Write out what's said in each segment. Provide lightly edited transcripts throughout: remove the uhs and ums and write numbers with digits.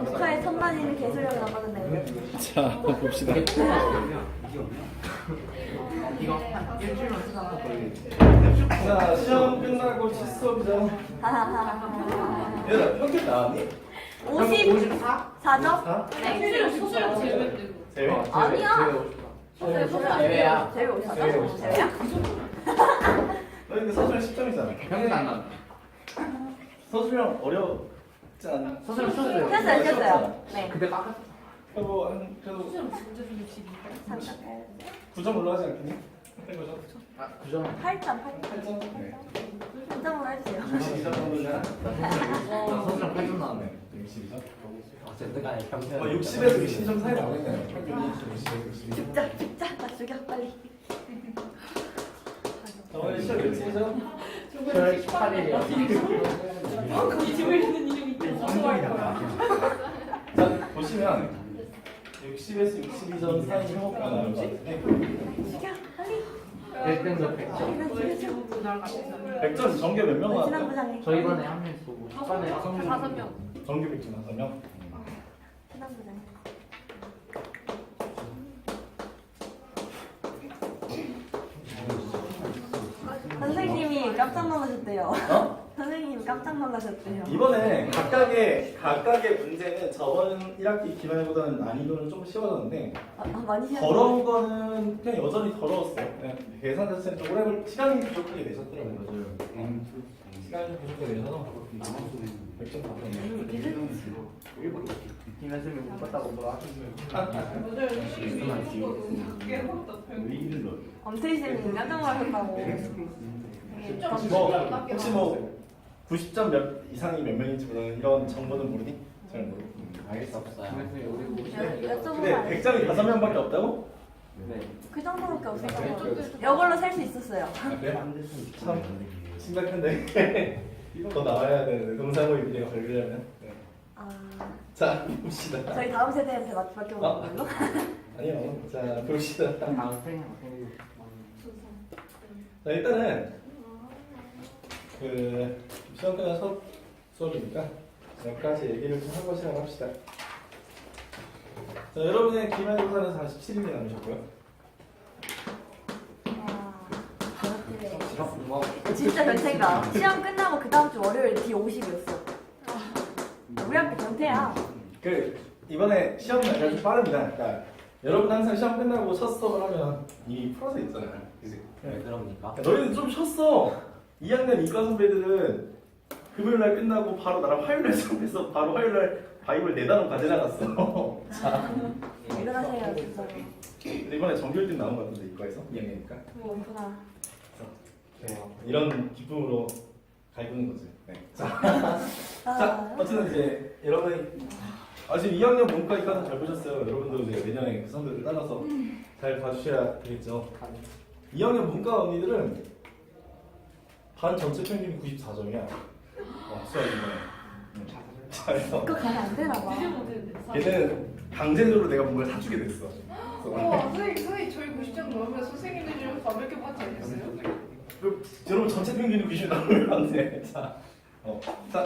북한의 천만이는 개수령 나가는데. 자 봅시다. 이거 한 일주일만 쓰다가 거의. 자 시험 끝나고 칫솔이죠. 얘들아 평균 나왔니? 54점? 수수료 제외되고. 제외? 아니야. 제외야. 제외 54점? 제외야? 너 이거 서술형 10점이잖아. 평균 안 나와. 서술형 어렵지 않아? 서술형 쉬었어요. 켰어요. 네. 그때 깎았어. 그리고 한 그래도 수수료 문제 중 62. 9점 올라가지 않겠니? 해보죠. 아, 9점. 8점. 8점? 네. 9점으로 해주세요. 62점 정도잖아. 나 서술형 8점 나왔네. 62점? 어쨌든 간에 평균. 60에서 62점 사이 나오겠네요. 평균이 60에서 62점. 죽자. 나 죽여, 빨리. 오늘 시험 며칠이죠? 10월 18일이요. 거기 집에 있는 이름이 있죠. 자, 보시면 60에서 62점 사이 해볼까 나오지? 죽여, 빨리. 1등급 100점. 너의 제목으로 나가겠어. 100점 정규 몇 명 지난 나왔죠? 부장님. 저 이번에 한 명 쏘고 10반에 5명. 정규 100점 5명? 지난 부장님. 선생님이 깜짝 놀라셨대요. 어? 선생님이 깜짝 놀라셨대요. 이번에 각각의 문제는 저번 1학기 기말보다는 난이도는 좀 쉬워졌는데 많이 쉬었어요. 더러운 거는 그냥 여전히 더러웠어요. 그냥 계산 자체는 좀 오래 걸 시간이 부족하게 내셨더라고요. 시간이 좀 부족하게 내셔서 100점 받았네요. 김현수님이 못 봤다고 뭐라 엄태희쌤이 깜짝 놀라셨다고. 혹시 뭐 90점 몇 이상이 몇 명인지 모르는 이런 정보는 모르니? 잘 모르고. 알겠어 없어요. 김현수님 우리 보고 근데 100점이 5명밖에 없다고? 네. 그 정도밖에 없었어요. 이걸로 살 수 있었어요. 아, 그래? 참 심각한데 더 나와야 되는데 동사모의 미래가 걸리려면 네. 아, 자 봅시다. 저희 다음 세대한테 맡겨보는 걸로. 아니요. 자 봅시다. 다음 생일 자 일단은 그 시험 끝난 수업이니까 여기까지 얘기를 좀 하고 시작합시다. 자 여러분의 기말고사는 47일이 남으셨고요. 진짜 변태가 시험 끝나고 그 다음 주 월요일 뒤 50이었어. 우리 학교 변태야. 그 이번에 시험 날짜 좀 빠릅니다. 그러니까 여러분 항상 시험 끝나고 첫 수업을 하면 이미 풀어서 있잖아요. 그지? 왜 그럽니까? 너희는 좀 쉬었어. 2학년 이과 선배들은 금요일 날 끝나고 바로 나랑 화요일 날 수업해서 바로 화요일 날 바이블 4단원 가져나갔어. 자, 일어나세요, 진짜. 근데 이번에 정규 1등 나온 것 같은데 이과에서 2학년이니까 그렇구나. 이런 기쁨으로 갈구는 거지. 네. 자, 어쨌든 이제 여러분이 지금 2학년 문과 이과는 잘 보셨어요. 여러분도 이제 내년에 그 선배들 따라서 잘 봐주셔야 되겠죠. 2학년 문과 언니들은 반 전체 평균이 94점이야. 수학 이번에. 잘해서. 그거 가면 안 되나 봐. 걔는 강제적으로 내가 뭔가를 사주게 됐어. 선생님 저희 90점 넘으면 선생님들 좀 가볍게 받지 않겠어요? 여러분 전체 평균이 90 넘으면 안 돼. 자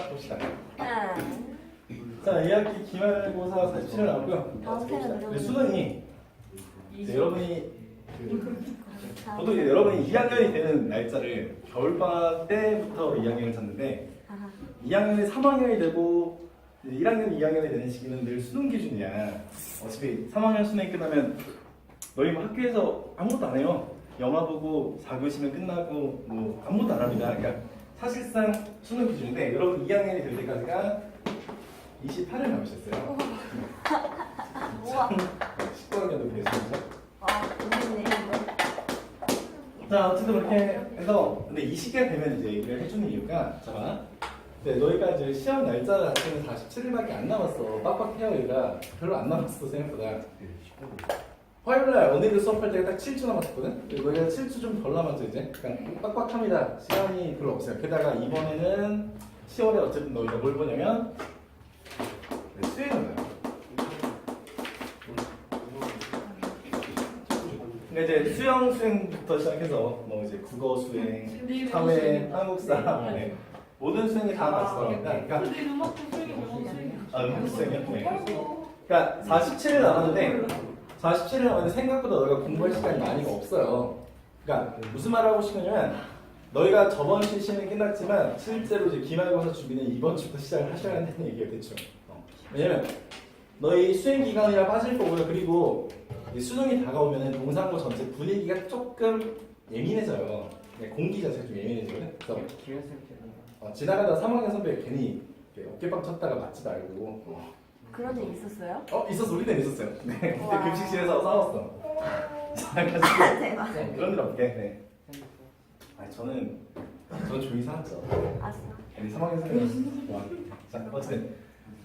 봅시다. 자 2학기 기말고사 47을 나오고요. 다음 세는 근데 수능이 이제 여러분이 보통 이제 여러분이 2학년이 되는 날짜를 겨울방학 때부터 2학년을 찾는데 2학년이 3학년이 되고 1학년이 2학년이 되는 시기는 늘 수능 기준이야. 어차피 3학년 수능이 끝나면 너희 뭐 학교에서 아무것도 안 해요. 영화 보고 4교시면 끝나고 뭐 아무것도 안 합니다. 그러니까 사실상 수능 기준인데 여러분 2학년이 될 때까지가 28일 남으셨어요. 우와. 19학년도 계시죠? 재밌네. 자 어쨌든 그렇게 해서 근데 이 시기가 되면 이제 얘기를 해주는 이유가 자 너희가 이제 시험 날짜 자체는 47일밖에 안 남았어. 빡빡해요. 얘가 별로 안 남았어 생각보다. 화요일날 언니들 수업할 때가 딱 7주 남았거든? 너희가 7주 좀 덜 남았죠 이제? 그러니까 빡빡합니다. 시간이 별로 없어요. 게다가 이번에는 10월에 어쨌든 너희가 뭘 보냐면 수행을 봐요. 이제 수영 수행부터 시작해서 뭐 이제 국어 수행, 사회, 한국사, 네. 모든 수행이 다 같이 나옵니다. 그러니까 근데 음악도 수행이 너무 수행이. 음악 수행이요. 네. 그러니까 47일 남았는데 47일 남았는데 생각보다 너희가 공부할 시간이 많이가 없어요. 그러니까 무슨 말을 하고 싶으냐면 너희가 저번 주 시험이 끝났지만 실제로 이제 기말고사 준비는 이번 주부터 시작을 하셔야 한다는 얘기예요, 대충. 왜냐면 너희 수행 기간이라 빠질 거고요. 그리고 이 수능이 다가오면은 동사고 전체 분위기가 조금 예민해져요. 공기 자체가 좀 예민해지거든. 그래서 지나가다 3학년 선배 괜히 이렇게 어깨빵 쳤다가 맞지 말고. 그런 일 있었어요? 있었어. 우리 때는 있었어요. 네. 그때 와. 급식실에서 싸웠어. 그래가지고 대박. 그런 일 없게. 네. 아니 저는 조용히 살았죠. 아싸. 아니 3학년 선배는 자 어쨌든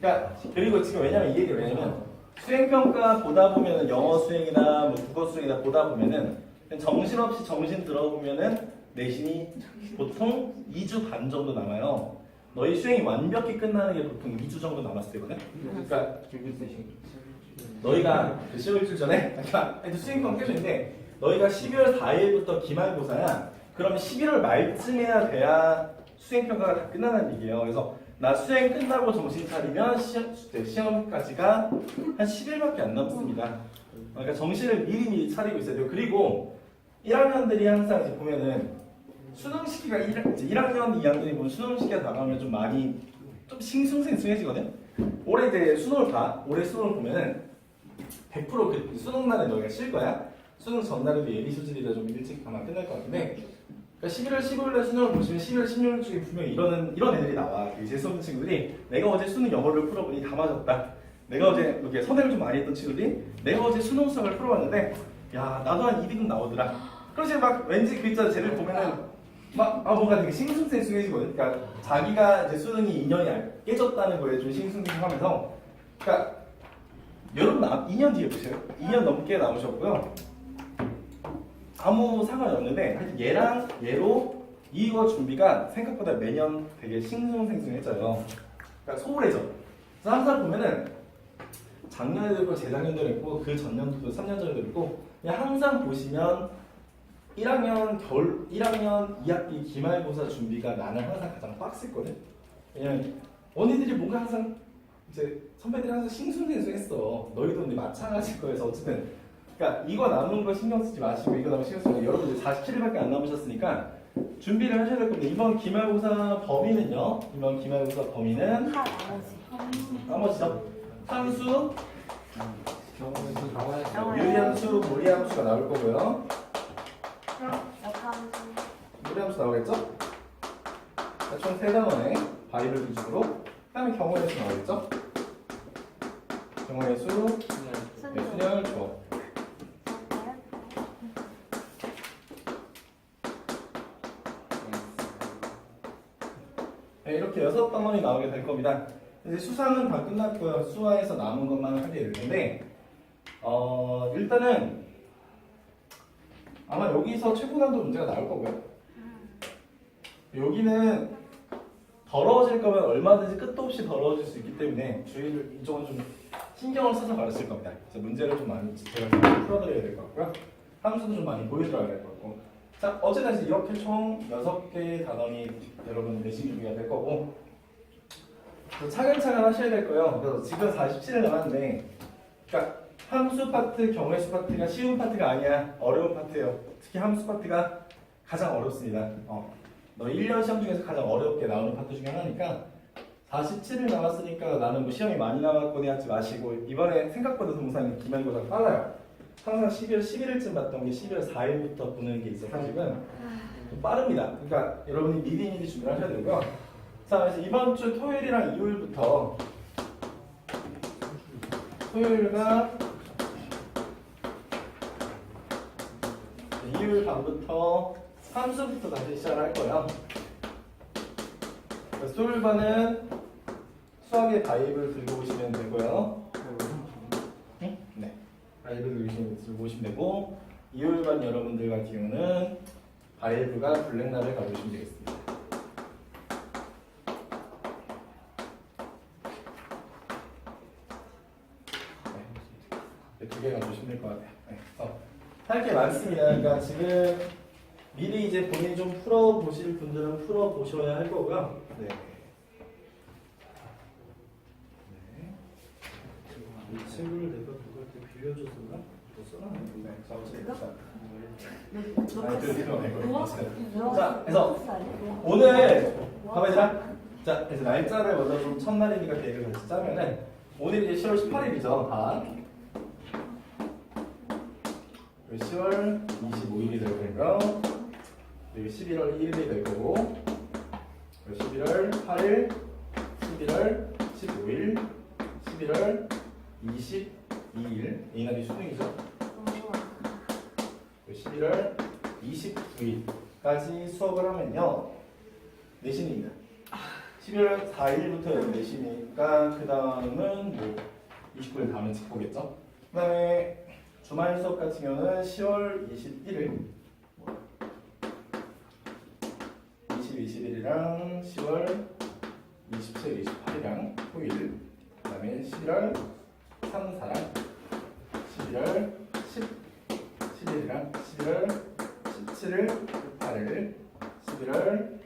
그러니까 그리고 지금 왜냐면 이 얘기를 왜냐면 수행평가 보다 보면은 영어 수행이나 뭐 국어 수행이나 보다 보면은 그냥 정신없이 정신 들어보면은 내신이 보통 2주 반 정도 남아요. 너희 수행이 완벽히 끝나는 게 보통 2주 정도 남았을 때거든. 그러니까 너희가 그 시험 일주일 전에 그러니까 수행평가 깨졌는데 너희가 12월 4일부터 기말고사야. 그러면 11월 말쯤에야 돼야 수행평가가 다 끝나는 얘기예요. 그래서 나 수행 끝나고 정신 차리면 시험까지가 한 10일밖에 안 남습니다. 그러니까 정신을 미리 차리고 있어야 돼요. 그리고 1학년들이 항상 이제 보면은 수능 시기가 1학년, 2학년이 보면 수능 시기가 다가오면 좀 많이 좀 싱숭생숭해지거든. 올해 이제 수능을 봐. 올해 수능을 보면은 100% 그 수능 날에 너희가 쉴 거야. 수능 전날에도 예비 수질이라 좀 일찍 아마 끝날 것 같은데. 그러니까 11월 15일날 수능을 보시면 11월 16일 중에 분명히 이런 애들이 나와. 재수 없는 친구들이 내가 어제 수능 영어를 풀어보니 다 맞았다. 내가 어제 이렇게 선행을 좀 많이 했던 친구들이 내가 어제 수능 수학을 풀어봤는데 야 나도 한 2등급 나오더라. 그래서 막 왠지 그 있잖아 쟤를 보면은 막 뭔가 되게 싱숭생숭해지거든. 그러니까 자기가 이제 수능이 2년이 깨졌다는 거에 좀 싱숭생숭하면서 그러니까 여러분 2년 뒤에 보세요. 2년 넘게 나오셨고요. 아무 상관이 없는데 하여튼 얘랑 얘로 이거 준비가 생각보다 매년 되게 싱숭생숭해져요. 그러니까 소홀해져. 그래서 항상 보면은 작년에도 있고 재작년도 있고 그 전년도도 3년 전에도 있고 그냥 항상 보시면 1학년 2학기 기말고사 준비가 나는 항상 가장 빡셌거든. 왜냐면 언니들이 뭔가 항상 이제 선배들이 항상 싱숭생숭했어. 너희도 근데 마찬가지일 거여서 어쨌든 그러니까 이거 남은 거 신경 쓰지 마시고 이거 남은 신경 쓰지 마시고 여러분 이제 47일밖에 안 남으셨으니까 준비를 하셔야 될 겁니다. 이번 기말고사 범위는요. 이번 기말고사 범위는 다 나머지. 나머지죠. 산수, 영어요. 유리함수, 무리함수가 나올 거고요. 역함수. 무리함수 나오겠죠? 총 3단원에 바이블 기준으로 그다음에 경우의 수 나오겠죠? 경우의 수, 네, 순열, 주어. 네, 이렇게 6단원이 나오게 될 겁니다. 이제 수상은 다 끝났고요. 수화에서 남은 것만 하게 될 텐데 일단은 아마 여기서 최고 난도 문제가 나올 거고요. 여기는 더러워질 거면 얼마든지 끝도 없이 더러워질 수 있기 때문에 주의를 이쪽은 좀 신경을 써서 가르칠 겁니다. 그래서 문제를 좀 많이 제가 좀 풀어드려야 될 것 같고요. 함수도 좀 많이 보여드려야 될 것 같고. 자, 어쨌든 이렇게 총 6개의 단원이 여러분 내신 준비가 될 거고 차근차근 하셔야 될 거예요. 그래서 지금 47일 남았는데 그러니까 함수 파트, 경우의 수 파트가 쉬운 파트가 아니야. 어려운 파트예요. 특히 함수 파트가 가장 어렵습니다. 너 1년 시험 중에서 가장 어렵게 나오는 파트 중에 하나니까 47일 남았으니까 나는 뭐 시험이 많이 남았거니 하지 마시고 이번에 생각보다 동사는 기말고사가 빨라요. 항상 12월 11일쯤 봤던 게 12월 4일부터 보는 게 있어가지고 좀 빠릅니다. 그러니까 여러분이 미리 준비를 하셔야 되고요. 자, 그래서 이번 주 토요일이랑 일요일부터 토요일과 일요일 밤부터 함수부터 다시 시작을 할 거예요. 그래서 토요일 반은 수학의 바이블 들고 오시면 되고요. 네, 바이블 들고 오시면 되고 일요일 반 여러분들 같은 경우는 바이블과 블랙날을 가져오시면 되겠습니다. 네, 2개 가져오시면 될 것 같아요. 네. 할 게 많습니다. 그러니까 지금 미리 이제 본인이 좀 풀어보실 분들은 풀어보셔야 할 거고요. 네. 네. 이 책을 내가 누구한테 빌려줬었나? 뭐 써놨는데. 자, 어쨌든. 아, 그렇게 말고. 자, 그래서 오늘 가만히 있자. 자, 그래서 날짜를 먼저 좀 첫날이니까 계획을 같이 짜면은 오늘 이제 10월 18일이죠. 다. 10월 25일이 될 거고요. 그리고 11월 1일이 될 거고, 11월 8일, 11월 15일, 11월 22일, 이날이 수능이죠. 11월 29일까지 수업을 하면요, 내신입니다. 11월 4일부터 내신이니까 그 다음은 뭐 29일 다음에 직보겠죠. 그 다음에 주말 수업 같은 경우는 10월 21일, 21일이랑 10월 27일, 28일이랑 토요일, 그 다음에 11월 3, 4랑 11월 11일이랑 11월 17일, 8일, 11월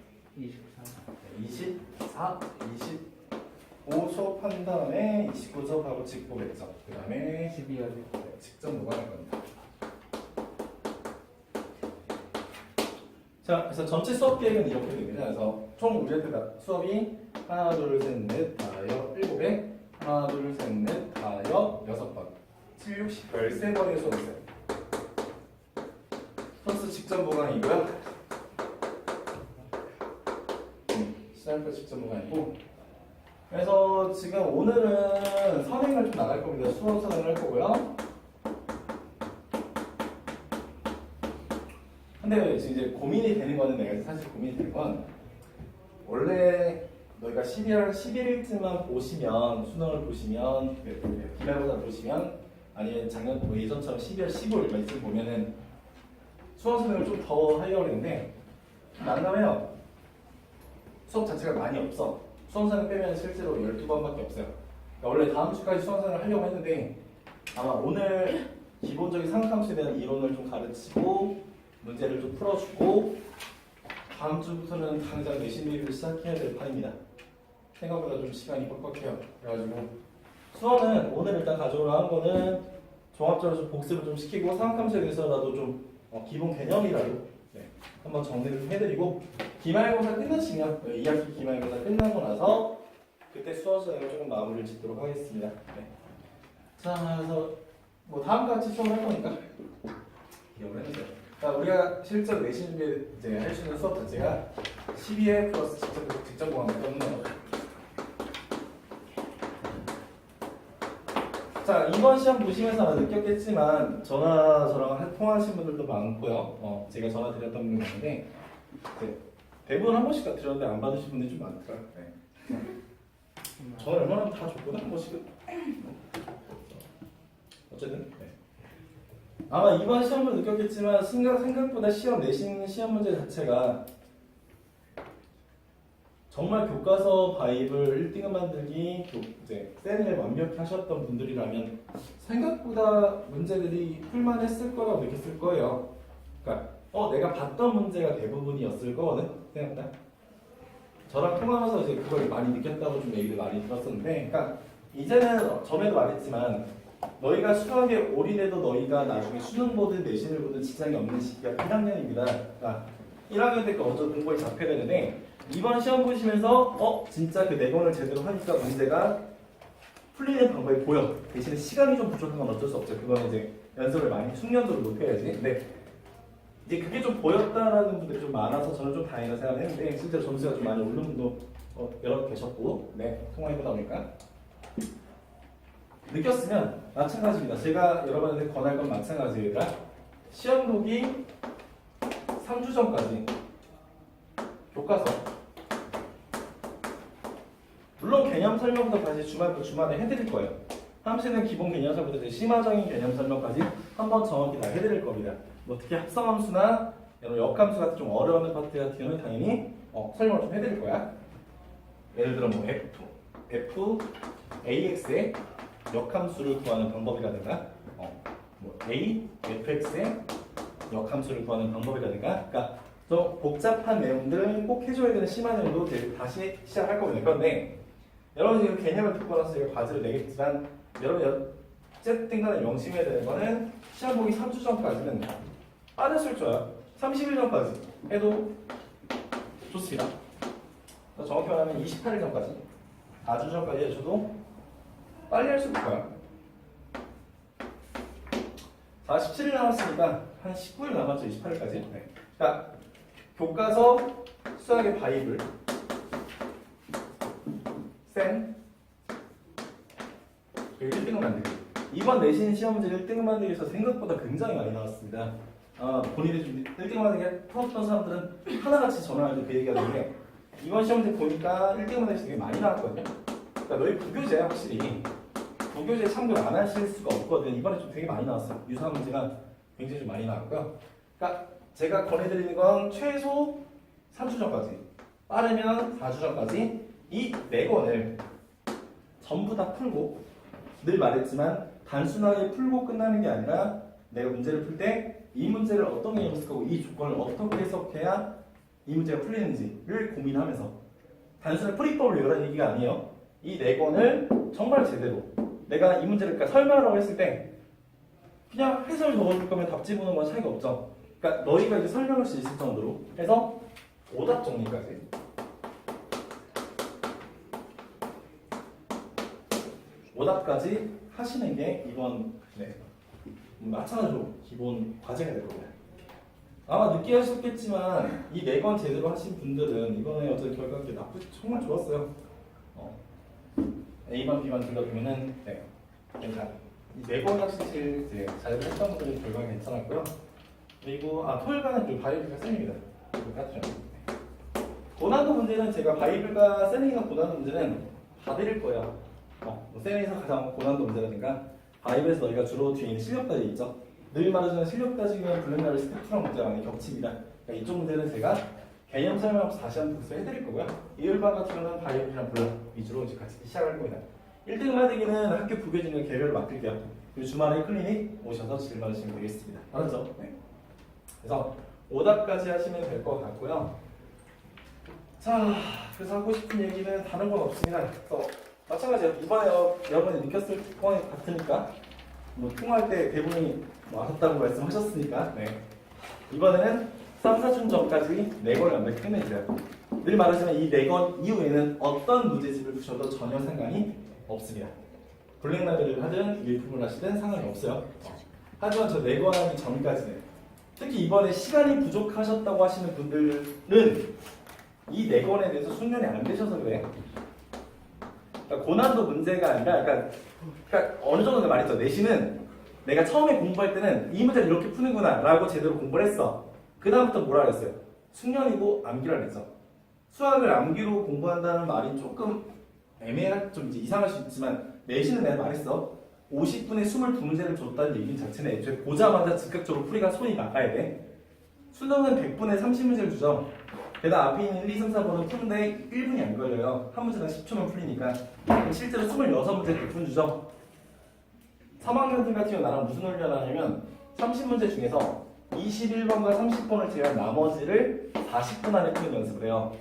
24, 25 수업한 다음에 29 수업하고 직보겠죠. 그 다음에 12월 직접 녹음할 겁니다. 자, 그래서 전체 수업 계획은 이렇게 됩니다. 그래서 총 우리한테 수업이 하나, 둘, 셋, 넷, 다여, 7배, 하나, 둘, 셋, 넷, 다여, 6번, 7, 60, 13번의 수업이 있어요. 플러스 직접 보강이고요. 시작부터 직접 보강이고. 그래서 지금 오늘은 선행을 좀 나갈 겁니다. 수업 선행을 할 거고요. 근데 지금 이제 고민이 되는 거는 내가 사실 고민이 되는 건 원래 너희가 12월 11일쯤만 보시면 수능을 보시면 기말고사 보시면 아니면 작년 뭐 예전처럼 12월 15일 이쯤 보면은 수험 수능을 좀 더 하려고 했는데 난감해요. 수업 자체가 많이 없어. 수험 수능 빼면 실제로 12번밖에 없어요. 그러니까 원래 다음 주까지 수험 수능을 하려고 했는데 아마 오늘 기본적인 삼각함수에 대한 이론을 좀 가르치고 문제를 좀 풀어주고 다음 주부터는 당장 내신 대비를 시작해야 될 판입니다. 생각보다 좀 시간이 뻑뻑해요. 그래가지고 수업은 오늘 일단 가져오려 한 거는 종합적으로 좀 복습을 좀 시키고 삼각함수에 대해서라도 좀 기본 개념이라도 한번 정리를 좀 해드리고 기말고사 끝나시면 2학기 기말고사 끝나고 나서 그때 수업 수행을 조금 마무리를 짓도록 하겠습니다. 네. 자, 그래서 뭐 다음과 같이 수업을 할 거니까 기억을 해주세요. 자, 우리가 실제로 내신 준비 이제 할 수 있는 수업 자체가 12회 플러스 직접 공부하기 때문에 자, 이번 시험 보시면서 아마 느꼈겠지만 저랑 통화하신 분들도 많고요. 제가 전화 드렸던 분들 많은데 대부분 한 번씩 다 드렸는데 안 받으신 분들이 좀 많더라고요. 네. 전화 얼마나 다 줬거든 한 번씩은. 어쨌든 네. 아마 이번 시험도 느꼈겠지만 생각보다 내신 시험 문제 자체가 정말 교과서 바입을 1등급 만들기 이제 쌤을 완벽히 하셨던 분들이라면 생각보다 문제들이 풀만했을 거라고 느꼈을 거예요. 그러니까 내가 봤던 문제가 대부분이었을 거거든 생각보다. 저랑 통화하면서 이제 그걸 많이 느꼈다고 좀 얘기를 많이 들었었는데, 그러니까 이제는 전에도 말했지만 너희가 수학에 올인해도 너희가 나중에 수능 보든 내신을 보든 지장이 없는 시기가 1학년입니다. 그러니까 1학년 때까지 어쩌 공부에 잡혀야 되는데 이번 시험 보시면서 진짜 그 내공을 제대로 하니까 문제가 풀리는 방법이 보여. 대신에 시간이 좀 부족한 건 어쩔 수 없죠. 그거는 이제 연습을 많이 숙련도를 높여야지. 근데 이제 그게 좀 보였다라는 분들이 좀 많아서 저는 좀 다행이라고 생각을 했는데 실제로 점수가 좀 많이 오른 분도 여러 계셨고 통화해보다 보니까 느꼈으면 마찬가지입니다. 제가 여러분한테 권할 건 마찬가지입니다. 시험 보기 3주 전까지 교과서 물론 개념 설명부터 다시 주말에 해드릴 거예요. 함수는 기본 개념서부터 이제 심화적인 개념 설명까지 한번 정확히 다 해드릴 겁니다. 뭐 특히 합성함수나 이런 역함수 같은 좀 어려운 파트 같은 경우는 당연히 설명을 좀 해드릴 거야. 예를 들어 뭐 F, AX의 역함수를 구하는 방법이라든가 뭐 a, fx의 역함수를 구하는 방법이라든가 그러니까 좀 복잡한 내용들을 꼭 해줘야 되는 심한 내용도 이제 다시 시작할 거거든요. 그런데 여러분 지금 개념을 듣고 나서 제가 과제를 내겠지만 여러분 어쨌든 간에 명심해야 되는 거는 시험 보기 3주 전까지는 빠르실 좋아요. 30일 전까지 해도 좋습니다. 정확히 말하면 28일 전까지 4주 전까지 해줘도 빨리 할 수 있어요. 47일 남았으니까 한 19일 남았죠. 28일까지. 네. 자, 교과서, 수학의 바이블, 쌤, 1등급 만들기. 이번 내신 시험 문제 1등급 만들기에서 생각보다 굉장히 많이 나왔습니다. 본인이 좀 1등급 만들기 풀었던 사람들은 하나같이 전화할 때 그 얘기하는데 이번 시험 문제 보니까 1등급 만들기 되게 많이 나왔거든요. 그러니까 너희 부교재야 확실히. 부교재 참고를 안 하실 수가 없거든. 이번에 좀 되게 많이 나왔어요. 유사한 문제가 굉장히 좀 많이 나왔고요. 그러니까 제가 권해드리는 건 최소 3주 전까지, 빠르면 4주 전까지 이 4권을 전부 다 풀고, 늘 말했지만 단순하게 풀고 끝나는 게 아니라 내가 문제를 풀 때 이 문제를 어떤 게 연습하고 이 조건을 어떻게 해석해야 이 문제가 풀리는지를 고민하면서 단순히 풀이법을 외우라는 얘기가 아니에요. 이 4권을 정말 제대로 내가 이 문제를 그러니까 설명하라고 했을 때 그냥 해설 적어줄 거면 답지 보는 건 차이가 없죠. 그러니까 너희가 이제 설명할 수 있을 정도로 해서 오답 정리까지. 오답까지 하시는 게 이번 마찬가지로 기본 과제가 될 겁니다. 아마 늦게 하셨겠지만 이 4권 제대로 하신 분들은 이번에 어떤 결과가 나쁘지 정말 좋았어요. A만 B만 들러보면은 괜찮아. 이 4권 학습실 이제 자료를 했던 분들의 결과가 괜찮았고요. 그리고 토요일과는 그 바이블과 쌤입니다. 고난도 문제는 제가 바이블과 쌤이나 고난도 문제는 다 드릴 거예요. 쌤에서 가장 고난도 문제라든가 바이블에서 너희가 주로 뒤에 있는 실력까지 있죠. 늘 말하자면 실력까지는 블랙라벨 스펙트럼 문제가 많이 겹칩니다. 그러니까 이쪽 문제는 제가 개념 설명하면서 다시 한번 복습해드릴 거고요. 이율반 같은 경우는 바이블이랑 블랙 위주로 이제 같이 시작할 겁니다. 1등 만들기는 학교 부교진과 개별로 맡길게요. 그리고 주말에 클리닉 오셔서 질문하시면 되겠습니다. 알았죠? 네. 그래서 오답까지 하시면 될 것 같고요. 자, 그래서 하고 싶은 얘기는 다른 건 없습니다. 그래서 마찬가지예요. 이번에 여러분이 느꼈을 것 같으니까 통화할 때 대부분이 아셨다고 말씀하셨으니까 이번에는 3, 4중 전까지 4권을 완벽히 끝내주세요. 늘 말하지만 이 4권 이후에는 어떤 문제집을 푸셔도 전혀 상관이 없습니다. 블랙라벨을 하든 일품을 하시든 상관이 없어요. 하지만 저 4권 하기 전까지는 특히 이번에 시간이 부족하셨다고 하시는 분들은 이 4권에 대해서 숙련이 안 되셔서 그래요. 그러니까 고난도 문제가 아니라 그러니까 어느 정도 말했죠. 내신은 내가 처음에 공부할 때는 이 문제를 이렇게 푸는구나 라고 제대로 공부를 했어. 그 다음부터 뭐라 그랬어요? 숙련이고 암기라 그랬죠. 수학을 암기로 공부한다는 말이 조금 좀 이제 이상할 수 있지만 내신은 내가 말했어. 50분에 22문제를 줬다는 얘기 자체는 애초에 보자마자 즉각적으로 풀이가 손이 나가야 돼. 수능은 100분에 30문제를 주죠. 게다가 앞에 있는 1, 2, 3, 4번은 푸는데 1분이 안 걸려요. 한 문제당 10초면 풀리니까. 실제로 26문제 100분 주죠. 3학년들 같은 경우 나랑 무슨 훈련을 하냐면 30문제 중에서 21번과 30번을 제외한 나머지를 40분 안에 푸는 연습을 해요.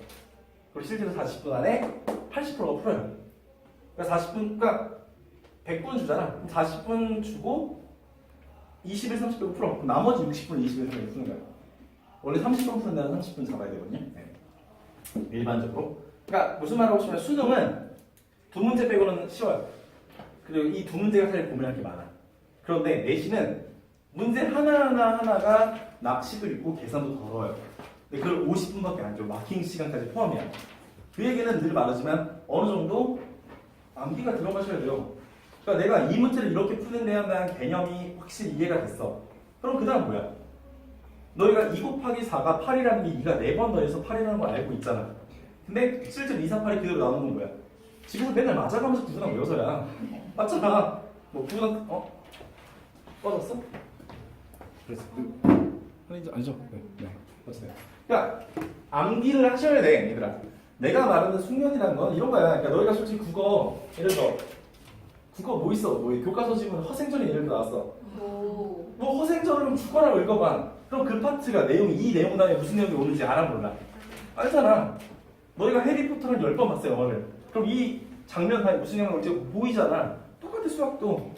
그리고 실제로 40분 안에 80%가 풀어요. 그러니까 40분, 100분 주잖아. 40분 주고 21, 30분 풀어. 그럼 나머지 60분, 21, 30분 푸는 거야. 원래 30분 푸는 데는 30분 잡아야 되거든요. 일반적으로. 그러니까 무슨 말을 하고 싶으면 수능은 2문제 빼고는 쉬워요. 그리고 이 2문제가 사실 고민할 게 많아. 그런데 내신은 문제 하나가 납식을 있고 계산도 더러워요. 근데 그걸 50분밖에 안 줘. 마킹 시간까지 포함이야. 그 얘기는 늘 말하지만 어느 정도 암기가 들어가셔야 돼요. 그러니까 내가 이 문제를 이렇게 푸는 데에 대한 개념이 확실히 이해가 됐어. 그럼 그 다음 뭐야? 너희가 2 곱하기 4가 8이라는 게 2가 4번 더해서 8이라는 걸 알고 있잖아. 근데 실제로 2, 4, 8이 그대로 나오는 건 뭐야? 집에서 맨날 맞아가면서 구분하고 외워서야. 맞잖아. 뭐 구분 꺼졌어? 그래서 아니죠. 네. 어쨌든. 그러니까 암기를 하셔야 돼, 얘들아. 내가 말하는 숙련이라는 건 이런 거야. 그러니까 너희가 솔직히 국어 예를 들어 국어 뭐 있어? 뭐 교과서 지문 화생전이 예를 들어 나왔어. 오. 뭐 허생전을 죽어라 읽어봐. 그럼 그 파트가 이 내용 다음에 무슨 내용이 오는지 알아 몰라? 알잖아. 너희가 해리포터를 10번 봤어요 영화를. 그럼 이 장면 다음에 무슨 내용이 올지 보이잖아. 똑같아 수학도.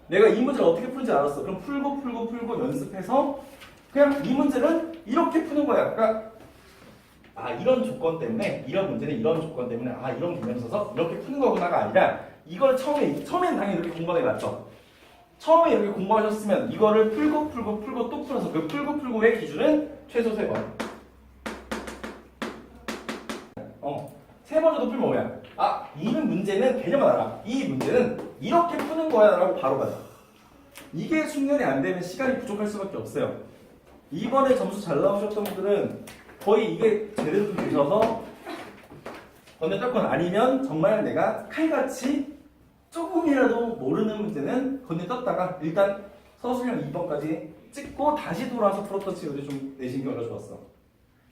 내가 이 문제를 어떻게 푸는지 알았어. 그럼 풀고 연습해서 그냥 이 문제는 이렇게 푸는 거야. 그러니까 이런 조건 때문에 이런 문제는 이런 조건 때문에 이런 개념 써서 이렇게 푸는 거구나가 아니라 이걸 처음에는 당연히 이렇게 공부하는 게 낫죠. 처음에 이렇게 공부하셨으면 이거를 풀고 또 풀어서 그 풀고의 기준은 최소 3번. 3번 정도 풀면 뭐야? 이 문제는 개념을 알아. 이 문제는 이렇게 푸는 거야 라고 바로 가자. 이게 숙련이 안 되면 시간이 부족할 수밖에 없어요. 이번에 점수 잘 나오셨던 분들은 거의 이게 제대로 좀 되셔서 건네떴건 아니면 정말 내가 칼같이 조금이라도 모르는 문제는 건네떴다가 일단 서술형 2번까지 찍고 다시 돌아와서 풀었던 친구들이 좀 내신 경우가 좋았어.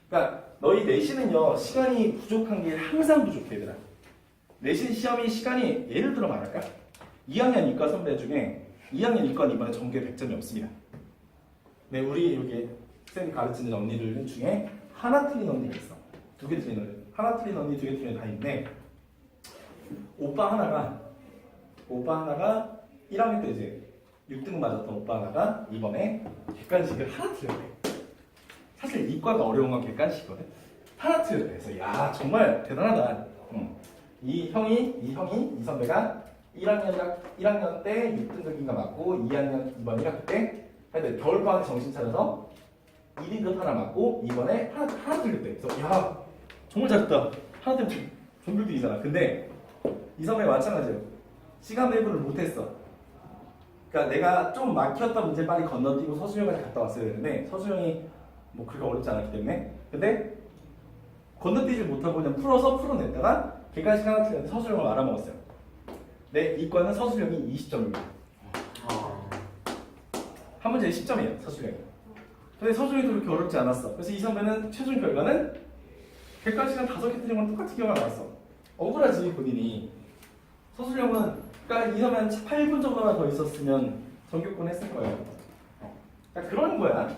그러니까 너희 내신은요 시간이 부족한 게 항상 부족해 얘들아. 내신 시험이 시간이 예를 들어 말할까? 2학년 이과 선배 중에 2학년 이과는 이번에 전교에 100점이 없습니다. 네, 우리 여기 쌤이 가르치는 언니들 중에 하나 틀린 언니가 있어. 2개 틀린 언니. 하나 틀린 언니, 2개 틀린 언니 다 있는데 오빠 하나가 1학년 때 이제 6등급 맞았던 오빠 하나가 이번에 객관식을 하나 틀렸대. 사실 이과가 어려운 건 객관식이거든. 하나 틀렸대. 그래서 야 정말 대단하다. 이 선배가 1학년 때 6등급인가 맞고 2학년 이번이가 그때 하여튼 겨울방학 정신 차려서 1등급 하나 맞고 이번에 하나 틀렸대. 그래서 야 정말 잘했다. 하나 때문에 종교등이잖아. 근데 이 선배가 마찬가지예요. 시간 배분을 못했어. 그러니까 내가 좀 막혔던 문제 빨리 건너뛰고 서술형까지 갔다 왔어야 되는데 서술형이 뭐 그렇게 어렵지 않았기 때문에 근데 건너뛰지 못하고 그냥 풀어냈다가 객관식 하나 틀렸는데 서술형을 알아먹었어요. 내 이과는 서술형이 20점입니다. 한 문제에 10점이에요 서술형이. 근데 서술형이 그렇게 어렵지 않았어. 그래서 이 선배는 최종 결과는 객관식은 5개 틀린 건 똑같이 기억이 나왔어. 억울하지 본인이. 서술형은 그러니까 이 선배는 8분 정도만 더 있었으면 전교권 했을 거예요. 그러니까 그런 거야.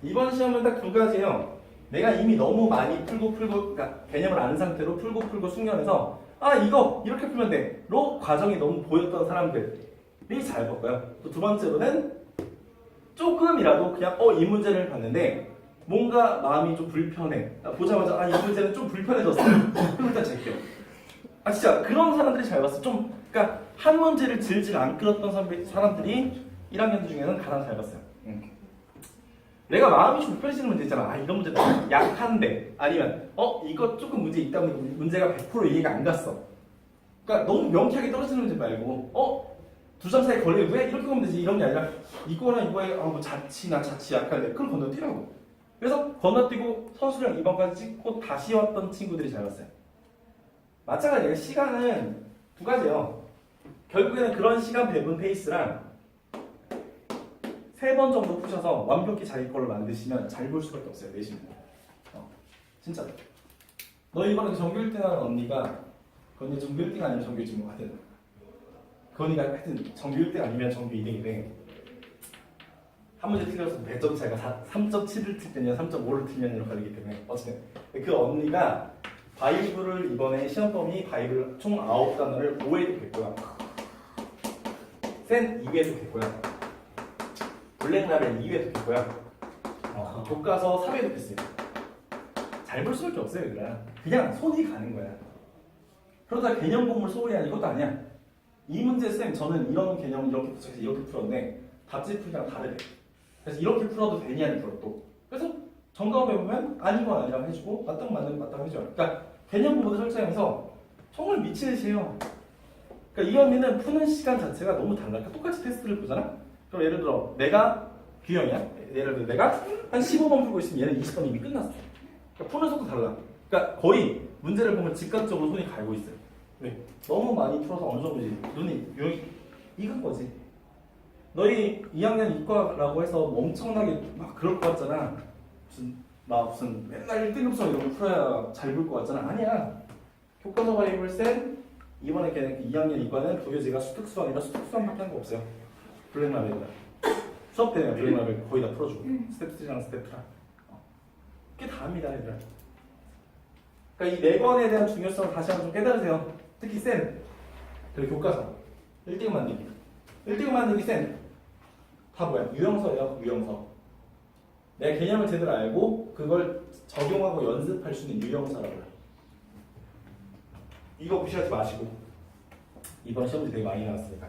이번 시험은 딱 2가지예요. 내가 이미 너무 많이 풀고 그러니까 개념을 아는 상태로 풀고 숙련해서 이거 이렇게 풀면 돼 로 과정이 너무 보였던 사람들이 잘 봤고요. 또 2번째로는 조금이라도 그냥 이 문제를 봤는데 뭔가 마음이 좀 불편해. 보자마자 이 문제는 좀 불편해졌어. 그럼 일단 제껴. 진짜 그런 사람들이 잘 봤어. 그러니까 한 문제를 질질 안 끌었던 사람들이 1학년 중에는 가장 잘 봤어요. 내가 마음이 좀 불편해지는 문제 있잖아. 이런 문제 약한데 아니면 이거 조금 문제 있다 보니 문제가 100% 이해가 안 갔어. 그러니까 너무 명쾌하게 떨어지는 문제 말고 2점 사이 걸리면 왜 이렇게 하면 되지 이런 게 아니라 이거나 이거에 뭐 자치 약한데 그걸 건너뛰라고. 그래서 건너뛰고 서술형 2번까지 찍고 다시 왔던 친구들이 잘 봤어요. 마찬가지예요. 시간은 2가지예요. 결국에는 그런 시간 배분 페이스랑 3번 정도 푸셔서 완벽히 자기 걸로 만드시면 잘 볼 수밖에 없어요. 내신은. 진짜. 너 이번에 전교 1등 하는 언니가 그 언니 전교 1등 아니면 전교 1등 하든 그 언니가 하여튼 전교 1등 아니면 전교 2등인데 한 문제 틀려서 배점 차이가 3.7을 틀느냐 3.5를 틀느냐로 가리기 때문에 어쨌든 그 언니가 바이블을 이번에 시험범위 바이블 총 9단어를 5회도 됐고요. 센 2회도 됐고요. 블랙라벨 2회도 됐고요. 교과서 3회도 됐어요. 잘 볼 수밖에 없어요, 얘들아. 그냥 손이 가는 거야. 그러다 개념 공부를 소홀히 하는 이것도 아니야. 이 문제 쌤 저는 이런 개념 이렇게 도착해서 이렇게 풀었는데 답지 풀기랑 다르대. 그래서 이렇게 풀어도 되냐는 풀어 또. 그래서 정답을 보면 아니건 아니라고 해주고 맞다고 맞다고 해줘요. 그러니까 개념 공부도 철저히 하면서 정말 미친 듯이에요. 그러니까 이 언니는 푸는 시간 자체가 너무 달라. 그러니까 똑같이 테스트를 보잖아? 그럼 예를 들어 내가 규형이야. 예를 들어 내가 한 15번 풀고 있으면 얘는 20번 이미 끝났어. 그러니까 푸는 속도 달라. 그러니까 거의 문제를 보면 즉각적으로 손이 갈고 있어요. 네. 너무 많이 풀어서 어느 정도지 눈이 익은 거지. 너희 2학년 이과라고 해서 엄청나게 막 그럴 것 같잖아. 무슨 맨날 1등급서 이런 거 풀어야 잘 볼 것 같잖아. 아니야. 교과서 바이블 쌤 이번에 걔네 2학년 이과는 부교재가 수특수학이라 수특수학밖에 한 거 없어요. 블랙라벨이다. 수업 때문에 블랙라벨 거의 다 풀어주고 스텝 3랑 스텝 2랑 꽤 다 합니다 얘들아. 그러니까 이 4권에 대한 중요성을 다시 한번 좀 깨달으세요. 특히 쌤 그리고 교과서 1등급 만들기 1등급 만들기 쌤 다 뭐야? 유형서예요. 유형서. 내가 개념을 제대로 알고 그걸 적용하고 연습할 수 있는 유형서라고요. 이거 무시하지 마시고 이번 시험도 되게 많이 나왔으니까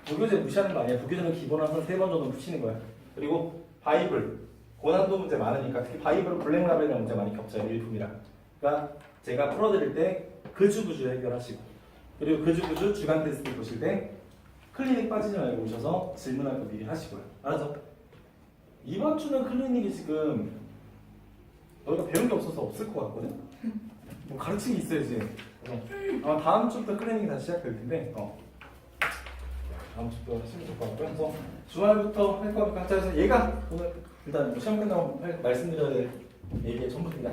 부교재 무시하는 거 아니야. 부교재는 기본 항상 3번 정도 푸시는 거야. 그리고 바이블 고난도 문제 많으니까 특히 바이블은 블랙라벨이랑 문제 많이 겹쳐요. 일품이랑. 그러니까 제가 풀어드릴 때 그주구주 해결하시고 그리고 그주구주 주간 테스트 보실 때 클리닉 빠지지 말고 오셔서 질문할 거 미리 하시고요. 알았죠? 이번 주는 클리닉이 지금 너희가 배운 게 없어서 없을 것 같거든? 뭐 가르친 게 있어야지. 아마 다음 주부터 클리닉이 다시 시작될 텐데 다음 주부터 하시면 될 것 같고요. 그래서 주말부터 할 거니까 그래서 얘가 오늘 일단 뭐 시험 끝나고 말씀드려야 될 얘기의 전부입니다.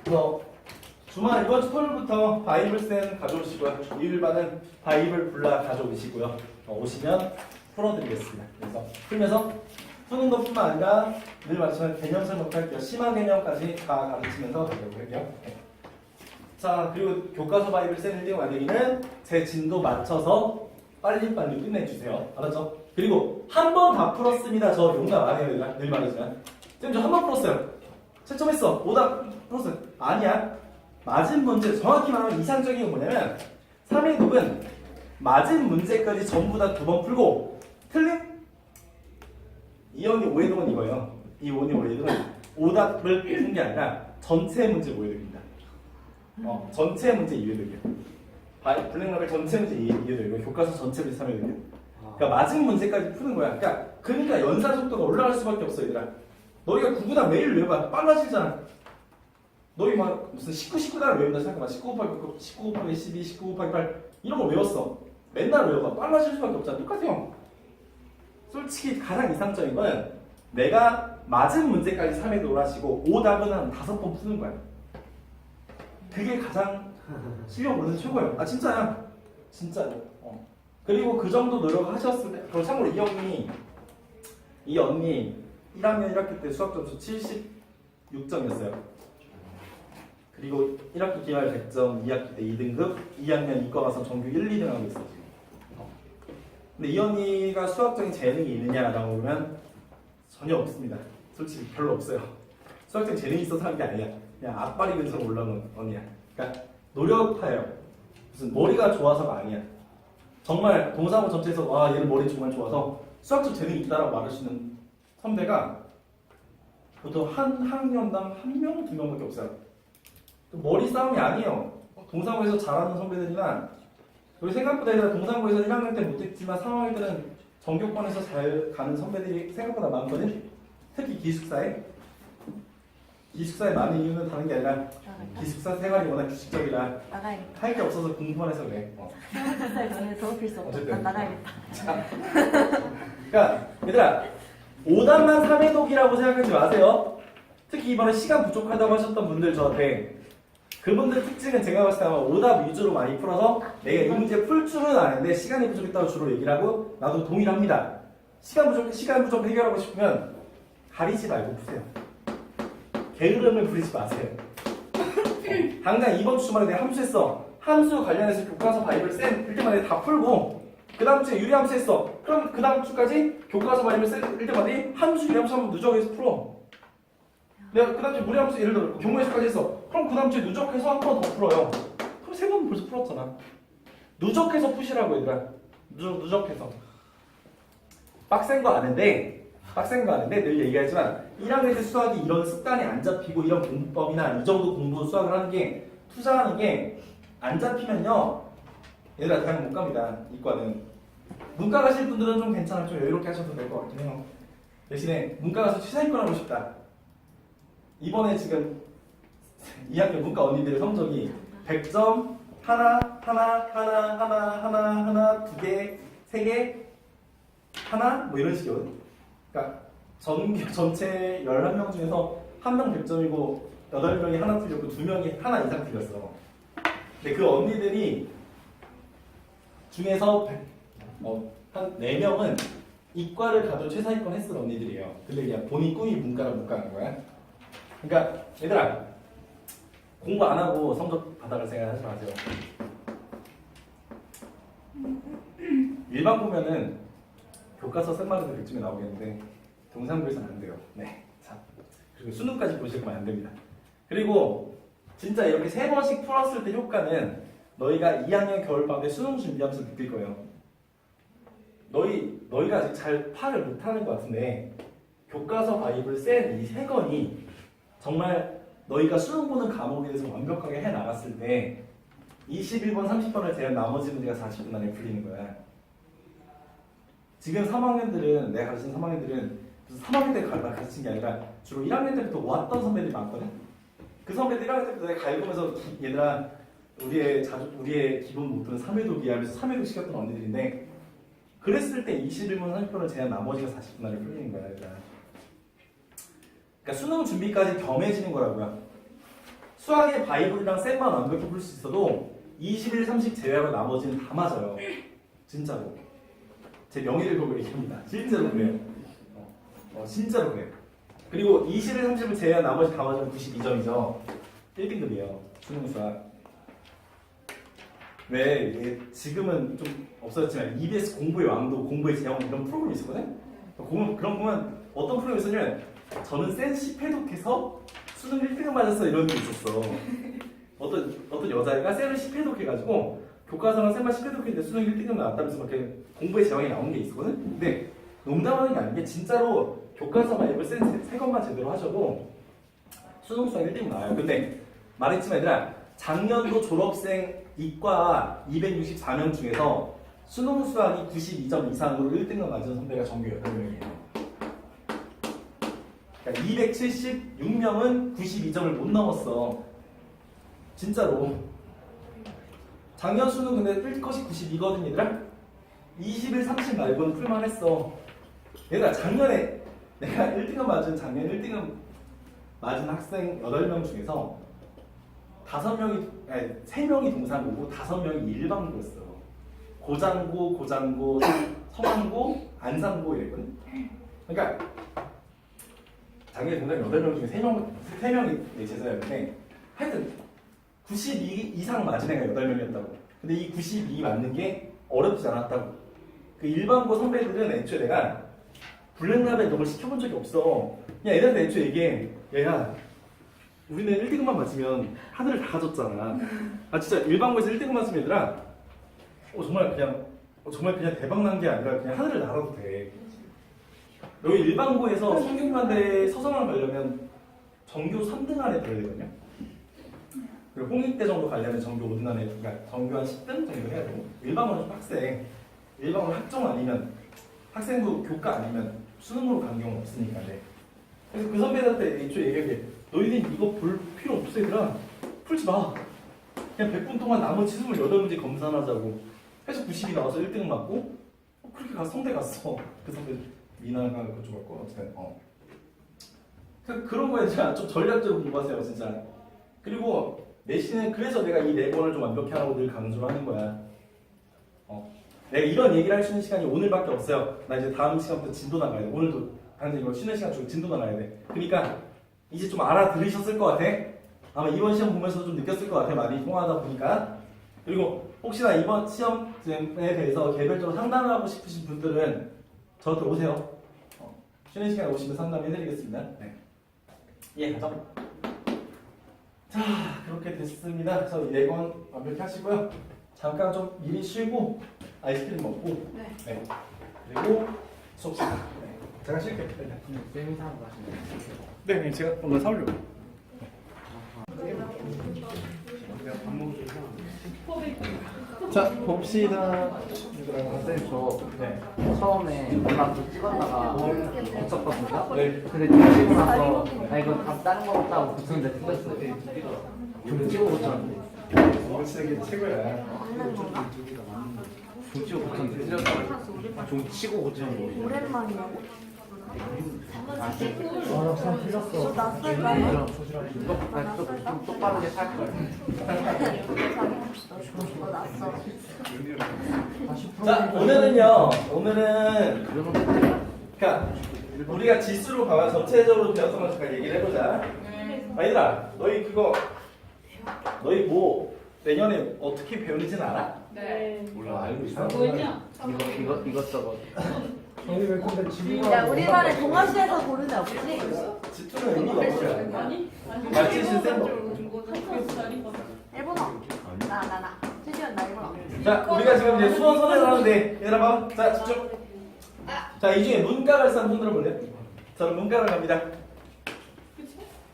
그래서 주말 이번 주 토요일부터 바이블 쌤 가져오시고요. 일일반은 바이블 불라 가져오시고요. 오시면 풀어드리겠습니다. 그래서 풀면서 푸는 것뿐만 아니라 늘 말씀하신 개념 설명도 할게요. 심화 개념까지 다 가르치면서 배우도록 할게요. 자 그리고 교과서 바이블 쌤 1등 만들기는 제 진도 맞춰서 빨리빨리 끝내주세요. 알았죠? 그리고 한 번 다 풀었습니다. 저 용납 안 해요. 늘 말하지만 쌤 저 한 번 풀었어요. 채점했어. 오답 풀었어요. 아니야. 맞은 문제, 정확히 말하면 이상적인 건 뭐냐면 3회독은 맞은 문제까지 전부 다 2번 풀고 틀린 2원이 5회독은 이거예요. 이 5원이 5회독은 오답을 푼 게 아니라 전체 문제 5회독입니다. 전체 문제 2회독이에요. 블랙라벨 전체 문제 2회독이고 교과서 전체 문제 3회독이에요. 그러니까 맞은 문제까지 푸는 거야. 그러니까 연산 속도가 올라갈 수밖에 없어 얘들아. 너희가 9구단 매일 외워봐. 빨라지잖아. 너희 막 무슨 19단을 외운다 생각해봐. 19 곱하기 12, 19 곱하기 8 이런 거 외웠어. 맨날 외워봐. 빨라질 수밖에 없잖아. 똑같아요. 솔직히 가장 이상적인 건 내가 맞은 문제까지 3회독을 하시고 오답은 한 5번 푸는 거야. 그게 가장 실력 오르는 최고예요. 아 진짜야. 진짜로. 그리고 그 정도 노력하셨을 때 그리고 참고로 이 언니 1학년 1학기 때 수학 점수 76점이었어요. 그리고 1학기 기말 100점, 2학기 때 2등급, 2학년 이과 가서 전교 1, 2등 하고 있어 지금. 근데 이 언니가 수학적인 재능이 있느냐라고 보면 전혀 없습니다. 솔직히 별로 없어요. 수학적인 재능이 있어서 하는 게 아니야. 그냥 앞발이 근처로 올라오는 언니야. 그러니까 노력파예요. 무슨 머리가 좋아서가 아니야. 정말 동사무 전체에서 와 얘는 머리 정말 좋아서 수학적 재능이 있다라고 말할 수 있는 선배가 보통 한 학년당 1명, 2명밖에 없어요. 머리 싸움이 아니에요. 동사무에서 잘하는 선배들이나 우리 생각보다 얘들아 동사무에서 1학년 때 못했지만 3학년 때는 전교권에서 잘 가는 선배들이 생각보다 많거든. 특히 기숙사에 많은 이유는 다른 게 아니라 기숙사 생활이 워낙 규칙적이라 나가야겠다. 할 게 없어서 공부만 해서 그래. 생활 전에 더럽힐 수 없어. 어쨌든. 난 나가야겠다. 그러니까 얘들아 오답만 3회독이라고 생각하지 마세요. 특히 이번에 시간 부족하다고 하셨던 분들 저한테 그분들 특징은 제가 봤을 때 아마 오답 위주로 많이 풀어서 내가 이 문제 풀 줄은 아는데 시간이 부족했다고 주로 얘기를 하고 나도 동의를 합니다. 시간 부족 해결하고 싶으면 가리지 말고 푸세요. 게으름을 부리지 마세요. 당장 이번 주말에 내가 함수 했어. 함수 관련해서 교과서 바이블 쌤 1등만에 다 풀고 그 다음 주에 유리함수 했어. 그럼 그 다음 주까지 교과서 바이블 쌤 1등만에 함수 유리함수 한번 누적해서 풀어. 내가 그 다음 주에 무리함수 예를 들어 경무해서까지 했어. 그럼 그 다음 주에 누적해서 한 번 더 풀어요. 그럼 3번 벌써 풀었잖아. 누적해서 푸시라고 얘들아. 누적해서. 빡센 거 아는데 늘 얘기하지만 1학년 때 수학이 이런 습관이 안 잡히고 이런 공법이나 이 정도 공부 수학을 하는 게 투자하는 게 안 잡히면요 얘들아 그냥 못 갑니다. 이과는 문과 가실 분들은 좀 괜찮아. 좀 여유롭게 하셔도 될 것 같긴 해요. 대신에 문과 가서 최상위권 하고 싶다. 이번에 지금 2학년 문과 언니들의 성적이 100점 하나, 2개, 3개, 하나 뭐 이런 식이거든. 그러니까 전체 11명 중에서 1명 100점이고 8명이 하나 틀렸고 2명이 하나 이상 틀렸어. 근데 그 언니들이 중에서 한 4명은 이과를 가도 최상위권 했을 언니들이에요. 근데 그냥 본인 꿈이 문과를 못 가는 거야. 그러니까 얘들아 공부 안 하고 성적 받아갈 생각 하지 마세요. 일반 보면은 교과서 쌤마다 100점이 나오겠는데 동상부에서는 안 돼요. 네. 자, 그리고 수능까지 보시면 안 됩니다. 그리고 진짜 이렇게 3번씩 풀었을 때 효과는 너희가 2학년 겨울방학에 수능 준비하면서 느낄 거예요. 너희가 아직 잘 파악을 못하는 것 같은데 교과서 바이블 쌤 이 3권이 정말 너희가 수능 보는 과목에 대해서 완벽하게 해나갔을 때 21번, 30번을 제한 나머지 문제가 40분 안에 풀리는 거야. 지금 3학년들은 내가 가르친 3학년들은 3학년 때 가르친 게 아니라 주로 1학년 때부터 왔던 선배들이 많거든. 그 선배들 1학년 때부터 내가 갈구면서 얘들아 우리의 기본 목표는 3회독이야 하면서 3회독 시켰던 언니들인데 그랬을 때 21번, 30번을 제한 나머지가 40분 안에 풀리는 거야. 그러니까 수능 준비까지 겸해지는 거라고요. 수학의 바이블이랑 쌤만 완벽히 풀 수 있어도 21, 30 제외하고 나머지는 다 맞아요. 진짜로. 제 명의를 걸고 얘기합니다. 실제로 그래요. 진짜로 그래요. 그리고 21, 30을 제외한 나머지 다 맞으면 92점이죠. 1등급이에요. 수능 수학. 왜 지금은 좀 없어졌지만 EBS 공부의 왕도, 공부의 제왕 이런 프로그램이 있었거든? 그런 보면 어떤 프로그램이 있었냐면 저는 센 10회독해서 수능 1등급 맞았어 이런 게 있었어. 어떤 여자애가 쌤을 10회독 해가지고 교과서랑 쌤만 10회독했는데 수능 1등급 나왔다면서 막 이렇게 공부의 제왕이 나온 게 있었거든? 근데 농담하는 게 아닌 게 진짜로 교과서 바이블 쌤 3권만 제대로 하셔도 수능 수학 1등급 나와요. 근데 말했지만 얘들아 작년도 졸업생 이과 264명 중에서 수능 수학이 92점 이상으로 1등급 맞은 선배가 전교 8명이에요. 그러니까 276명은 92점을 못 넘었어. 진짜로. 작년 수능 근데 뜰 것이 92거든 얘들아? 21, 30 말고는 풀만 했어. 얘들아 작년에 내가 1등급 맞은 작년 1등급 맞은 학생 8명 중에서 3명이 동산고고 5명이 일반고였어. 고장고, 서강고, 안산고 이랬거든. 그러니까 작년에 동산 8명 중에 3명이 내 제자였는데 하여튼 92 이상 맞은 애가 8명이었다고. 근데 이 92 맞는 게 어렵지 않았다고. 그 일반고 선배들은 애초에 내가 블랙라벨 이런 걸 시켜본 적이 없어. 그냥 애들한테 애초에 얘기해. 얘야 우리는 1등급만 맞으면 하늘을 다 가졌잖아. 아 진짜 일반고에서 1등급 맞으면 얘들아 정말 그냥 대박 난 게 아니라 그냥 하늘을 날아도 돼. 여기 일반고에서 성균관대 서성을 가려면 전교 3등 안에 들어야 되거든요. 그리고 홍익대 정도 가려면 전교 5등 안에, 그러니까 전교 한 10등 정도 해야 되고. 일반고는 좀 빡세. 일반고는 학종 아니면 학생부 교과 아니면 수능으로 가는 경우는 없으니까. 네. 그래서 그 선배들한테 애초에 얘기하게 너희들이 이거 볼 필요 없어 얘들아. 풀지 마. 그냥 100분 동안 나머지 28문제 검사하자고 해서 90이 나와서 1등 맞고 그렇게 가서 성대 갔어. 그 선배 미나가 그쪽 갈 거. 어쨌든 그런 거에 제가 좀 전략적으로 공부하세요 진짜. 그리고 내신은 그래서 내가 이 4권을 좀 완벽히 하라고 늘 강조를 하는 거야. 내가 이런 얘기를 할 수 있는 시간이 오늘밖에 없어요. 나 이제 다음 시간부터 진도 나가야 돼. 오늘도 당장 이거 쉬는 시간 중에 진도 나가야 돼. 그러니까 이제 좀 알아들으셨을 것 같아. 아마 이번 시험 보면서도 좀 느꼈을 것 같아. 많이 통하다 보니까. 그리고 혹시나 이번 시험에 대해서 개별적으로 상담을 하고 싶으신 분들은 저한테 오세요. 쉬는 시간에 오시면 상담해드리겠습니다. 네. 예, 가자. 자, 그렇게 됐습니다. 그래서 이 4권 완벽히 하시고요. 잠깐 좀 미리 쉬고 아이스크림 먹고 네. 그리고 수업 시작. 네. 제가 쉴게요. 쌤이 사는 거 하시네요. 네, 제가 오늘 사오려고. 자, 봅시다. 선생님 저 네. 처음에 연락도 찍었다가 붙였거든요. 네. 근데 찍고 나서 이거 다 다른 거 같다고 붙였는데 틀렸어요. 좀 찍어 붙였는데. 이거 진짜 이게 최고야. 좀 찍어 붙였는데 틀렸다고. 좀 치고 붙였는데. 오랜만이라고? 나 참 틀렸어. 낯설까? 좀 똑바르게 살 거야. 너 낯설어. 자, 오늘은 그러니까 우리가 지수로 가면 전체적으로 배웠던 걸 잠깐 얘기를 해보자. 얘들아, 너희 뭐 내년에 어떻게 배우는지는 알아? 네. 몰라, 알고 있어? 이것저것. 아니 왜 근데 지구가 야, 우리만의 동아시아에서 고르는 애 없지? 지투는 의미가 없어요. 말짓은 센 거. 일본어. 나. 최지원 나 일본어. 자, 우리가 지금 이제 수원 선행을 하는데 얘들아 봐. 자, 집중. 자, 이 중에 문과 갈 사람 손 들어볼래? 저는 문과를 갑니다.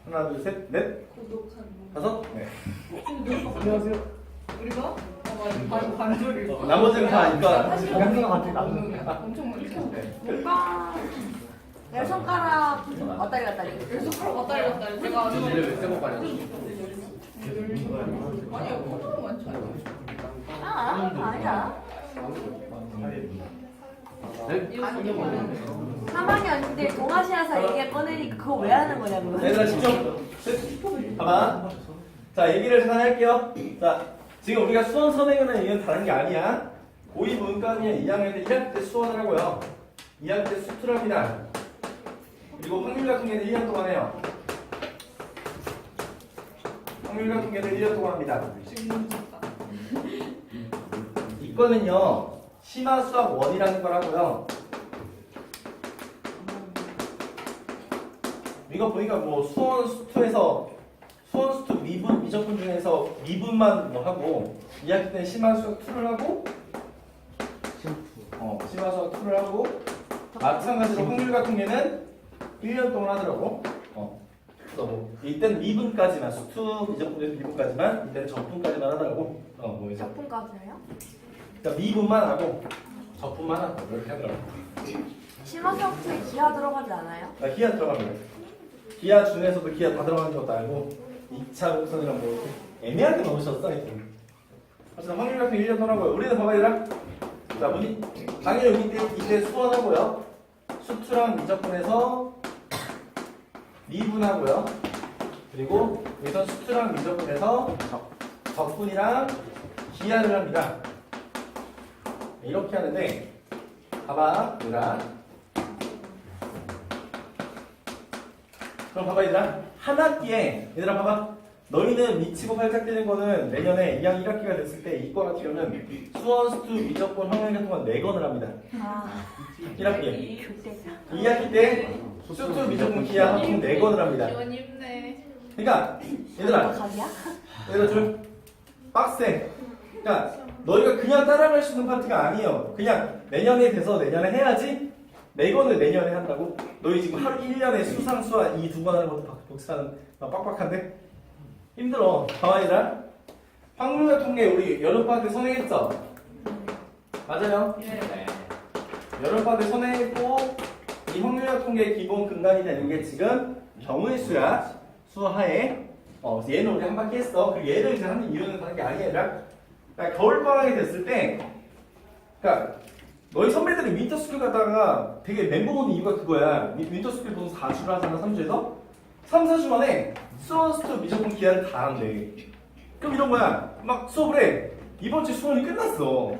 하나, 둘, 셋, 넷, 다섯, 네. 안녕하세요. 우리가? 맞아. 반절이. 나머지는 다 아니까. 영상 같은 나. 엄청 많이 뭔가 열 손가락 왔다리 갔다리. 계속 왔다리 갔다리. 제가 아는 왜 세고 가냐? 아니요, 엄청 많지 않아요. 아니야. 네? 3학년인데 동아시아에서 얘기 꺼내니까 그거 왜 하는 거냐고. 얘들아 집중. 봐봐. 자, 얘기를 잠깐 할게요. 자, 지금 우리가 수원 선행은 이건 다른 게 아니야. 고2 문과는 2학년 때 1학기 때 수원을 하고요. 2학기 때 수투를 합니다. 그리고 확률 같은 게는 1년 동안 해요. 확률 같은 게는 1년 동안 합니다. 이거는요, 심화 수학 원이라는 걸 하고요. 이거 보니까 뭐 수원 수투에서 수원 수투 미분 미적분 중에서 미분만 뭐 하고 2학기 때는 심화 수학 2를 하고 심화 수학 2를 하고 마찬가지로 확률 같은 게는 1년 동안 하더라고. 그래서 뭐 이때는 미분까지만 수투 미적분 중에서 미분까지만 이때는 적분까지만 하더라고. 뭐 이제 적분까지예요? 그러니까 미분만 하고 적분만 하고 이렇게 하더라고. 심화수학투에 기하 들어가지 않아요? 기하 들어갑니다. 기하 중에서도 기하 다 들어가는 것도 알고 2차 곡선이랑 뭐 애매하게 넣으셨어 하여튼. 어쨌든 확률 같은 1년 하고요. 우리는 봐봐 얘들아. 자, 당연히 여기 이때 수원하고요. 수투랑 미적분에서 미분하고요. 그리고 여기서 수투랑 미적분에서 적분이랑 기하를 합니다. 이렇게 하는데 봐봐 얘들아. 그럼 봐봐 얘들아. 한 학기에 얘들아 봐봐. 너희는 미치고 팔짝 뛰는 거는 내년에 2학기 1학기가 됐을 때 이과 같은 경우는 수원, 수투, 미적분, 확률 같은 건 4건을 합니다. 1학기에. 2학기 때 수투, 미적분, 기하 합동 4건을 합니다. 기원 입네. 그러니까 얘들아 각이야? 얘들아 좀 빡세. 그러니까 너희가 그냥 따라갈 수 있는 파트가 아니에요. 그냥 내년에 돼서 내년에 해야지. 4건을 내년에 한다고? 너희 지금 하루 1년에 수상, 수화 이 2건 하는 것도 복사는 빡빡한데? 힘들어. 가만히라. 확률과 통계 우리 여름방학 때 선행했죠? 맞아요? 네. 여름방학 때 선행했고 이 확률과 통계 기본 근간이 되는 게 지금 정의수야. 수하에 얘는 우리 한 바퀴 했어. 그 얘를 이제 하는 이유는 다른 게 아니라 그러니까 겨울방학이 됐을 때 그러니까 너희 선배들이 윈터스쿨 가다가 되게 멘붕 오는 이유가 그거야. 윈터스쿨 보통 4주를 하잖아, 3주에서. 3, 4주 만에 수원, 수투, 미적분, 기하를 다 한대. 그럼 이런 거야. 막 수업을 해. 이번 주 수원이 끝났어.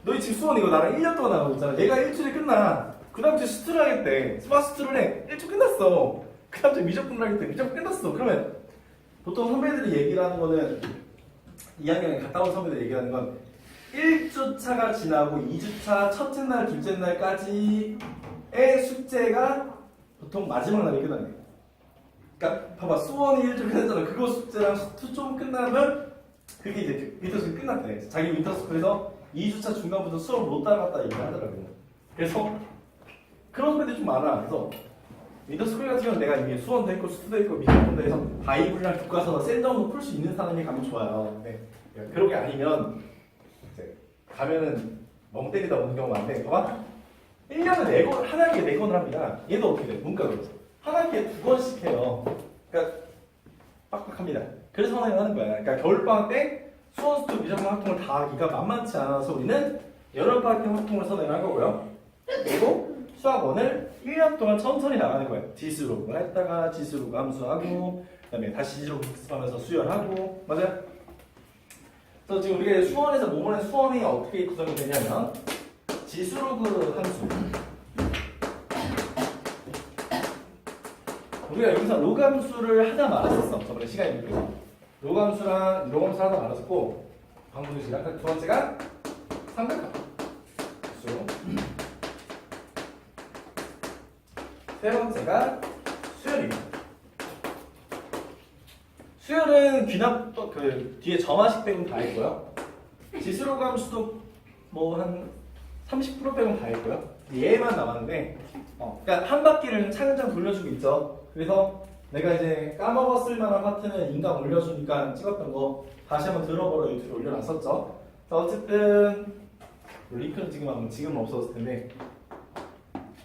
너희 지금 수원 이거 나랑 1년 동안 나가고 있잖아. 얘가 일주일에 끝나. 그 다음 주에 수투를 하겠대. 스마 수투를 해. 1주 끝났어. 그 다음 주에 미적분을 하겠대. 미적분 끝났어. 그러면 보통 선배들이 얘기를 하는 거는 2학년에 갔다 온 선배들이 얘기하는 건 1주차가 지나고 2주차 첫째 날, 둘째 날까지의 숙제가 보통 마지막 날이 끝나는 거예요. 그러니까 봐봐 수원이 1주 끝났잖아. 그거 숙제랑 수투 좀 끝나면 그게 이제 윈터스쿨 끝났대. 자기 윈터스쿨에서 2주차 중간부터 수업 못 따라갔다 얘기를 하더라고요. 그래서 그런 선배들이 좀 많아. 그래서 윈터스쿨 같은 경우는 내가 이미 수원도 있고 수투도 있고 미적분도 해서 바이블이랑 교과서 센 정도 풀 수 있는 사람이 가면 좋아요. 네. 그런 게 아니면 가면은 멍 때리다 오는 경우가 많은데 봐봐 1년에 4건, 한 학기에 4건을 합니다. 얘도 어떻게 돼? 문과로 한 학기에 2건씩 해요. 그러니까 빡빡합니다. 그래서 선행을 하는 거야. 그러니까 겨울방학 때 수원, 수투, 미적분 활동을 다 하기가 만만치 않아서 우리는 여름방학 때 활동을 선행을 한 거고요. 그리고 수학원을 1년 동안 천천히 나가는 거예요. 지수록을 했다가 지수록 함수하고 그다음에 다시 지수록 복습하면서 수열하고 맞아요? 그래서 지금 우리가 수원에서 모모의 수원이 어떻게 구성이 되냐면 지수로그 함수 우리가 여기서 로그 함수를 하다 말았었어. 저번에 시간이 있고 로그 함수랑 로그 함수 하다 말았었고 방금 시간 두 번째가 삼각함수 세 번째가 수열입니다. 수열은 귀납 그 뒤에 점화식 빼곤 다 있고요. 지수로그 함수도 뭐 한 30% 빼곤 다 있고요. 얘만 남았는데 그러니까 한 바퀴를 차근차근 돌려주고 있죠. 그래서 내가 이제 까먹었을 만한 파트는 인강 올려주니까 찍었던 거 다시 한번 들어보러 유튜브에 올려놨었죠. 어쨌든 링크는 지금은 없어졌을 텐데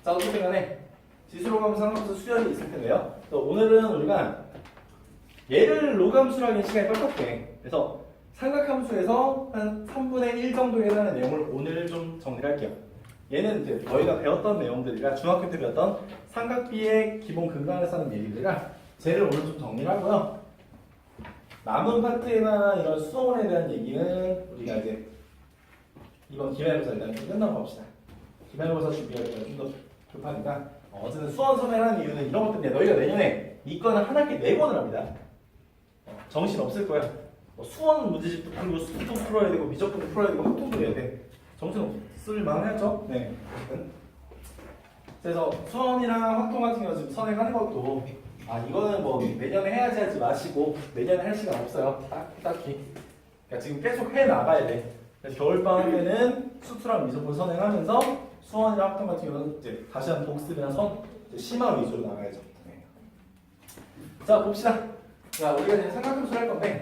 자 어쨌든 간에 지수로그 함수 상관없어 수열이 있을 텐데요. 또 오늘은 우리가 얘를 로그 함수로 하기엔 시간이 빡빡해. 그래서 삼각함수에서 한 3분의 1 정도에 해당하는 내용을 오늘 좀 정리를 할게요. 얘는 이제 저희가 배웠던 내용들이라 중학교 때 배웠던 삼각비의 기본 근간에서 하는 얘기들이라 쟤를 오늘 좀 정리를 하고요. 남은 파트나 이런 수동원에 대한 얘기는 우리가 이제 이번 기말고사 일단 좀 끝나고 봅시다. 기말고사 준비하기가 좀 더 급하니까 어쨌든 수원 선행하는 이유는 이런 것들인데 너희가 내년에 이과는 한 학기 4번을 합니다. 정신 없을 거야. 수원 문제집도 풀고 수도 풀어야 되고 미적분도 풀어야 되고 합동도 해야 돼. 정신 없을 만하죠? 네. 그래서 수원이랑 확통 같은 경우 지금 선행하는 것도 이거는 뭐 내년에 해야지 하지 마시고 내년에 할 시간 없어요. 딱히. 그러니까 지금 계속 해 나가야 돼. 그래서 겨울방학 때는 수투랑 미적분 선행하면서 수원이랑 합통 같은 경우는 이제 다시 한번 복습이나 심화 위주로 나가야죠. 네. 자 봅시다. 자 우리가 지금 삼각함수를 할 건데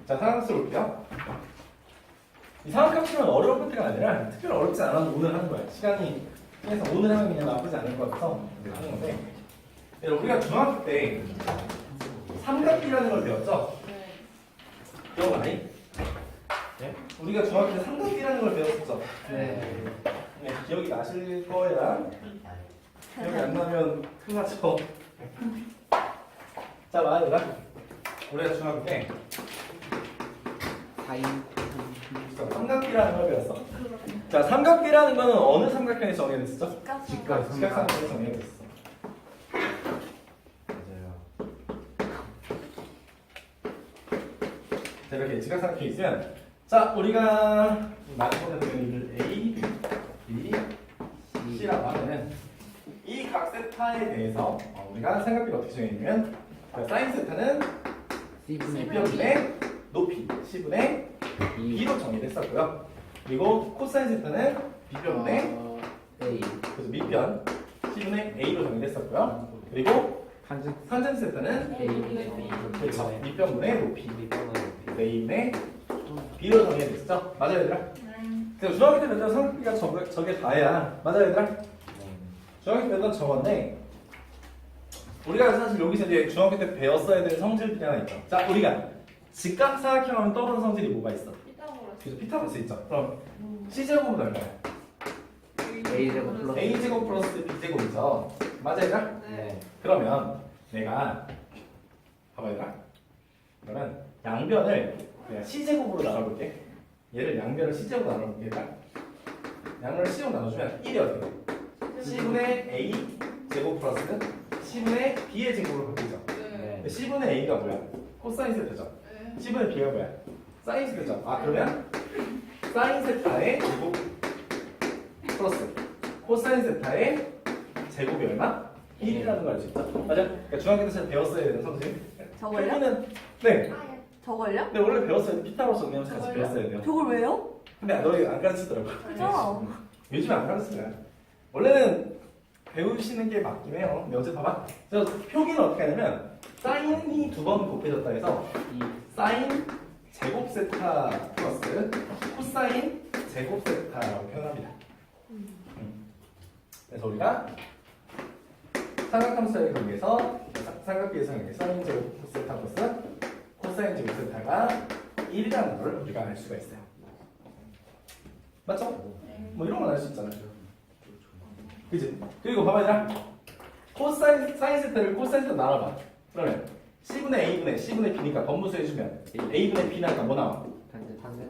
자 삼각함수 볼게요. 이 삼각함수는 어려운 것들이 아니라 특별히 어렵지 않아도 오늘 하는 거야. 시간이 그래서 오늘 하면 그냥 나쁘지 않을 것 같아서 하는 건데 우리가 중학교 때 삼각비라는 걸 배웠죠? 기억나니? 네? 우리가 중학교 때 삼각비라는 걸 배웠었죠? 네. 네, 기억이 나실 거야. 기억이 안 나면 큰일 나죠. 자, 말해라. 우리가 중학교 때 삼각비라는 걸 배웠어. 자, 삼각비라는 거는 어느 삼각형에서 정의됐었죠? 직각삼각형에서 정의됐었어. 자, 이렇게 직각삼각형이 있으면 자, 우리가 나눠보는 이들 A, B, C라고 하면은 이 각 세타에 대해서 우리가 삼각비를 어떻게 정했냐면 사인 세타는 C분의 높이 C분의 B로 정의됐었고요. 그리고 코사인 세타는 B변분의 A. 그래서 밑변 C분의 A로 정의됐었고요. 그리고 탄젠트 세타는 그렇죠. 밑변분의 높이 A분의 B로 정의됐었죠. 맞아요 얘들아? 그래서 중학교 때 배웠던 삼각비가 저게 다야. 맞아요 얘들아? 중학교 때 배웠던 저건데 우리가 사실 여기서 이제 중학교 때 배웠어야 되는 성질들이 하나 있죠. 자 우리가 직각삼각형 하면 떠오르는 성질이 뭐가 있어? 그래서 피타고라스 있죠. 그럼 C제곱은 얼마야? A제곱 플러스 A제곱 플러스 B제곱이죠. 맞아요 얘들아? 네. 그러면 내가 봐봐 얘들아. 그러면 양변을 내가 C제곱으로 나눠볼게. 얘를 양변을 C제곱으로 나눠볼게 얘들아. 양변을 C제곱 나눠주면 1이 어떻게 돼? C분의 A 제곱 플러스 C분의 B의 제곱으로 바뀌죠. 네. C분의 A가 뭐야? 코사인 세타죠. C분의 B가 뭐야? 사인 세타죠. 그러면 사인 세타의 제곱 플러스 코사인 세타의 제곱이 얼마? 1이라는 걸 알 수 있죠. 맞아? 그러니까 중학교 때 배웠어야 되는 성질. 저걸요? 여기는 네. 저걸요? 근데 원래 배웠어요. 피타고라스 정리하면서 같이 배웠어야 돼요. 저걸 왜요? 근데 너희 안 가르치더라고. 그죠? 요즘에 안 가르쳐요. 원래는 배우시는 게 맞긴 해요. 근데 어제 봐봐. 저 표기는 어떻게 하냐면 사인이 2번 곱해졌다 해서 이 사인 제곱 세타 플러스 코사인 제곱 세타라고 표현합니다. 그래서 우리가 삼각함수의 관계에서 삼각비의 상황에 사인 제곱 세타 플러스 코사인 제곱 세타가 1이라는 걸 우리가 알 수가 있어요. 맞죠? 뭐 이런 건 알 수 있잖아요. 그지? 그리고 봐봐 얘들아. 코사인 세타를 코사인 세타 나눠봐. 그러면 C분의 A분의 C분의 B니까 번분수 해주면 A분의 B니까 뭐 나와?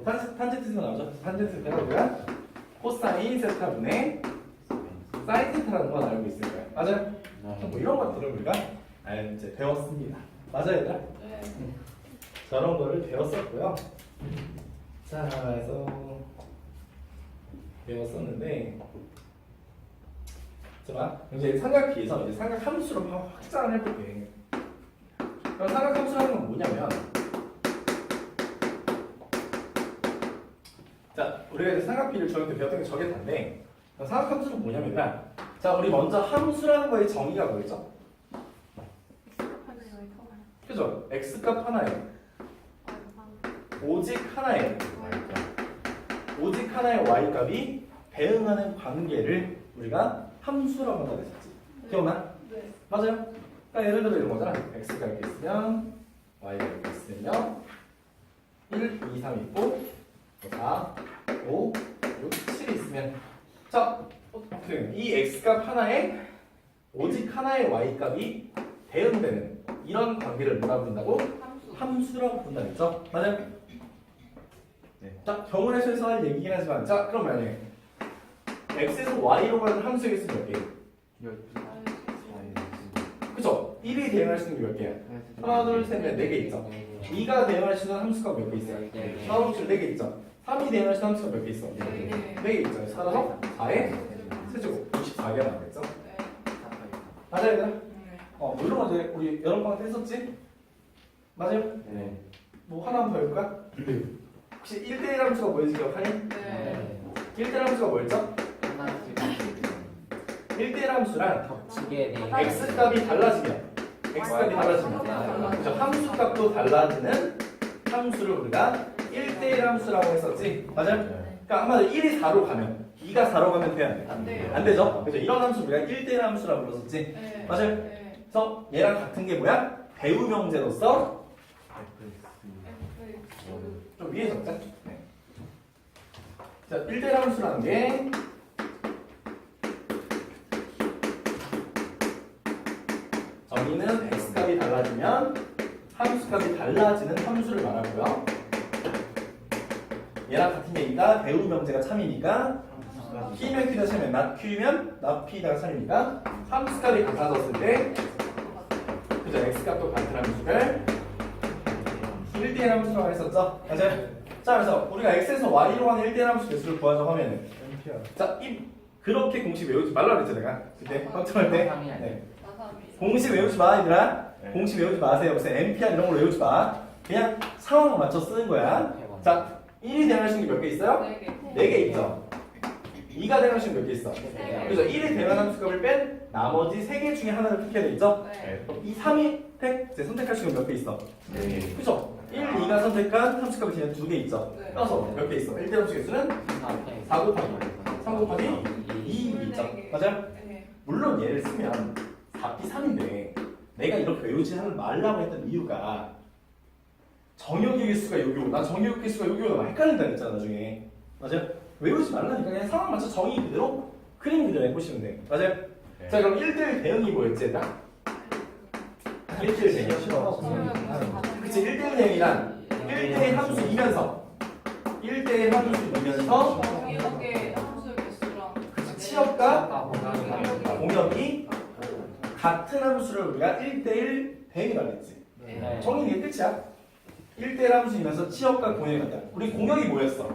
탄젠트 세타 나오죠? 탄젠트 세타가 우리가 코사인 세타분의 사인 세타라는 건 알고 있을 거예요. 맞아요? 뭐 이런 것들을 우리가 이제 배웠습니다. 맞아요 얘들아? 네. 저런 거를 배웠었고요. 자, 그래서 배웠었는데, 자, 이제 삼각비에서 이제 삼각 함수로 확장을 해볼게. 그럼 삼각 함수라는 건 뭐냐면, 자, 우리가 이제 삼각비를 저녁 때 배웠던 게 저게 다인데, 삼각 함수는 뭐냐면, 자, 우리 먼저 함수라는 거의 정의가 뭐였죠? 그죠? x값 하나에 오직 하나의 y값이 대응하는 관계를 우리가 함수라고 한다고 했었지. 기억나? 네. 맞아요? 그러니까 예를 들어 이런 거잖아. x가 이렇게 있으면 y가 이렇게 있으면 1, 2, 3 있고 4, 5, 6, 7이 있으면 자, 이 x값 하나에 오직 하나의 y값이 대응되는 이런 관계를 뭐라 부른다고? 함수라고 부른다 했죠? 맞아요? 네. 자, 경우의 수에서 할 얘기긴 하지만 자, 그럼 만약에 x에서 y로 가는 함수의 개수 몇 개? 그쵸? 1이 대응할 수 있는 게 몇 개야? 하나, 둘, 셋, 넷, 4개 있죠? 2가 대응할 수 있는 함수가 몇 개 있어요? 4, 5, 7, 4개 있죠? 3이 대응할 수 있는 함수가 몇 개 있어? 4개 있죠? 따라서 4의 세제곱 64개가 나왔겠죠? 맞아요, 얘들아? 물론 이제 우리 여러 번 했었지? 맞아요? 네. 뭐 하나 한번 더 해볼까? 혹시 1대1 함수가 뭐인지 기억하니? 네. 1대1 함수가 뭐였죠? 1대1 함수란 겹치게 돼. x값이 달라지면 x값이 달라지면 그죠? 함수값도 달라지는 함수를 우리가 1대1 함수라고 했었지? 맞아요? 그러니까 한마디로 1이 4로 가면 2가 4로 가면 돼? 안 돼? 안 돼요. 안 되죠? 그죠? 이런 함수 우리가 1대1 함수라고 불렀었지? 네. 맞아요? 네. 그래서 얘랑 같은 게 뭐야? 배우 명제로서 좀 위에 적자. 네. 자, 1대1 함수라는 게 정의는 x값이 달라지면 함수값이 달라지는 함수를 말하고요. 얘랑 같은 얘기가 배우 명제가 참이니까 P면 Q가 참이면 not Q면 not P가 참이니까 함수값이 같아졌을 때 그죠? x값도 같은 함수를 1대1 함수라고 했었죠? 맞아요? 자, 그래서 우리가 x에서 y로 하는 1대1 함수 개수를 구하자고 하면은 자, 그렇게 공식 외우지 말라 그랬죠 내가 그때 확정할 때 네. 공식 외우지 마 얘들아. 공식 외우지 마세요. 무슨 NPR 이런 걸 외우지 마. 그냥 상황을 맞춰 쓰는 거야. 자, 1이 대응할 수 있는 게 몇 개 있어요? 4개 있죠. 2가 대응할 수 있는 몇 개 있어? 그래서 1이 대응한 함수값을 뺀 나머지 3개 중에 하나를 택해야 돼 있죠? 그럼 이 3이 선택할 수 있는 몇 개 있어? 그죠? 1, 2가 선택한 함수값이 그냥 2개 있죠? 따라서 몇 개 있어? 1대 함수 개수는 4 곱하기 3 곱하기 2 있죠? 맞아요? 물론 얘를 쓰면 4p 3인데 내가 이렇게 외우지 말라고 했던 이유가 정역의 개수가 여기 오고 나 정역의 개수가 여기 오고 나 헷갈린다 했잖아 나중에. 맞아요? 외우지 말라니까 그냥 상황 맞춰 정의 그대로 그림 그대로 해보시면 돼. 맞아요? 자, 그럼 1대1 대응이 뭐였지 얘들아? 1대1 대응. 그치, 1대1 대응이란 1대1 함수이면서 1대1 함수이면서 정의역의 함수 개수랑 치역과 공역이 같은 함수를 우리가 1대1 대응이라고 했지. 네. 정의는 이게 끝이야. 1대1 함수이면서 치역과 공역이 같다. 우리 공역이 뭐였어?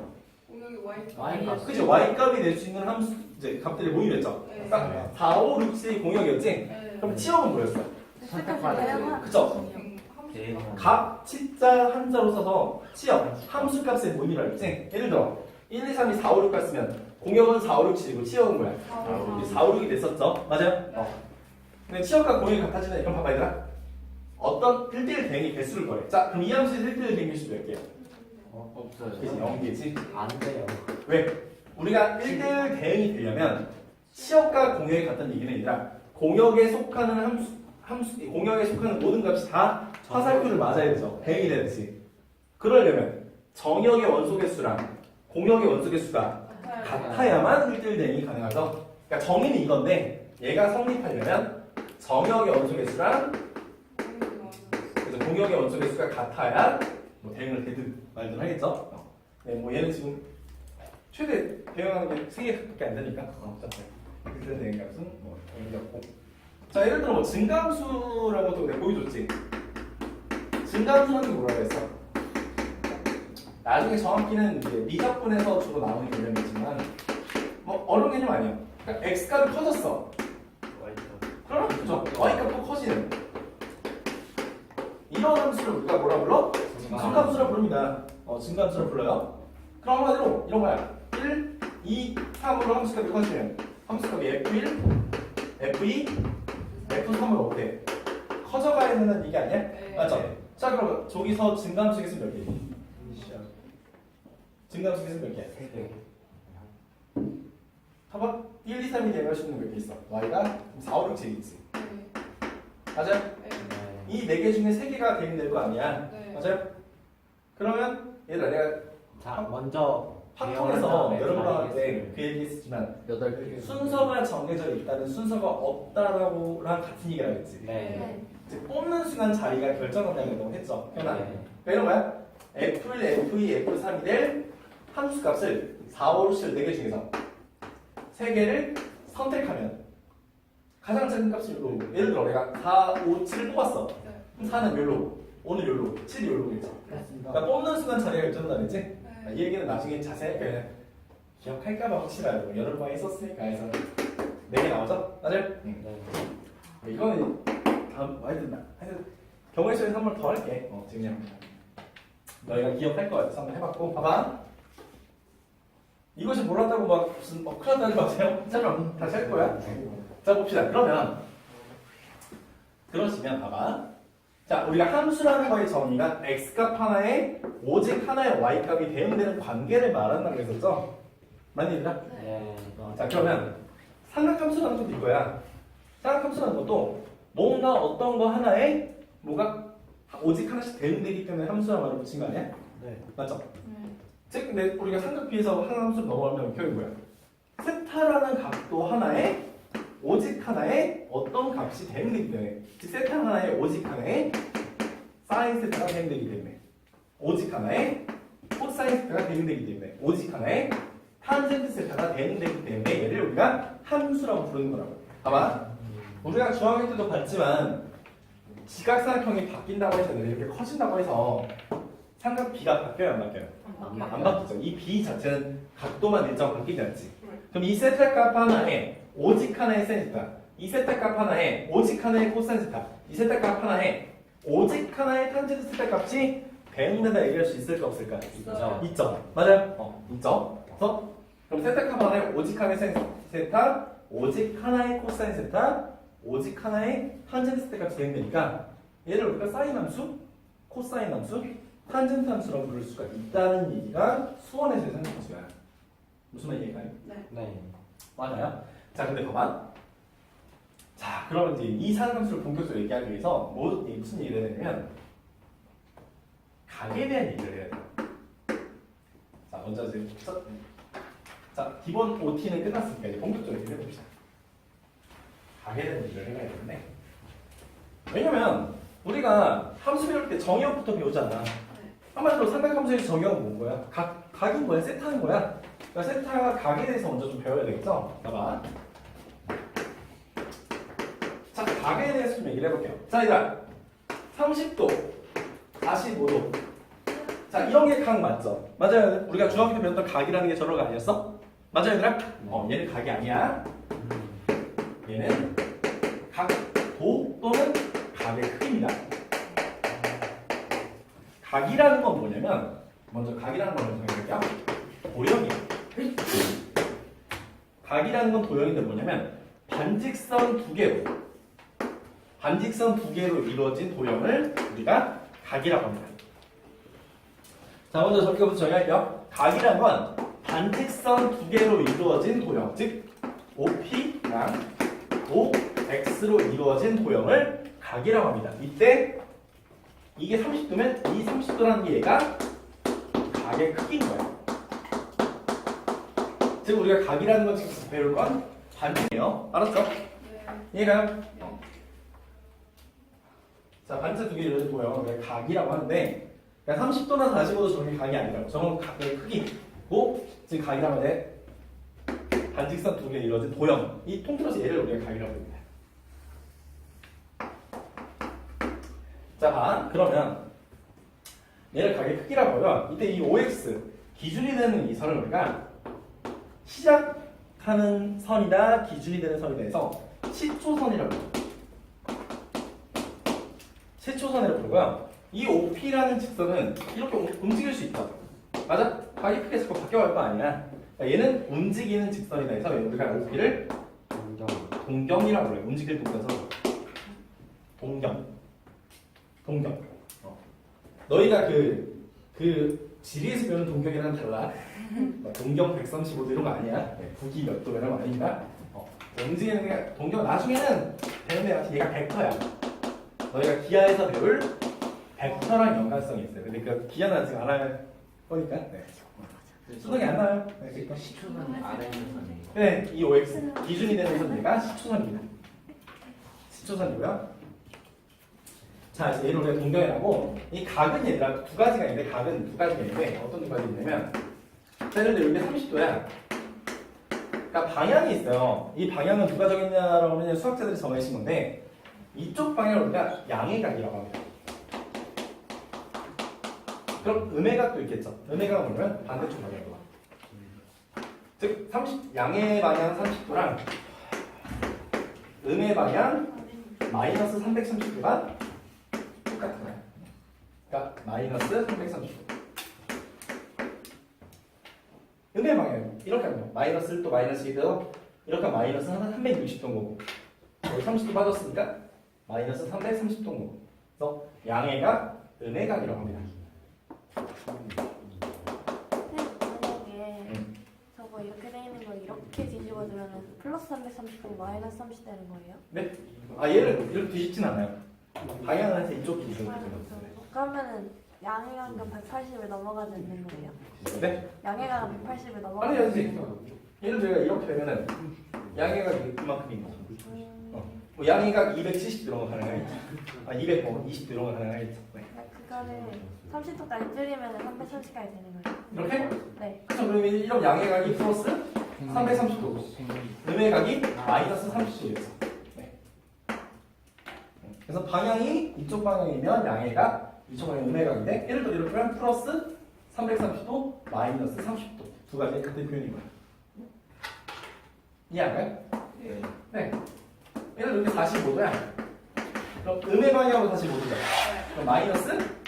공역이 Y값. 그죠? y값이 낼 수 있는 함수 이제 값들이 모이랬죠. 네. 딱 4, 5, 6, 7이 공역이었지. 네. 그럼 치역은 뭐였어? 선택받은 그죠? 값, 치자, 한자로 써서 치역, 함수값의 모임이라고 했지. 예를 들어 1, 2, 3이 4, 5, 6 갔으면 공역은 4, 5, 6, 7이고 치역은 뭐야? 4, 5, 6이 됐었죠. 맞아요? 근데 치역과 공역이 같아지네. 그럼 봐봐 얘들아. 어떤 1대1 대응이 개수를 거래. 자, 그럼 이 함수의 1대1 대응 개수 몇 개야? 없어요. 그치, 0개지. 안 돼요. 왜? 우리가 1대1 대응이 되려면 치역과 공역이 같다는 얘기는 아니라 공역에 속하는 공역에 속하는 모든 값이 다 화살표를 맞아야 되죠. 대응이 되듯이. 그러려면 정역의 원소 개수랑 공역의 원소 개수가 같아야만 1대1대응이 가능하죠. 그러니까 정의는 이건데 얘가 성립하려면 정역의 원소 개수랑 그래서 공역의 원소 개수가 같아야 뭐 대응을 되든 말든 하겠죠. 네, 뭐 얘는 지금 최대 대응하는 게 3개밖에 안 되니까 그래서 대응 값은 뭐 의미 없고. 자, 예를 들어 뭐 증감수라고 또 내가 보여줬지. 증감수라는 게 뭐라고 했어? 나중에 정확히는 이제 미적분에서 주로 나오는 개념이지만 뭐 어려운 개념 아니야. 그러니까 x 값이 커졌어. 그럼 그죠? y 값도 커지는 이런 함수를 우리가 뭐라 불러? 증감수라 부릅니다. 증감수라 불러요. 그럼 한마디로 이런 거야. 1, 2, 3으로 함수값이 커지면 함수값이 F1, F2, F3으로 어때? 커져가야 되는 얘기 아니야? 맞죠? 자, 그러면 저기서 증감수 계수 몇 개? 증감수 계수 몇 개? 3개. 봐봐. 1, 2, 3이 대응할 수 있는 몇 개 있어? y가 4, 5, 6, 7 있지. 맞아요? 이 4개 중에 3개가 대응될 거 아니야? 맞아요? 그러면 얘들아 내가 자, 먼저 확통해서 여러분한테 그 얘기 했지만 8개. 순서가 정해져 있다는 순서가 없다라고랑 같은 얘기를 하겠지. 네. 즉 뽑는 순간 자리가 결정한다고 했죠. 그러나 네. 이런 거야. F1, F2, F3이 될 함수 값을 4, 5, 6, 7 4개 중에서 3개를 선택하면 가장 작은 값이 요로. 예를 들어 내가 4, 5, 7을 뽑았어. 그럼 4는 요로, 5는 요로, 7이 요로겠죠. 그러니까 뽑는 순간 자리가 결정한다 그랬지? 이 얘기는 나중에 자세히 기억할까봐 확실하고 여러 번 했었으니까 해서 4개 나오죠? 맞아요? 네. 이거는 다음 하여튼 경우의 수에서 한 번 더 할게. 지금 그냥 너희가 기억할 거 같아서 한번 해봤고 봐봐. 이것이 몰랐다고 막 무슨 큰일 나지 마세요. 설명 다시 할 거야. 자 봅시다. 그러시면 봐봐. 자, 우리가 함수라는 거의 정의가 x값 하나에 오직 하나의 y값이 대응되는 관계를 말한다고 했었죠? 맞니 얘들아? 네. 자, 그러면 삼각함수라는 것도 이거야. 삼각함수라는 것도 뭔가 어떤 거 하나에 뭐가 오직 하나씩 대응되기 때문에 함수라는 말을 붙인 거 아니야? 네. 맞죠? 즉, 근데 우리가 삼각비에서 한 함수를 넘어가면 결국 뭐야? 세타라는 값도 하나에 오직 하나에 어떤 값이 대응되기 때문에 즉 세타 하나에 오직 하나에 사인 세타가 대응되기 때문에 오직 하나에 코사인 세타가 대응되기 때문에 오직 하나에 탄젠트 세타가 대응되기 때문에 얘를 우리가 함수라고 부르는 거라고. 봐봐. 우리가 중학교 때도 봤지만 지각삼각형이 바뀐다고 했잖아요. 이렇게 커진다고 해서 삼각비가 바뀌어요, 안 바뀌어요? 안 바뀌죠. 이 b 자체는 각도만 일정 바뀌지 않지. 그럼 이 세타 값 하나에 오직 하나의 사인 세타, 이 세타 값 하나에 오직 하나의 코사인 세타, 이 세타 값 하나에 오직 하나의 탄젠트 세타 값이 대응된다 얘기할 수 있을까 없을까? 있죠. 맞아요? 있죠. 그래서 그럼 세타 값 하나에 오직 하나의 사인 세타, 오직 하나의 코사인 세타, 오직 하나의 탄젠트 세타 값이 대응되니까 얘를 우리가 사인 함수, 코사인 함수, 탄젠트 함수라고 부를 수가 있다는 얘기가 수원에서의 삼각함수야. 무슨 말이에요? 네. 맞아요. 자, 근데 봐봐. 자, 그러면 이제 이 삼각함수를 본격적으로 얘기하기 위해서 무슨 얘기를 해야 되냐면 각에 대한 얘기를 해야 돼요. 자, 먼저 이제 자, 기본 OT는 끝났으니까 이제 본격적으로 얘기를 해봅시다. 각에 대한 얘기를 해야 되는데 왜냐면 우리가 함수 배울 때 정의역부터 배우잖아. 한마디로 삼각함수의 정의역은 뭔 거야? 각인 거야? 세타는 거야? 그러니까 세타가 각에 대해서 먼저 좀 배워야 되겠죠? 봐봐. 자, 각에 대해서 좀 얘기를 해볼게요. 자, 얘들아. 30도, 45도. 자, 이런 게 각 맞죠? 맞아요. 우리가 중학교 때 배웠던 각이라는 게 저런 거 아니었어? 맞아요, 얘들아? 얘는 각이 아니야. 얘는 각도 또는 각의 크기입니다. 각이라는 건 뭐냐면, 먼저 각이라는 걸 먼저 해볼게요. 도형이에요. 각이라는 건 도형인데 뭐냐면 반직선 두 개로 이루어진 도형을 우리가 각이라고 합니다. 자, 먼저 저기부터 정의할게요. 각이라는 건 반직선 두 개로 이루어진 도형, 즉 OP랑 OX로 이루어진 도형을 각이라고 합니다. 이때 이게 30도면 이 30도라는 게 얘가 각의 크기인 거야. 즉 우리가 각이라는 건 지금 배울 건 반지예요. 알았죠? 이해가요? 자, 반지 두 개 이렇게 보여. 각이라고 하는데, 그러니까 30도나 45도 저게 각이 아니라고. 저건 각의 크기고, 지금 각이라고 하는데, 반직선 두 개 이루어진 도형. 이 통틀어서 얘를 우리가 각이라고 합니다. 자, 봐. 그러면 얘를 각의 크기라고 하면, 이때 이 OX, 기준이 되는 이 선을 우리가 시작하는 선이다, 기준이 되는 선에 대해서 시초선이라고 해요. 시초선이라고 부르고요. 이 OP라는 직선은 이렇게 움직일 수 있다. 맞아? 각이 크게 자꾸 바뀌어갈 거 아니야. 그러니까 얘는 움직이는 직선이다 해서 우리가 OP를 동경이라고 그래요. 움직일 동경선. 동경. 너희가 그 지리에서 배우는 동경이랑 달라. 동경 135도 이런 거 아니야. 국이 몇 도 이런 거 아닙니다. 움직이는 게 동경 나중에는 되는데 같이 얘가 벡터야. 너희가 기하에서 배울 벡터랑 연관성이 있어요. 근데 그 기하는 아직 안 할 거니까. 네. 수능이 안 나요. 네. 그러니까 시초선 아래 있는 선이. 네, 이 OX 기준이 되는 선대가 시초선입니다. 시초선이고요. 자, 이제 얘를 우리가 동경이라고. 이 각은 얘들아 두 가지가 있는데, 각은 두 가지가 있는데 어떤 두 가지 있냐면, 예를 들어 여기 30도야. 그러니까 방향이 있어요. 이 방향은 누가 정했냐라고 하면 수학자들이 정해진 건데, 이쪽 방향을 우리가 양의각이라고 합니다. 그럼 음의각도 있겠죠. 음의각은 뭐냐면 반대쪽 방향으로. 즉 양의 방향 30도랑 음의 방향 마이너스 330도가 똑같은 거야. 그러니까 마이너스 330도. 음의 방향 이렇게 하면 마이너스 1도 마이너스 2도 이렇게 하면 마이너스 360도인 거고, 여기 30도 빠졌으니까 마이너스 330도인 거고. 그래서 양의각, 음의각이라고 합니다. 만약에 저거 이렇게 돼 있는 걸 이렇게 뒤집어주면 플러스 330도 마이너스 30 되는 거예요? 네? 아 얘를 이렇게 뒤집진 않아요. 방향은 해서 이쪽 기준으로. 그러면은 양해각은 180을 넘어가지 않는 거예요? 네? 양해각은 180을 아니 넘어가지 아니지. 예를 들어 이렇게 되면은 양의각이 그만큼인 거죠. 뭐 양의각 270 들어가 가능하겠죠. 아 220 들어가 가능하겠죠. 네. 그거를 30도까지 줄이면 330까지 되는 거예요? 이렇게? 네. 그렇죠. 그러면 이런 양의각이 플러스 330도고 음의각이 마이너스 30도겠죠. 네. 그래서 방향이 이쪽 방향이면 양의각, 이쪽 방향이 음의각인데, 예를 들어 이렇게 하면 플러스 330도, 마이너스 30도 두 가지의 같은 표현인 거예요. 이해할까요? 네. 예를 들어 이렇게 45도야. 그럼 음의 방향으로 45도야. 그럼 마이너스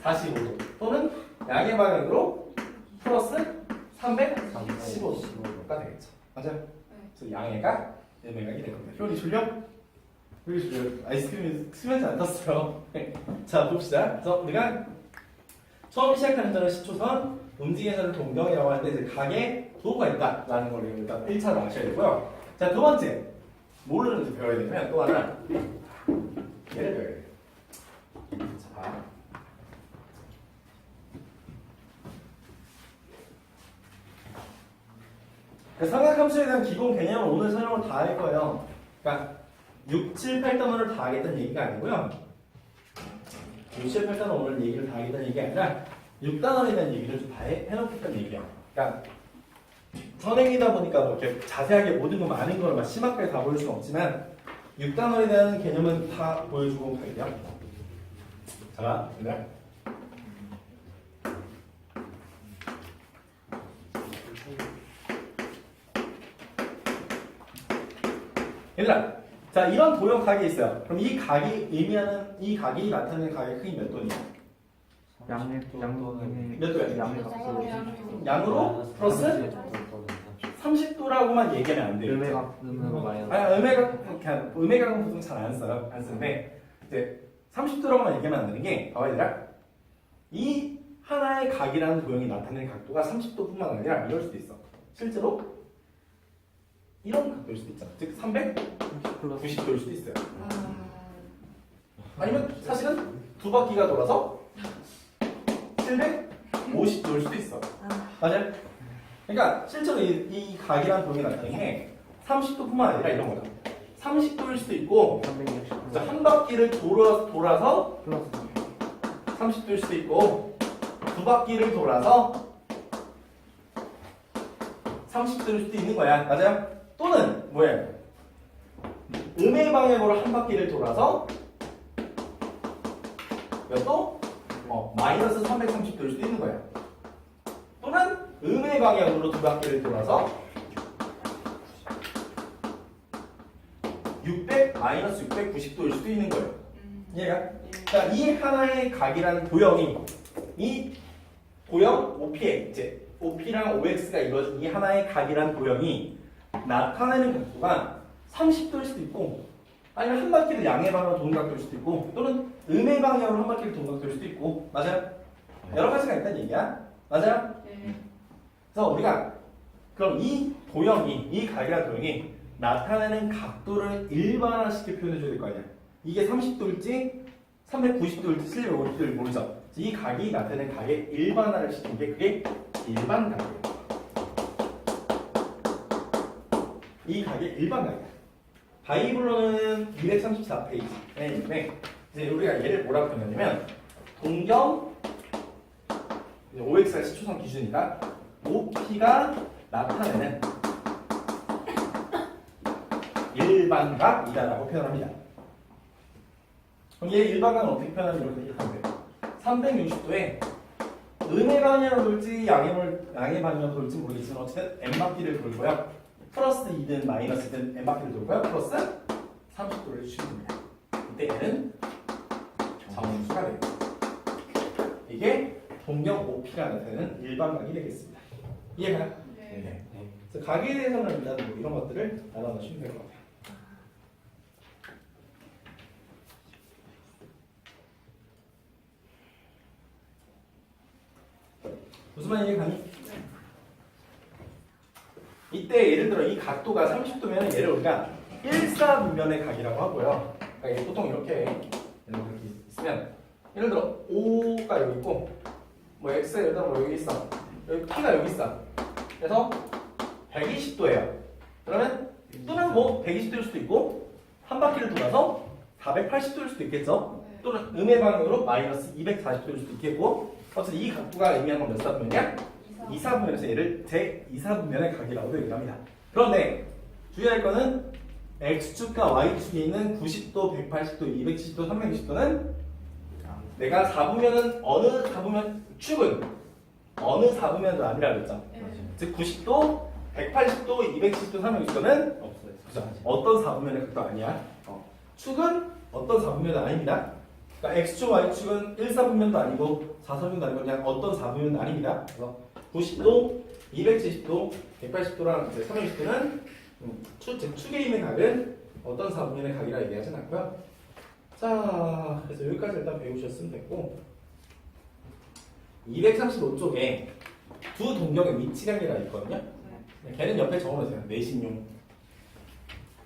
45도 또는 양의 방향으로 플러스 315도가 되겠죠. 맞아요? 그래서 양의각, 음의각이 될 겁니다. 효리 졸려? 효리 졸려. 아이스크림이 수면제 안 탔어요. 자 봅시다. 그래서 우리가 처음 시작하는 자는 시초선, 움직이는 자는 동경이라고 하는데, 이제 각에 도가 있다라는 걸 일단 1차로 아셔야 되고요. 자, 두 번째 뭐를 배워야 되냐면, 또 하나 얘를 배워야 돼요. 자, 삼각함수에 대한 기본 개념을 오늘 설명을 다 할 거예요. 그러니까 6, 7, 8단원을 다 하겠다는 얘기가 아니고요. 6, 7, 8단원 오늘 얘기를 다 하겠다는 얘기가 아니라 6단원에 대한 얘기를 좀 다 해놓겠다는 얘기야. 그러니까 선행이다 보니까 뭐 이렇게 자세하게 모든 거 많은 걸 막 심하게 다 보여줄 수는 없지만 6단원에 대한 개념은 다 보여주고 갈게요. 자, 얘들아. 얘들아, 자 이런 도형 각이 있어요. 그럼 이 각이 의미하는, 이 각이 나타내는 각의 크기 몇 도냐? 몇 도야? 양으로 플러스 30도라고만 얘기하면 안 돼요. 음의각 마이너스. 그냥 음의각은 보통 잘 안 써요. 안 쓰는데 이제 30도라고만 얘기하면 안 되는 게, 봐봐 얘들아. 이 하나의 각이라는 도형이 나타내는 각도가 30도뿐만 아니라 이럴 수도 있어. 실제로 이런 각도일 수도 있잖아. 즉 390도일 수도 있어요. 아니면 사실은 두 바퀴가 돌아서 50도일 수도 있어. 아, 맞아요? 그러니까 실제로 이 각이란 도형이 나타나는 게 30도뿐만 아니라 이런 거죠. 30도일 수도 있고 360도 그래서 한 바퀴를 돌아서 플러스 30도일 수도 있고 두 바퀴를 돌아서 30도일 수도 있는 거야. 맞아요? 또는 뭐예요? 음의 방향으로 한 바퀴를 돌아서 몇 도? 마이너스 330도일 수도 있는 거야. 또는 음의 방향으로 두 바퀴를 돌아서 600, 690도일 수도 있는 거예요. 이해가? 자, 이 하나의 각이라는 도형이 이 도형 OP에 이제 OP랑 OX가 이루어진 이 하나의 각이라는 도형이 나타내는 각도가 30도일 수도 있고 아니면 한 바퀴를 양의 방향으로 도는 각도일 수도 있고 또는 음의 방향으로 한 바퀴를 도는 각도일 수도 있고 맞아요? 여러 가지가 있다는 얘기야. 맞아요? 네. 그래서 우리가 그럼 이 도형이 이 각이라는 도형이 나타내는 각도를 일반화시켜 표현해 줘야 될 거 아니야. 이게 30도일지 390도일지 750도일지 모르죠. 이 각이 나타내는 각의 일반화를 시킨 게 그게 일반각이에요. 이 각의 일반각이야. 바이블로는 234페이지에 있는데 이제 우리가 얘를 뭐라고 표현하냐면 동경 OX가 시초선 기준이니까 OP가 나타내는 일반각이다라고 표현합니다. 그럼 얘 일반각은 어떻게 표현하면 이렇게 하면 돼요. 360도에 음의 방향으로 돌지 양의 방향으로 돌지 모르겠지만 어쨌든 n바퀴를 돌고요. 플러스 2든 마이너스든 n바퀴를 돌고요. 플러스 30도를 주십니다. 이때 얘는 정수가 됩니다. 이게 동경 OP가 나타내는 일반각이 되겠습니다. 이해가요? 네. 그래서 각에 대해서는 일단 뭐 이런 것들을 알아놓으시면 될 것 같아요. 무슨 말인지 가니? 이때 예를 들어 이 각도가 30도면 얘를 우리가 일사분면의 각이라고 하고요. 그러니까 보통 이렇게 있으면 예를 들어 O가 여기 있고 뭐 X가 예를 들어 뭐 여기 있어. 여기 P가 여기 있어. 그래서 120도예요. 그러면 또는 뭐 120도일 수도 있고 한 바퀴를 돌아서 480도일 수도 있겠죠. 또는 음의 방향으로 마이너스 240도일 수도 있겠고 어쨌든 이 각도가 의미하는 건 몇 사분면이야? 2사분면에서 얘를 제2사분면의 각이라고도 얘기를 합니다. 그런데 주의할 거는 X축과 Y축에 있는 90도, 180도, 270도, 360도는 내가 4분면은 어느 4분면 축은 어느 4분면도 아니라 그랬죠. 즉 90도, 180도, 270도, 360도는 없어요. 어떤 4분면의 각도 아니야. 축은 어떤 4분면도 아닙니다. 그러니까 X축, Y축은 1사분면도 아니고 4사분면도 아니고 그냥 어떤 4분면도 아닙니다. 그래서 90도, 270도, 180도랑 360도는 축에 있는 각은 어떤 4분면의 각이라 얘기하진 않고요. 자, 그래서 여기까지 일단 배우셨으면 됐고 235쪽에 두 동경의 위치관계가 있거든요. 걔는 옆에 적어놓으세요. 내신용.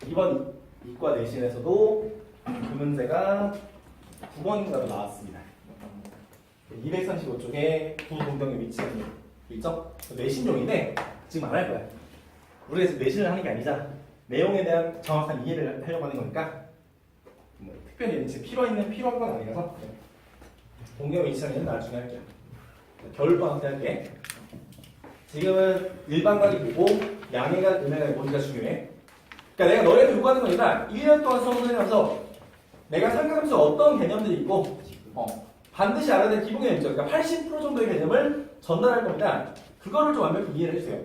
이번 이과 내신에서도 그 문제가 9번인가로 나왔습니다. 235쪽에 두 동경의 위치관계 있죠? 내신용인데 지금 안 할 거야. 우리가 지금 내신을 하는 게 아니자 내용에 대한 정확한 이해를 하려고 하는 거니까 뭐 특별히 지금 필요한 건 아니라서 동경의 위치관계는 나중에 할게요. 겨울방학 때 할게. 지금은 일반각이 보고 양해각, 음해각 어디가 중요해? 그러니까 내가 너희한테 요구하는 건 아니라 1년 동안 수업을 하면서 내가 삼각함수 어떤 개념들이 있고 반드시 알아야 될 기본 개념이죠. 그러니까 80% 정도의 개념을 전달할 겁니다. 그거를 좀 완벽히 이해를 해주세요.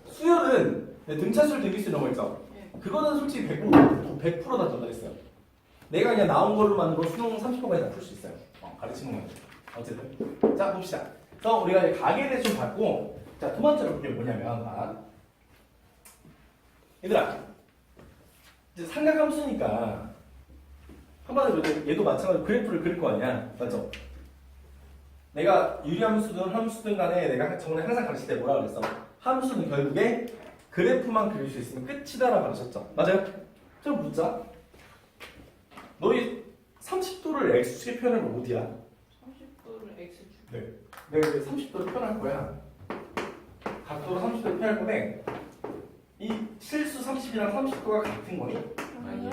수열은 등차수를 대비수 이런 거 있죠. 그거는 솔직히 100%다 전달했어요. 내가 그냥 나온 걸로만으로 수능 30%까지 다 풀 수 있어요. 가르치는 건 어쨌든. 자 봅시다. 그래서 우리가 이제 각에 대해서 좀 봤고 자 두 번째로 볼 게 뭐냐면 얘들아 이제 삼각함수니까 한마디로 얘도 마찬가지로 그래프를 그릴 거 아니야. 맞죠? 내가 유리함수든 함수든 간에 내가 저번에 항상 가르칠 때 뭐라 그랬어? 함수는 결국에 그래프만 그릴 수 있으면 끝이다라고 가르쳤죠. 맞아요? 좀 묻자. 너희 30도를 X축에 표현하면 어디야? 30도를 X축. 네. 내가 이제 30도를 표현할 거야. 각도로 30도를 표현할 건데 이 실수 30이랑 30도가 같은 거니? 아니요.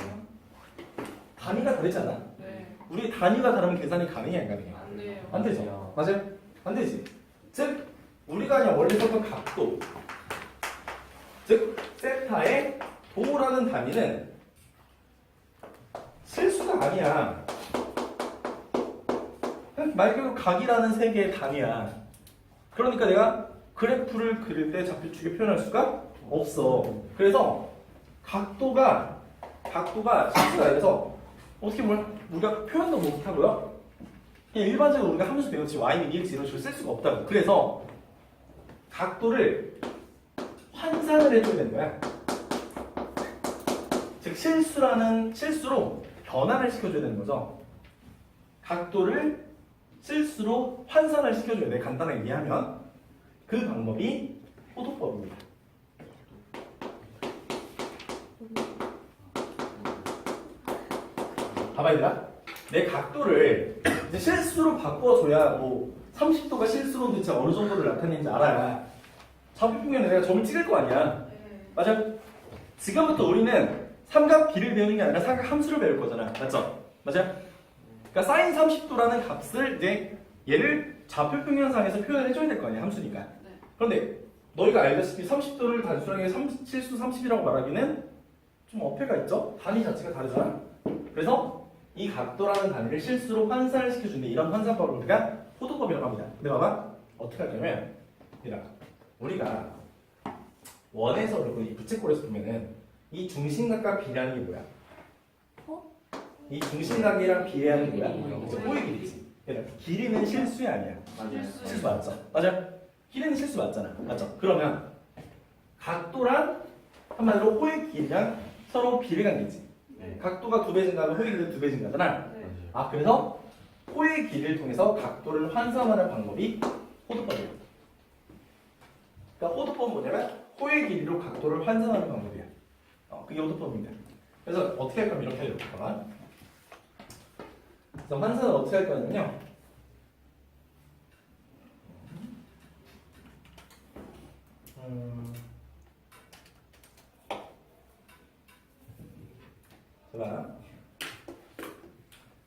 단위가 다르지 않아? 네. 우리 단위가 다르면 계산이 가능해 안 가능해? 안 돼요. 안 되죠. 맞아요? 안 되지. 즉 우리가 그냥 원래 썼던 각도, 즉 세타의 도라는 단위는 실수가 아니야. 그냥 말 그대로 각이라는 세 개의 단위야. 그러니까 내가 그래프를 그릴 때 좌표축에 표현할 수가 없어. 그래서 각도가 실수가 아니라서 어떻게 보면 우리가 표현도 못하고요. 그냥 일반적으로 우리가 함수 배웠지 y는 2x 이런 식으로 쓸 수가 없다고. 그래서 각도를 환산을 해줘야 되는 거야. 즉 실수로 변환을 시켜줘야 되는 거죠. 각도를 실수로 환산을 시켜줘야 돼. 간단하게 이해하면 그 방법이 호도법입니다. 봐봐 얘들아. 내 각도를 이제 실수로 바꿔줘야 뭐 30도가 실수로 대체 어느 정도를 나타내는지 알아야 좌표평면에 내가 점을 찍을 거 아니야. 네. 맞아? 지금부터 우리는 삼각 비를 배우는 게 아니라 삼각 함수를 배울 거잖아. 맞죠? 맞아요? 그러니까 사인 30도라는 값을 이제 얘를 좌표평면상에서 표현을 해줘야 될 거 아니야. 함수니까. 네. 그런데 너희가 알다시피 30도를 단순하게 실수 30이라고 말하기는 좀 어폐가 있죠? 단위 자체가 다르잖아. 그래서 이 각도라는 단위를 실수로 환산을 시켜주는데 이런 환산법을 우리가 호도법이라고 합니다. 근데 봐봐. 어떻게 할 거냐면 얘들아, 우리가 원에서 그리고 이 부채꼴에서 보면은 이 중심각과 비례하는 게 뭐야? 이 중심각이랑 비례하는 게 뭐야? 그치? 호의 길이지. 얘들아, 길이는 실수야 아니야? 실수 맞죠? 맞아? 길이는 실수 맞잖아. 맞죠? 그러면 각도랑 한마디로 호의 길이랑 서로 비례관계지. 각도가 2배 증가하면 호의 길이도 2배 증가하잖아. 네. 아, 그래서 호의 길이를 통해서 각도를 환산하는 방법이 호도법이야. 그러니까 호도법은 뭐냐면 호의 길이로 각도를 환산하는 방법이야. 그게 호도법입니다. 그래서 어떻게 할 거면 이렇게 해야 될까? 그래서 환산을 어떻게 할 거냐면요. 자,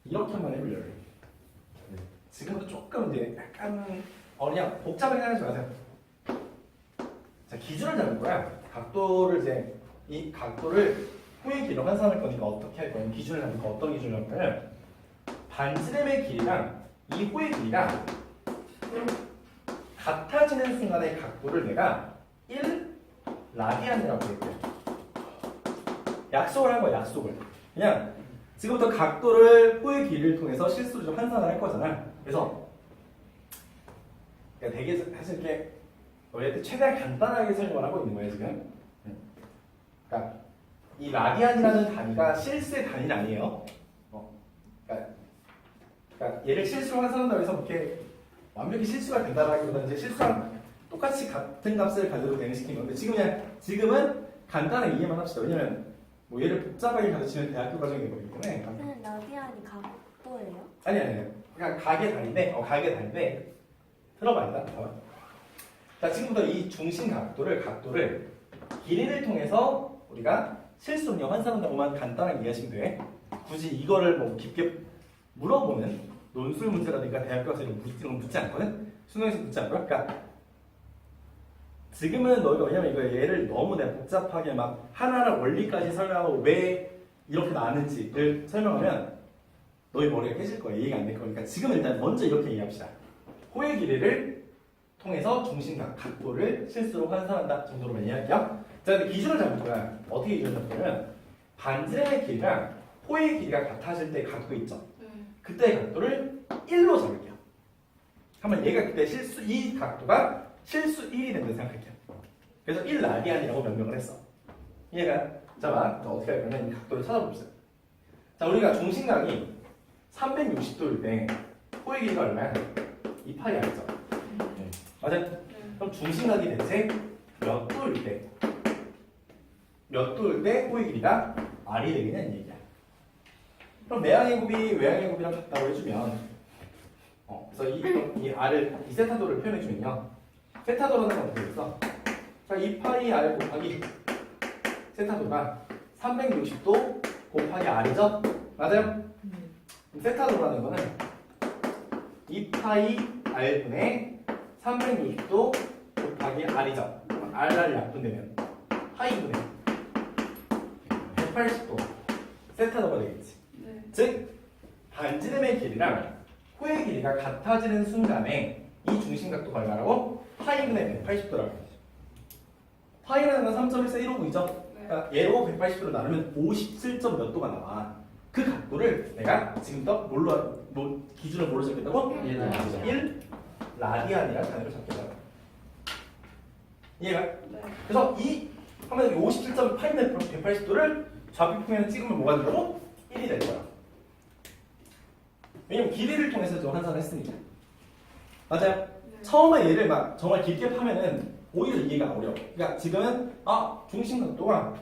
이렇게 한번 해보려고 해요. 지금부터 조금 이제 약간 그냥 복잡하게 하지 마세요. 자, 기준을 잡을 거야. 각도를 이제 이 각도를 호의 길이로 환산할 거니까 어떻게 할 거냐? 기준을 잡을 거 어떤 기준을 잡을 거냐면 반지름의 길이랑 이 호의 길이랑 같아지는 순간의 각도를 내가 1 라디안이라고 할게요. 약속을 한 거야. 약속을. 그냥 지금부터 각도를 호의 길이를 통해서 실수로 좀 환산을 할 거잖아. 그래서 그러니까 되게 사실 이렇게 너희한테 최대한 간단하게 설명을 하고 있는 거예요 지금. 그러니까 이 라디안이라는 단위가 실수의 단위는 아니에요. 그러니까 얘를 실수로 환산한다고 해서 이렇게 완벽히 실수가 된다라기보다는 이제 실수랑 똑같이 같은 값을 가지고 대응시킨 건데 지금은 간단하게 이해만 합시다. 왜냐면 뭐 얘를 복잡하게 가르치면 대학교 과정이 되거기 때문에. 선생님 라디안이 각도예요? 아니. 그냥 각의 단위인데 들어봐 일단. 봐봐. 자, 지금부터 이 중심 각도를 길이를 통해서 우리가 실수로 그냥 환산한다고만 간단하게 이해하시면 돼. 굳이 이거를 뭐 깊게 물어보는 논술 문제라든가 대학교 가서 이런 거 묻지 않거든. 수능에서 묻지 않고요. 그러니까 지금은 너희가 왜냐면 이거 얘를 너무 내가 복잡하게 막 하나하나 원리까지 설명하고 왜 이렇게 나는지를 설명하면 너희 머리가 깨질 거야. 이해가 안 될 거니까 지금 일단 먼저 이렇게 이해합시다. 호의 길이를 통해서 중심각 각도를 실수로 환산한다 정도로만 이해할게요. 자, 근데 기준을 잡을 거야. 어떻게 기준을 잡냐면 반지름의 길이랑 호의 길이가 같아질 때 각도 있죠. 그때의 각도를 1로 잡을게요. 한번 얘가 그때 이 각도가 실수 1이 된다고 생각할게요. 그래서 1 라디안이라고 명명을 했어. 얘가 자, 어떻게 할 거냐면 이 각도를 찾아봅시다. 자, 우리가 중심각이 360도일 때 호의 길이가 얼마야? 2파이 알죠? 맞아요? 그럼 중심각이 대체 몇 도일 때 호의 길이가 R이 되겠냐는 얘기야. 그럼 내항의 곱이 외항의 곱이랑 같다고 해주면 그래서 이 R을 이 세타도를 표현해 주면요. 세타도라는 건 어떻게 됐어? 자, 2파이 R 곱하기 세타도가 360도 곱하기 R이죠? 맞아요? 그럼 세타도라는 거는 2파이 R분의 360도 곱하기 R이죠? R을 약분되면 파이분의 180도 세타도가 되겠지. 네. 즉 반지름의 길이랑 호의 길이가 같아지는 순간에 이 중심각도가 얼마라고? 파이분의 180도라고 하죠. 파이라는 건 3.14 159이죠? 네. 그러니까 얘로 180도로 나누면 57점 몇 도가 나와. 그 각도를 내가 지금부터 기준을 뭘로 잡겠다고? 1 라디안이라는 단위로 잡겠다고. 이해가? 네. 그래서 이 하면 57.8m 180도를 좌표평면에 찍으면 뭐가 된다고? 1이 될 거야. 왜냐면 길이를 통해서 좀 환산을 했으니까. 맞아요? 네. 처음에 얘를 막 정말 길게 파면은 오히려 이해가 어려워. 그러니까 지금은 중심각도가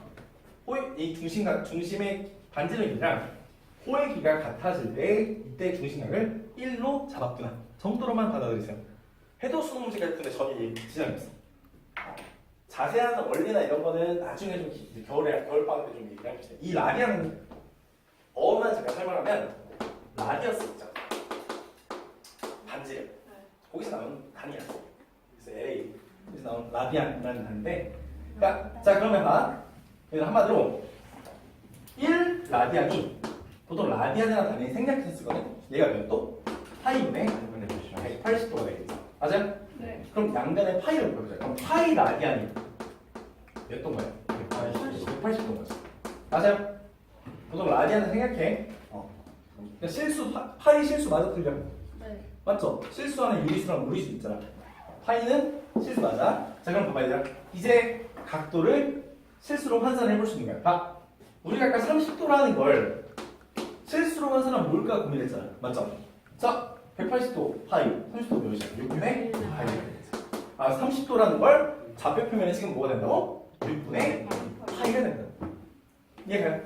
이 중심의 반지름이랑 호의 기가 같아질 때 이때 중심각을 1로 잡았구나 정도로만 받아들이세요. 해도 수능 문제 같은 데 전혀 지장이 없어. 자세한 원리나 이런 거는 나중에 좀 겨울방학 때 좀 얘기를 해주세요. 이 라디안 어만 제가 설명하면 라디어스 있죠. 반지름. 거기서 나온 단위야. 그래서 LA. 그래서 나온 라디안이라는 단위인데, 그러니까 자 그러면 봐. 한마디로 1 라디안이 보통 라디안이라는 단위 생략해서 쓰거든. 얘가 몇 도? 파이분의 180도가 되겠죠. 맞아요? 네. 그럼 양변에 파이를 보여줘요. 그럼 파이 라디안이 몇 도인가요? 180도인 거죠. 맞아요? 보통 라디안을 생각해. 그러니까 실수, 파이 실수 맞아 틀려? 네. 맞죠? 실수하는 유리수랑 무리수 있잖아. 파이는 실수 맞아. 자 그럼 봐봐 얘들아. 이제 각도를 실수로 환산을 해볼 수 있는 거야. 봐. 우리가 아까 30도라는 걸 실수로 환산하면 뭘까 고민했잖아. 맞죠? 자 180도 파이 30도 몇이야? 6분의 파이. 30도라는 걸 좌표 표면에 지금 뭐가 된다고? 6분의 파이가 된다. 이해가요?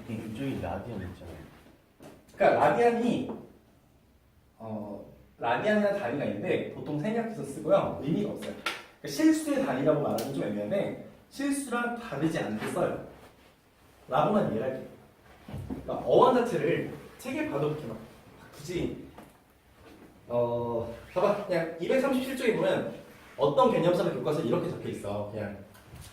네. 이쪽이 라디안 있잖아요. 그러니까 라디안이 라디안이라는 단위가 있는데 보통 생략해서 쓰고요. 의미가 없어요. 그러니까 실수의 단위라고 말하면 좀 애매한데 실수랑 다르지 않게 써요. 라고만 이해할게요. 그러니까 어원 자체를 책에 봐도 그렇게 막 굳이 봐봐. 그냥 237쪽에 보면 어떤 개념서나 교과서 이렇게 적혀 있어. 그냥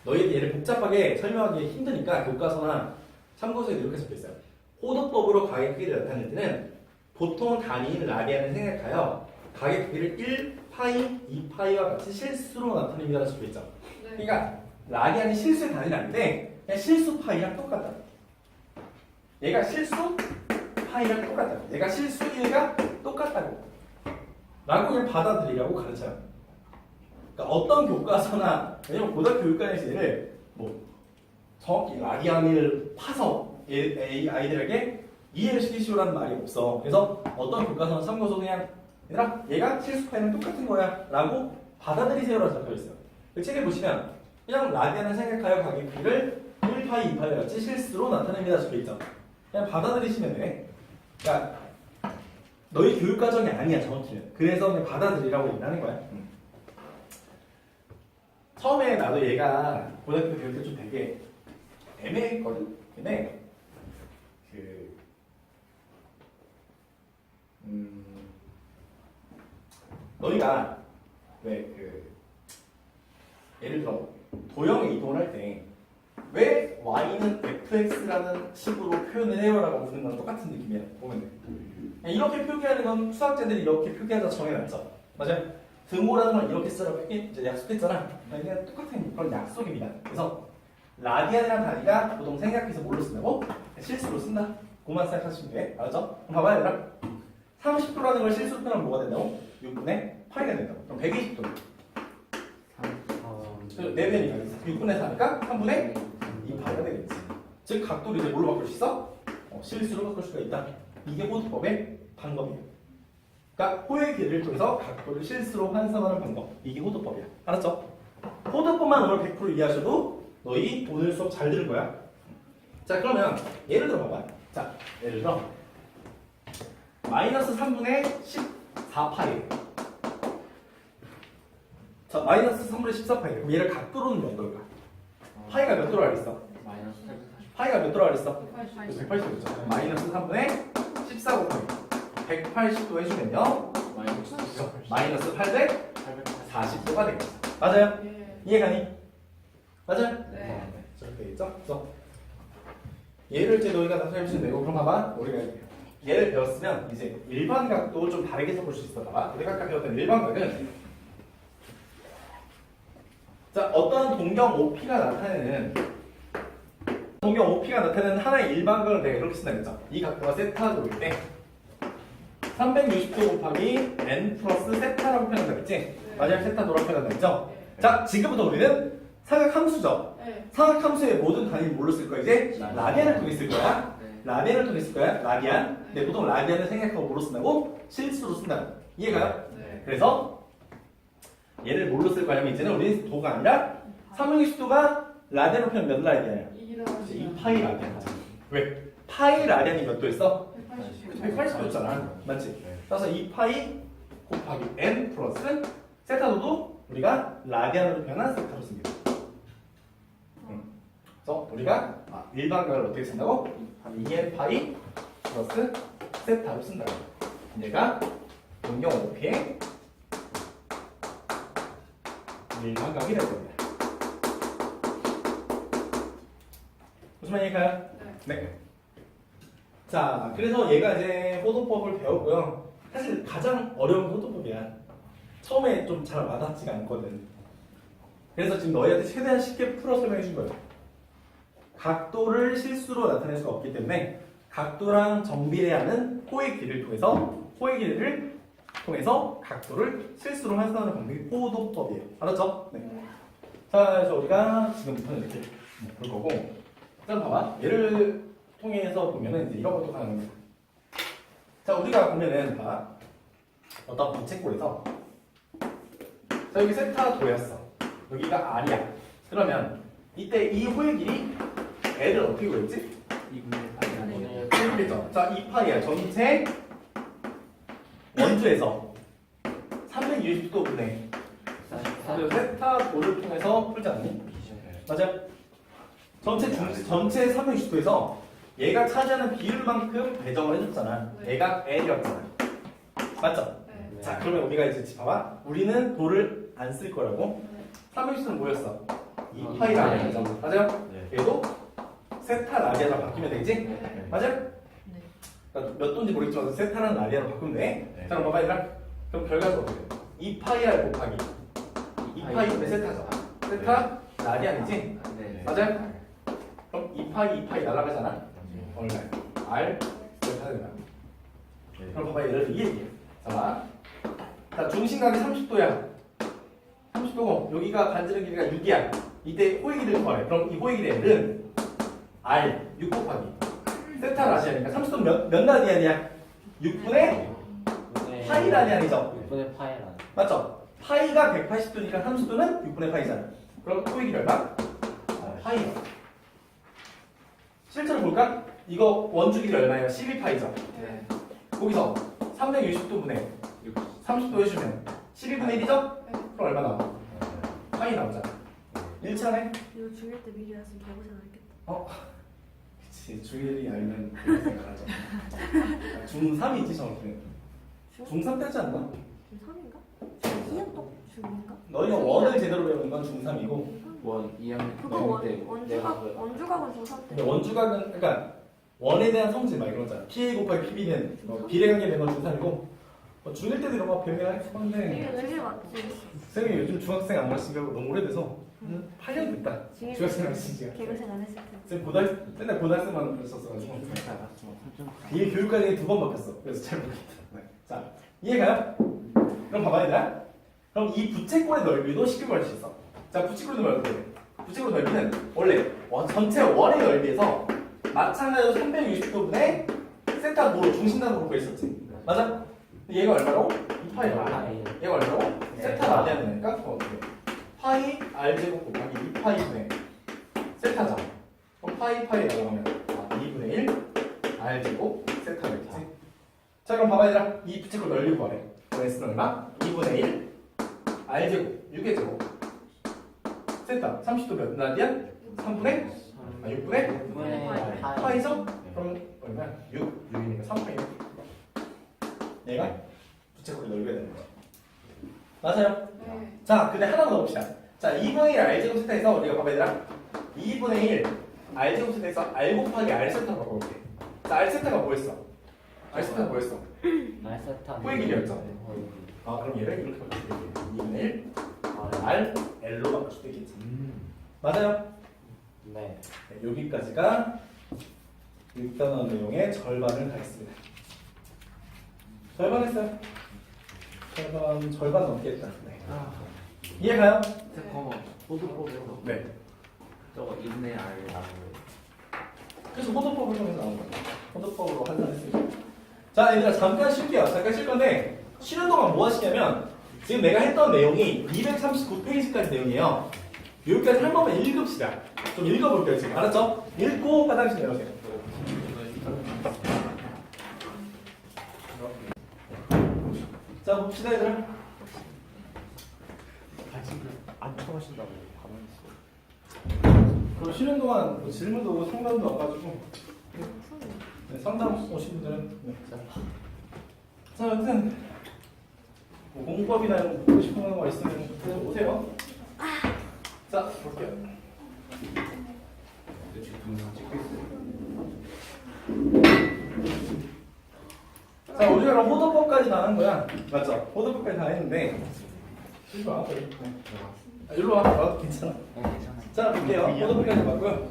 너희들 얘를 복잡하게 설명하기 힘드니까 교과서나 참고서에 이렇게 적혀 있어요. 호도법으로 가격 크기를 나타낼 때는 보통 단위인 라디안을 생각하여 가격 크기를 1파이, 2파이와 같이 실수로 나타냅니다라고 적혀 있죠. 네. 그러니까 라디안이 실수의 단위는 아닌데 그냥 실수 파이랑 똑같다. 얘가 실수 파이랑 똑같다. 얘가 실수 1과 똑같다고. 라고 그냥 받아들이라고 가르쳐요. 그러니까 어떤 교과서나 왜냐면 고등학교 교육과에서 얘를 뭐 정확히 라디안을 파서 아이들에게 이해를 시키시오라는 말이 없어. 그래서 어떤 교과서나 참고서 그냥 얘들아 얘가 실수 파이랑 똑같은 거야 라고 받아들이세요라고 적혀있어요. 그 책에 보시면 그냥 라디안을 생각하여 가격 크기를 1파이, 2파이 같이 실수로 나타냅니다 적혀있죠. 그냥 받아들이시면 돼. 그러니까 너희 교육과정이 아니야 정확히는. 그래서 그냥 받아들이라고 얘기하는 거야. 처음에 나도 얘가 고등학교 배울 때 좀 되게 애매했거든. 근데 너희가 왜 예를 들어 도형에 이동을 할 때 왜 y는 fx라는 식으로 표현을 해요라고 부르는 건 똑같은 느낌이야. 보면 돼. 이렇게 표기하는 건 수학자들이 이렇게 표기하자 정해놨죠. 맞아요? 등호라는 걸 이렇게 쓰라고 이제 약속했잖아. 그냥 똑같은 그런 약속입니다. 그래서 라디안이라는 단위가 보통 생략해서 뭘로 쓴다고? 실수로 쓴다. 그만 생각하시면 돼. 알았죠? 그럼 봐봐요 얘들아. 30도라는 걸 실수로 표현하면 뭐가 된다고? 6분의 8이 된다고. 그럼 120도. 4배니까 6분의 4니까 3분의 2파이가 되겠지. 즉 각도를 이제 뭘로 바꿀 수 있어? 실수로 바꿀 수가 있다. 이게 호도법의 방법이에요. 그러니까 호의 길이를 통해서 각도를 실수로 환산하는 방법. 이게 호도법이야. 알았죠? 호도법만 오늘 100% 이해하셔도 너희 오늘 수업 잘 들은 거야. 자 그러면 예를 들어 봐봐. 자 예를 들어 마이너스 3분의 4파이. 자, 마이너스 3분의 14파이. 그럼 얘를 각도로는 몇 도일까? 파이가 몇 도로 알겠어? 마이너스 840. 파이가 몇 도로 알겠어? 180. 180도죠. 마이너스 3분의 14 곱하기 180도 해주면요. 마이너스 840도가 되겠죠. 맞아요? 예. 이해가니? 맞아요? 네. 저렇게 되겠죠? 그래서 얘를 이제 너희가 나중에 해주시면 되고, 그럼 봐봐. 우리가 얘를 배웠으면 이제 일반각도 좀 다르게 써볼 수 있어. 봐봐. 우리가 아까 배웠던 일반각은 자, 어떤 동경 OP가 나타내는 하나의 일반각을 내가 이렇게 쓴다 그랬죠? 이 각도가 세타도일 때 360도 곱하기 n 플러스 세타라고 표현한다 그랬지? 맞아요? 세타도라고 표현한다 그랬죠? 자, 지금부터 우리는 사각함수죠? 네. 사각함수의 모든 단위를 뭘로 쓸 거야 이제? 라디안을 통해 쓸 거야. 네. 라디안을 통해 쓸 거야. 라디안. 근데 보통 라디안을 생략하고 뭐로 쓴다고? 실수로 쓴다고. 이해가요? 네. 그래서 얘를 뭘로 쓸 거냐면 이제는 우리 도가 아니라 360도가 라디안으로 표현 몇 라디안이야? 이제 2파이 라디안. 왜? 파이 라디안이 몇 도였어? 180도였잖아. 맞지? 따라서 2파이 곱하기 n 플러스 세타도도 우리가 라디안으로 표현한 세타로 씁니다. 그래서 우리가 일반각을 어떻게 쓴다고? 2n 파이 플러스 세타로 쓴다고. 얘가 동경 OP의 일반각이 될 겁니다. 무슨 말일까요? 네. 자, 그래서 얘가 이제 호도법을 배웠고요. 사실 가장 어려운 호도법이야. 처음에 좀 잘 와닿지가 않거든. 그래서 지금 너희한테 최대한 쉽게 풀어 설명해 준 거예요. 각도를 실수로 나타낼 수가 없기 때문에 각도랑 정비례하는 호의 길이를 통해서 각도를 실수로 환산하는 방법이 호도법이에요. 알았죠? 네. 자, 그래서 우리가 지금부터는 이렇게 볼 거고, 일단 봐봐. 얘를 통해서 보면은 이제 이런 것도 가능합니다. 자, 우리가 보면은 봐. 어떤 부채꼴에서 자, 여기 세타도였어. 여기가 R이야. 그러면 이때 이 호의 길이 L을 어떻게 구했지? 2분의 1이죠. 자, 2파이야. 전체 원주에서 360도분의 세타도를 통해서 풀지 않니? 맞아요? 전체 360도에서 얘가 차지하는 비율만큼 배정을 해줬잖아. 얘가 L이었잖아. 맞죠? 네. 자, 그러면 우리가 이제 봐봐. 우리는 도를 안 쓸 거라고. 360도는 뭐였어? 2파이 라디안이잖아. 맞아요? 얘도 세타 라디안으로 바뀌면 되겠지? 맞아요? 그러니까 몇 도인지 모르겠지만 세타라는 라디안으로 바꾸면 돼. 자, 그럼 봐봐 얘들아. 그럼 결과가 어떻게 돼? 2파이R 곱하기 2파이분의 세타죠. 세타 라디안이지? 네. 맞아요? 그럼 2파이 날아가잖아. 얼마야? R 세타가 되나? 그럼 봐봐 얘를 이 얘기야. 자, 중심각이 30도야. 30도고 여기가 반지름 길이가 6이야. 이때 호의 길이를 구하래. 그럼 이 호의 길이는 R 6 곱하기 세타 라디안이니까 30도는 몇 라디안이야? 6분의 파이 라디안이죠. 6분의 파이란. 맞죠? 파이가 180도니까 30도는 6분의 파이잖아. 그럼 호의 길이 얼마? 파이야. 실제로 볼까? 이거 원주 길이 얼마예요? 12파이죠. 네. 거기서 360도분의 30도 해주면 12분의 1이죠? 그럼 얼마 나와? 파이 나오잖아. 1차네? 이거 중1 때 미리 알았으면 개고생 안 했겠다. 그치, 중1이 알면 그렇게 생각하죠. 중3이지 정확히는. 중3 때지 않나? 중3인가? 중2야 또 중2인가? 너희가 원을 제대로 배우는 건 중3이고 원 2학년 그거 원주각은 중3 때. 근데 원주각은 그러니까 원에 대한 성질 막 이런 거잖아. PA 곱하기 PB는 비례관계 된 건 중3이고 중1 때도 이런 거 배우긴 했었는데 되게 맞지. 선생님이 요즘 중학생 안 가르친 지 너무 오래돼서 8년 됐다. 중학생 가르친 지가. 개고생 안 했을 때. 선생님 맨날 고등학생만 가르쳤어가지고 이게 교육과정이 2번 바뀌었어. 그래서 잘 모르겠다. 네. 자, 이해가요? 그럼 봐봐 얘들아. 그럼 이 부채꼴의 넓이도 쉽게 구할 수 있어. 자, 부채꼴의 넓이 어떻게 돼? 부채꼴의 넓이는 원래 전체 원의 넓이에서 마찬가지로 360도분의 세타도로 중심각으로 구했었지. 맞아? 얘가 얼마라고? 2파이라고. 얘가 얼마라고? 세타 라디안이니까 그거 어떻게 돼? 파이 R제곱 곱하기 2파이분의 세타죠. 그럼 파이 나가면 2분의 1 R제곱 세타겠지. 자, 그럼 봐봐 얘들아. 이 부채꼴 넓이 구하래. S는 얼마? 2분의 1 R제곱 6의 제곱 됐다. 30도 몇 나디야? 3분의? 6분의? 파이죠? 그럼 얼마야? 6이니까 3파이 얘가 부채꼴이 넓게 되는 거야. 맞아요? 네. 자, 근데 하나 더 넣읍시다. 자, 2분의 1 R제곱 세타에서 우리가 봐봐 얘들아 2분의 1 R제곱 세타에서 R 곱하기 R 세타 바꿔볼게. 자, R 세타가 뭐였어? R 세타가 뭐였어? 날세타. 후의 길이였죠? 아, 그럼 얘를 이렇게 바꿀게. 2분의 1 R L로 바꿀 수도 있겠지. 맞아요? 네. 네, 여기까지가 6단원 내용의 절반을 다 했습니다. 절반 했어요. 절반 넘게 했다. 네. 이해가요? 잠깐만. 포도법에서 네. 저거 있네 알 나오는. 그래서 호도법을 통해서 나온 거예요. 호도법으로 환산했습니다. 자, 얘들아 잠깐 쉴게요. 잠깐 쉴 건데 쉬는 동안 뭐 하시냐면 지금 내가 했던 내용이 239페이지까지 내용이에요. 여기까지 한 번만 읽읍시다. 좀 읽어볼게요 지금. 알았죠? 읽고 화장실 내려오세요. 자, 봅시다 얘들아. 안 통하신다고 가만히 있어. 그럼 쉬는 동안 뭐 질문도 오고 상담도 와가지고 네, 상담 오신 분들은 네. 자, 여튼 뭐 공부법이나 이런 거 보고 싶은 거 있으면 계속 오세요. 자, 볼게요. 자, 우리가 그럼 호도법까지 다 한 거야. 맞죠? 호도법까지 다 했는데 일로 와. 네. 아, 일로 와. 와도 괜찮아. 괜찮아. 자, 볼게요. 호도법까지 봤고요.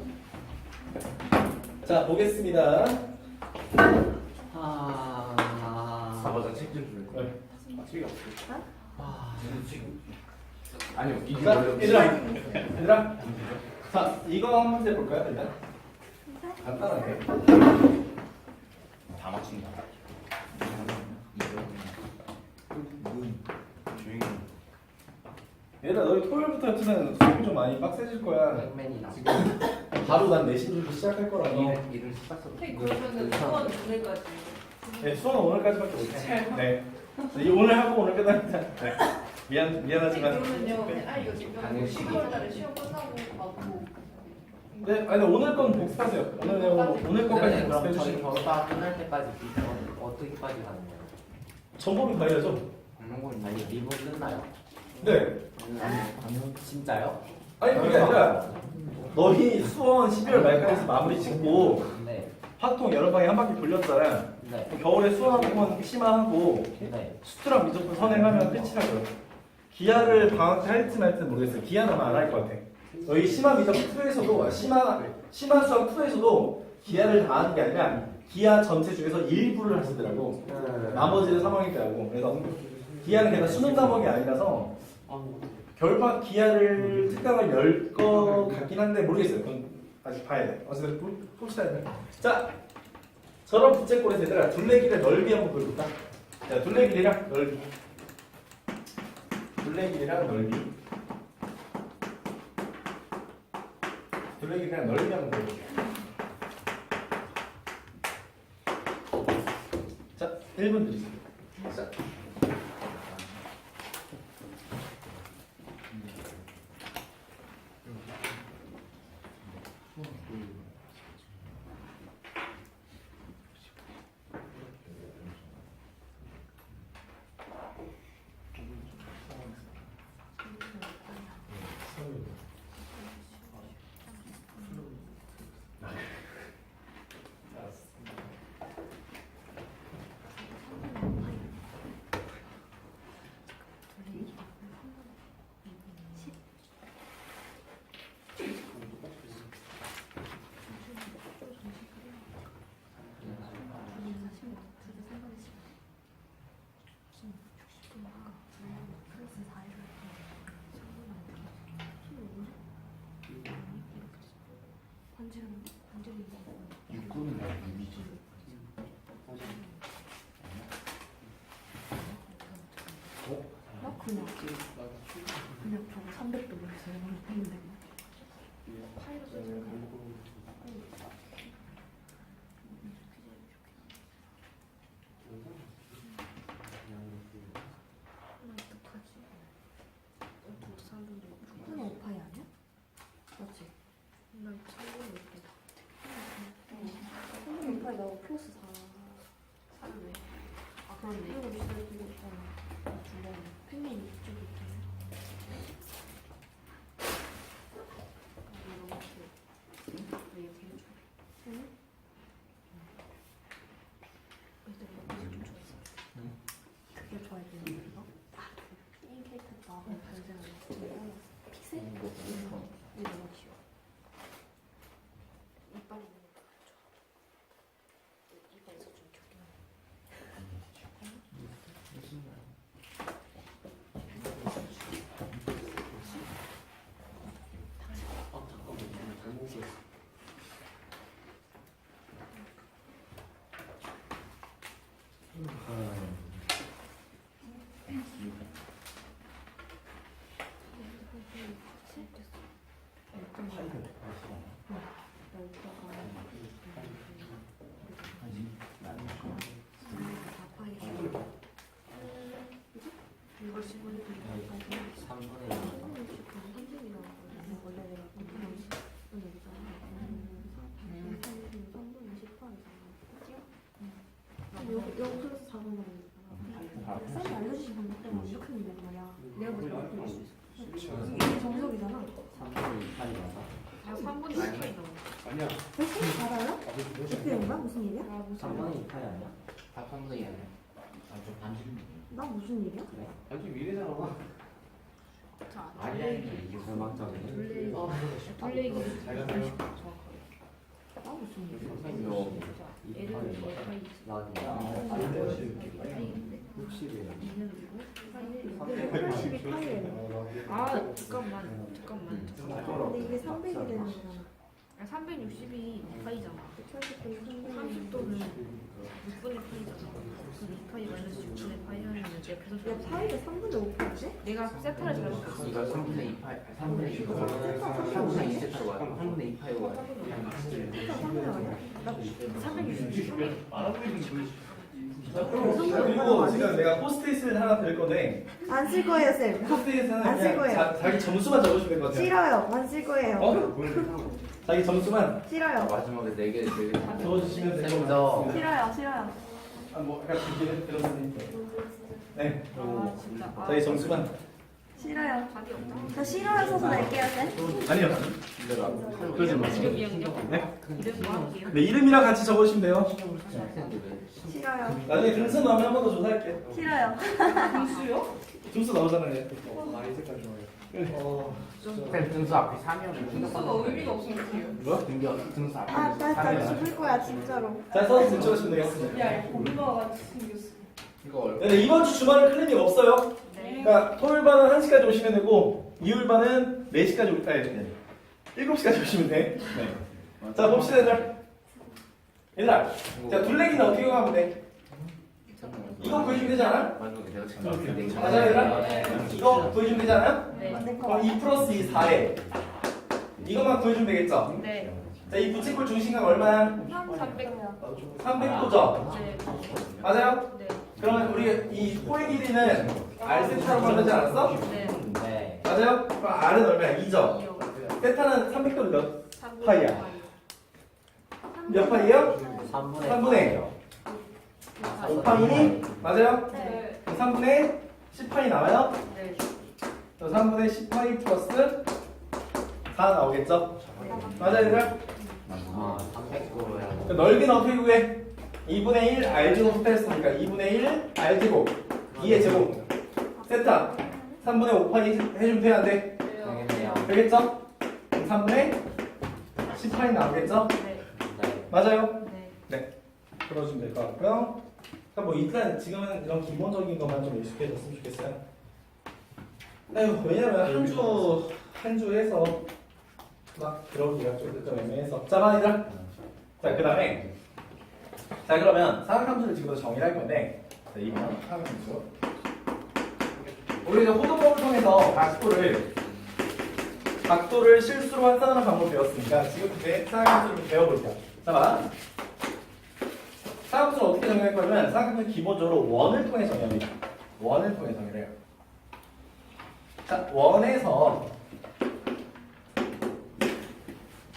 자, 보겠습니다. 맞아 책좀 줄. 네. 책이 없어. 아니요 이게 자, 얘들아. 자, 이거 한번 해볼까요, 일단? 간단하게. 다 맞춘다. 조용히. 얘들아, 너희 토요일부터 하여튼 수업이 좀 많이 빡세질 거야. 백맨이다. 지금 바로 난 내신 준비 시작할 거라서. 일을 시작했어. 그러면은 수원 오늘까지. 네, 수업은 오늘까지밖에 못해. 네. 오늘 하고 오늘 끝납니다. 네. 미안하지만. 그러면요. 이거 지금 당연히 12월달에 시험 끝나고 가고. 네, 아니 오늘 건 복습하세요. 오늘 내용 오늘 것까지 그럼 복습해 저희 주시고. 저가 끝날 때까지 어떻게까지 가는 거예요? 전범이 가야죠. 공룡골 아니 리본 끝나요? 네. 아니요 진짜요? 아니 그게 아니라 너희 수원 12월 말까지 마무리 짓고 네. 화통 여러 방에 한 바퀴 돌렸잖아. 네. 겨울에 수원학원 심화하고 네. 수트랑 미적분 선행하면 끝이라고요. 기아를 방학 때 할지 말지 모르겠어요. 기아는 아마 안 할 것 같아. 너희 심화 미적 2에서도 심화 수학 2에서도 기아를 다 하는 게 아니라 기아 전체 중에서 일부를 하시더라고. 나머지는 3학년 때 하고. 그래서 기아는 걔가 수능 과목이 아니라서 겨울방학 기아를 특강을 열 거 같긴 한데 모르겠어요. 그건 아직 봐야 돼. 어쨌든 봅시다. 자, 저런 부채꼴에서 얘들아 둘레길의 넓이 한번 보여볼까? 자, 둘레길이랑 넓이. 둘레길이랑 넓이. 둘레길이랑 넓이 한번 보여볼게요. 자, 1분 드리세요. 자. 육군은 유미지. 나 그냥 저거 300도 그래서 했는데. 이거 비슷하게 두고 있잖아. 팬이 이쪽에 있잖아. 너무 귀여워. 왜 이렇게 해줘? 응? 일단 좀 좋아했어. 그게 좋아했는데 이거? 게임 캐릭터 나하고 변생하는 픽셀? 이거 너무 귀여워. 이빨 있는 거 좋아. 이빨에서 좀 귀엽긴 하네. 이걸 집어넣으면 3분의 원래 내가 여기서 작은 거니까 쌤이 알려주신 방법 때문에 완벽한 일이란 말이야. 내가 먼저 알려줄 수 있어. 이게 정석이잖아. 3분의 2파이 맞아? 아 3분의 10파이 나와. 아니야. 왜 쌤이 알아요? 어떻게 된 거야? 무슨 일이야? 3분의 2파이 아니야? 다 3분의 2 아니야? 아좀 반지 나 무슨 일이야? 그래? 아직 미래잖아. 아니야 이게 절망적이네 둘레 얘기 잘 정확하게. 나 무슨 일이야? 선생님 얘는 뭐 파이 나왔냐? 60이에요 382파이래. 아 잠깐만. 근데 이게 300이 되는 거잖아. 360이 2파이잖아. 30도는 6분의 파이잖아. 그럼 2파이 마이너스 6분의 파이 하면 내가 계속 야, 파이가 3분의 5파이지? 내가 세타를 잘못했어. 이거 3분의 2파이 3분의 2가 3분의 2 세타로 와요 3분의 2파이로 와요 진짜 3분의 아니야? 나 360. 그리고 지금 내가 포스트잇을 하나 드릴 건데 안 쓸 거예요, 쌤. 포스트잇은 안쓸 그냥 거예요. 자기 점수만 적어주면 될 것 같아요. 싫어요. 안 쓸 거예요. 어? 자기 점수만 싫어요. 마지막에 4개를 적어주시면 될 것 쌤저 같아요. 싫어요. 싫어요. 뭐 약간 준비를 들었으니까. 네. 아 진짜. 아, 자기 점수만. 싫어요. 답이 없다. 저 싫어요 써서 낼게요, 쌤. 아니요. 그러지 마 이름이요? 네? 이름 뭐 할게요? 네, 이름이랑 같이 적어주시면 돼요. 싫어요. 나중에 등수 나오면 한 번 더 조사할게. 싫어요. 분수요? 등수 나오잖아요. 아, 이 색깔 좋아요. 쌤 등수 앞에 3이면 분수가 의미가 없으면 어떡해요? 뭐야? 등수 앞에 아, 나 3이면 죽을 거야, 진짜로. 자, 써서 등록하시면 되겠습니다. 야 고구마 같이 생겼어. 이거 얼마? 네, 이번 주 주말은 클리닉 없어요. 네. 그러니까 토요일반은 1시까지 오시면 되고 일요일반은 4시까지 아니 7시까지 오시면 돼. 네. 자, 봅시다, 얘들아. 자, 둘레기는 어떻게 하면 돼? 이거 구해주면 되지 않아? 마지막에 내가 지금 맞아요, 얘들아? 이거 구해주면 되지 않아요? 네. 안될 거 그럼 2 플러스 2, 4에 이것만 구해주면 되겠죠? 네. 자, 이 부채꼴 중심각 얼마야? 300. 300도죠? 네. 맞아요? 네. 그러면 우리 이 꼴 길이는 R세타로 만들지 않았어? 네. 네 맞아요? 그럼 R은 얼마야? 2죠? 2요. 세타는 300도는 몇? 3분의 파이야. 몇 파이예요? 3분의 3분의 5파이니? 맞아요? 네. 그럼 3분의 10파이 나와요? 네. 그럼 3분의 10파이 플러스 4 나오겠죠? 맞아요, 얘들아? 아 300도로야 그 넓이는 어떻게 구해? 2분의 1 R제곱 스타였으니까 2분의 1 R제곱 2의 제곱 세타 3분의 5파이 해주면 돼야 돼? 되겠네요 되겠죠? 그럼 3분의 10파이 나오겠죠? 네. 맞아요? 네. 풀어주면 될 것 같고요. 그러니까 뭐 일단 지금은 이런 기본적인 것만 좀 익숙해졌으면 좋겠어요. 아유, 왜냐면 한 주 해서 막 들어오기가 좀 애매해서. 자, 많이들. 자, 그 다음에 자, 그러면 사각함수를 지금부터 정의를 할 건데 자, 2번 사각함수. 우리 이제 호도법을 통해서 각도를 실수로 환산하는 방법을 배웠으니까 지금부터 사각함수를 배워볼게요. 자, 봐. 사각함수를 어떻게 정의할 거냐면 사각함수는 기본적으로 원을 통해 정의합니다. 원을 통해 정의를 해요. 자, 원에서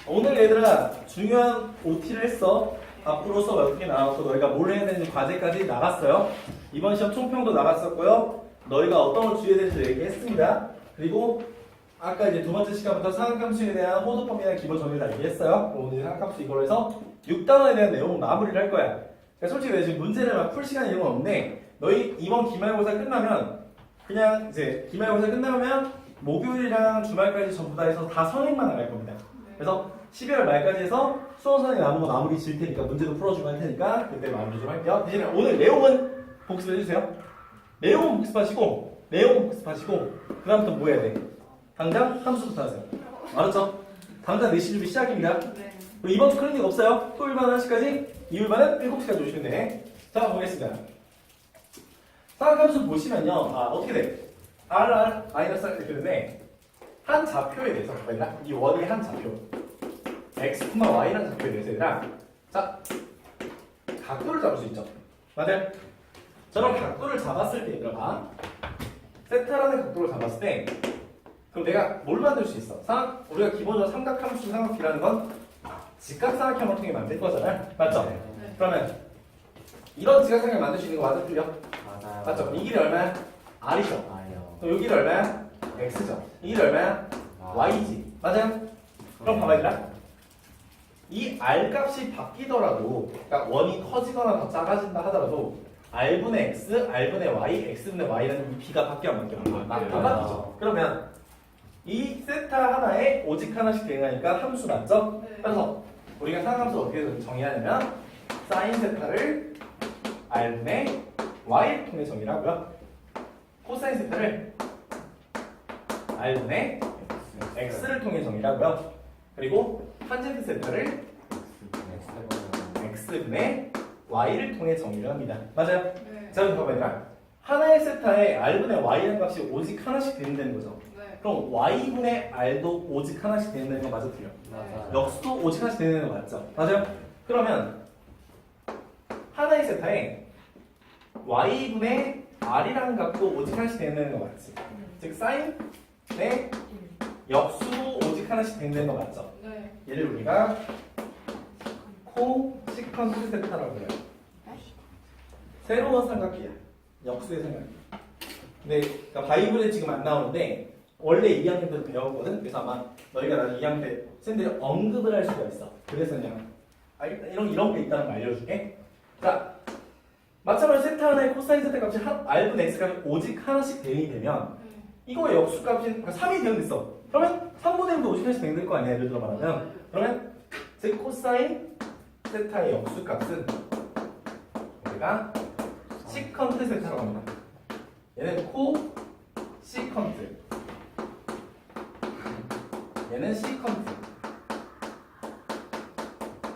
오늘 얘들아 중요한 OT를 했어. 앞으로 수업 어떻게 나왔고 너희가 뭘 해야 되는지 과제까지 나갔어요. 이번 시험 총평도 나갔었고요. 너희가 어떤 걸 주의해야 되는지 얘기했습니다. 그리고 아까 이제 두 번째 시간부터 상학함수에 대한 호도법이나 기본 정리를 다 얘기했어요. 오늘 상학함수 이걸로 해서 6단원에 대한 내용 마무리를 할 거야. 그러니까 솔직히 내가 지금 문제를 막 풀 시간이 이런 건 없는데 너희 이번 기말고사 끝나면 그냥 이제 기말고사 끝나면 목요일이랑 주말까지 전부 다 해서 다 선행만 나갈 겁니다. 그래서 12월 말까지 해서 수험선행 남은 거 마무리 질 테니까 문제도 풀어주고 할 테니까 그때 마무리 좀 할게요. 대신에 오늘 내용은 복습해주세요. 내용은 복습하시고 내용은 복습하시고 그 다음부터 뭐 해야 돼? 당장 함수부터 하세요. 알았죠? 당장 내신 준비 시작입니다. 그리고 이번 주 클리닉 없어요. 토요일반 1시까지, 이율반은 7시까지 오시면 돼. 자, 보겠습니다. 상학함수 보시면요. 어떻게 돼? R, 마이너스 R 이렇게 되는데 한 좌표에 대해서 이 원이 한 좌표 x, y라는 좌표에 대해서 얘들아 자, 각도를 잡을 수 있죠. 맞아요? 저런 각도를 잡았을 때 얘들아 봐. 세타라는 각도를 잡았을 때 그럼 내가 뭘 만들 수 있어? 우리가 기본적으로 삼각함수 삼각비라는 건 직각삼각형을 통해 만들 거잖아요. 맞죠? 네. 그러면 이런 직각삼각형 만들 수 있는 거 맞아? 틀려? 맞아요. 맞죠? 이 길이 얼마야? R이죠. 아요. 그럼 여기는 얼마야? X죠. 이 길이 얼마야? Y지. 맞아요? 그럼 봐봐 얘들아. 이 R 값이 바뀌더라도 그러니까 원이 커지거나 더 작아진다 하더라도 R분의 X, R분의 Y, X분의 Y라는 이 B가 바뀌어 안 바뀌어? 안 바뀌죠. 그러면 이 세타 하나에 오직 하나씩 대응하니까 함수 맞죠? 그래서 우리가 상함수 어떻게 정의하냐면 사인 세타를 R분의 Y를 통해 정의를 하고요. 코사인 세타를 R분의 X를 통해 정의를 하고요. 그리고 탄젠트 세타를 X분의 Y를 통해 정의를 합니다. 맞아요? 네. 자, 그럼 봐봐 얘들아. 하나의 세타에 R분의 Y라는 값이 오직 하나씩 대응되는 거죠. 네. 그럼 Y분의 R도 오직 하나씩 대응되는 거 맞아 틀려? 맞아요. 역수도 오직 하나씩 대응되는 거 맞죠? 맞아요? 그러면 하나의 세타에 Y분의 R이라는 값도 오직 하나씩 대응되는 거 맞지? 즉 사인의 역수도 오직 하나씩 대응되는 거 맞죠? 네. 얘를 우리가 코시컨트 세타라고 해요. 새로운 삼각기야. 역수의 삼각기. 근데 그러니까 바이블에 지금 안 나오는데 원래 2학년 때도 배웠거든. 그래서 아마 너희가 나중에 2학년 때 쌤들이 언급을 할 수가 있어. 그래서 그냥 이런 게 있다는 걸 알려줄게. 자, 마찬가지로 세타 하나의 코사인 세타 값이 R분의 X 값이 오직 하나씩 대응이 되면 이거의 역수 값이 3이 대응됐어. 그러면 3분의 1도 오직 하나씩 대응될 거 아니야. 예를 들어 말하면. 그러면 즉 코사인 세타의 역수 값은 우리가 시컨트 세타라고 합니다. 얘는 코 시컨트. 얘는 시컨트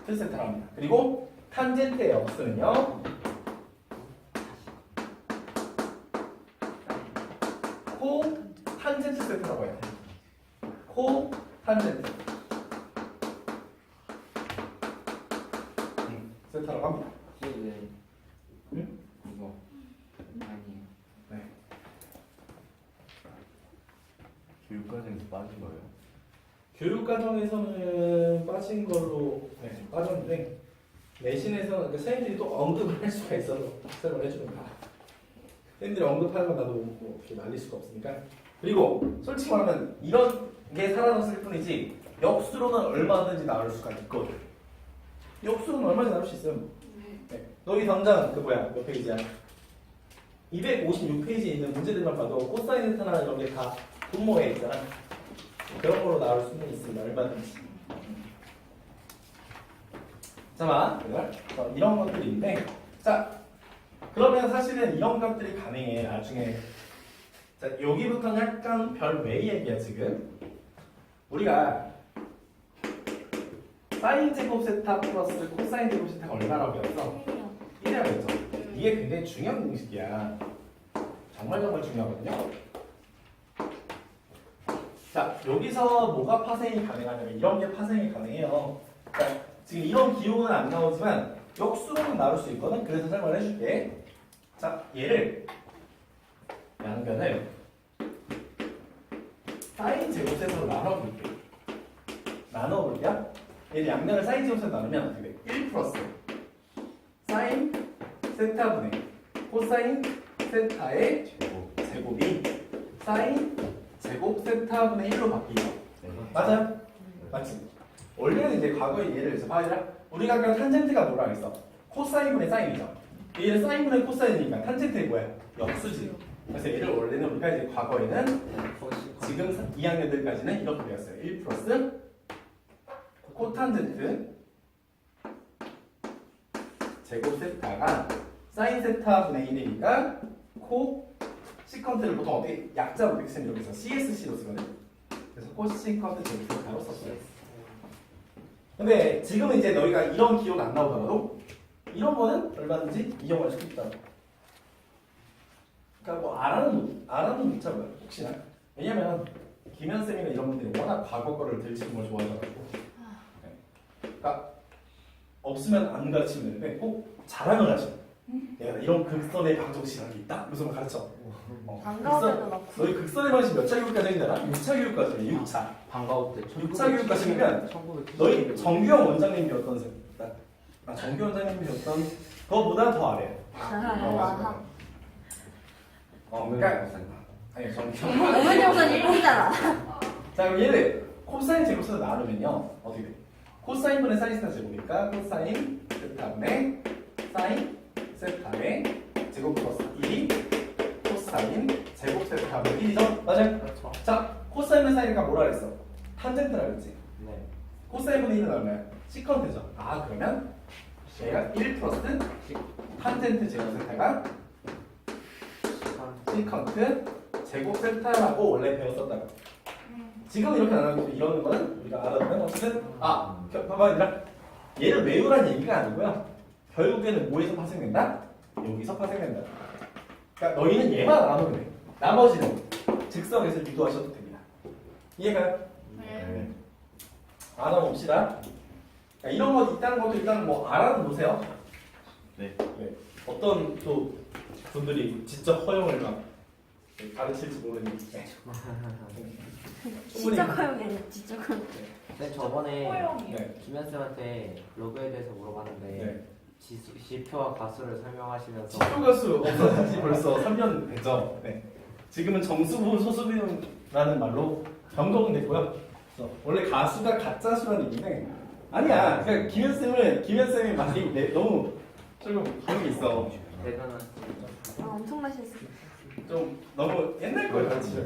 세타라고 합니다. 그리고 탄젠트의 역수는요. 코 탄젠트 세타라고 해요. 코 탄젠트 세타라고 합니다. 응? 이거 아니에요. 네. 교육과정에서 빠진 거예요? 교육과정에서는 빠진 걸로 빠졌는데 내신에서는 그 선생님들이 또 언급을 할 수가 있어서 설명을 해주는 거야. 선생님들이 언급하는 건 나도 뭐 이렇게 말릴 수가 없으니까. 그리고 솔직히 말하면 이런 게 사라졌을 뿐이지 역수로는 얼마든지 나올 수가 있거든. 역수로는 얼마든지 나올 수 있어요. 네. 너희 당장 그 뭐야 몇 페이지야? 256페이지에 있는 문제들만 봐도 코사인 세타나 이런 게 다 분모에 있잖아. 그런 걸로 나올 수는 있습니다. 얼마든지. 자, 이런 것들이 있는데, 자, 그러면 사실은 이런 것들이 가능해. 나중에. 자, 여기부터는 약간 별 외의 얘기야 지금. 우리가 사인 제곱 세타 플러스 코사인 제곱 세타가 얼마라고 배웠어? 1이라고 했죠. 이게 굉장히 중요한 공식이야. 정말 중요하거든요. 자, 여기서 뭐가 파생이 가능하냐면 이런 게 파생이 가능해요. 그러니까 지금 이런 기호는 안 나오지만 역수로는 나올 수 있거든. 그래서 설명을 해줄게. 자, 얘를 양변을 사인 제곱셋으로 나눠볼게요. 얘를 양변을 사인 제곱셋으로 나누면 어떻게 돼? 1 플러스 사인 세타분의 코사인 세타의 제곱이 사인 제곱 세타분의 1로 바뀌죠. 맞아요? 맞지? 원래는 이제 과거의 예를 들어서 봐야 우리가 아까 탄젠트가 뭐라 그랬어? 코사인분의 사인이죠. 얘는 사인분의 코사인이니까 탄젠트의 뭐야? 역수지. 그래서 얘를 원래는 우리가 이제 과거에는 지금 2학년들까지는 이렇게 배웠어요. 1 플러스 코탄젠트 제곱 세타가 사인 세타분의 1이니까 코 시컨트를 보통 어떻게 약자로 이렇게 쓰면 여기서 CSC로 쓰거든. 그래서 코 시컨트 제곱 세타로 썼어요. 근데 지금은 이제 너희가 이런 기억 안 나오더라도 이런 거는 얼마든지 이용할 수 있다. 그러니까 뭐 알아는 못 잡아요. 혹시나. 왜냐면 김현 쌤이나 이런 분들이 워낙 과거 거를 들으시는 걸 좋아하셔가지고. 네. 그러니까 없으면 안 가르치면 되는데 꼭 자랑을 하셔. 내가 이런 극선의 방정식이 있다. 무슨 말 가르쳐. 반가워도 막 너희 극선의 방식 몇 차 교육까지 했잖아? 6차 교육까지. 6차. 방과후 때 6차 교육까지면 1970 너희 정규영 원장님이었던 정규 원장님이었던 그거보다 더 아래. 아하. 그러니까 아니 정규. 오면 영상 일이잖아. 자 그럼 얘를 코사인 제곱해서 나누면요 어떻게 돼? 코사인분의 사인 세타 제곱이니까 코사인 세타분의 사인 세타의 제곱 플러스 2 코사인 제곱 세타분의 1이죠? 맞아요? 그렇죠. 자 코사인분의 사인이니까 뭐라 그랬어? 탄젠트라 그랬지? 네. 코사인분의 1은 얼마야? 시컨트죠. 아 그러면 얘가 1 플러스 탄젠트 제곱 세타가 시컨트 제곱 세타라고 원래 배웠었다고. 지금 이렇게 안 하고 이러는 거는 우리가 알아두면 어쨌든 봐봐 얘들아 얘를 외우란 얘기가 아니고요. 결국에는 뭐에서 파생된다? 여기서 파생된다. 그러니까 너희는 얘만 알아보면 돼. 나머지는 즉석에서 유도하셔도 됩니다. 이해가요? 네. 알아봅시다. 그러니까 이런 거 있다는 것도 일단 뭐 알아보세요. 네. 어떤 또 분들이 지적 허용을 막 가르칠지 모르니까. 진짜 커용이 아니야. 진짜 커용. 네, 저번에 네. 김현 쌤한테 로그에 대해서 물어봤는데 네. 지표와 가수를 설명하시면서 지표 가수 없어진 지 벌써 3년 됐죠. 네. 지금은 정수부 소수비라는 말로 변경은 됐고요. 그래서 원래 가수가 가짜수라는 얘기인데 아니야. 그러니까 김현 쌤이 말이 너무 조금 그런 게 있어. 대단한 엄청난 실수. 좀 너무 옛날 거예요, 진짜.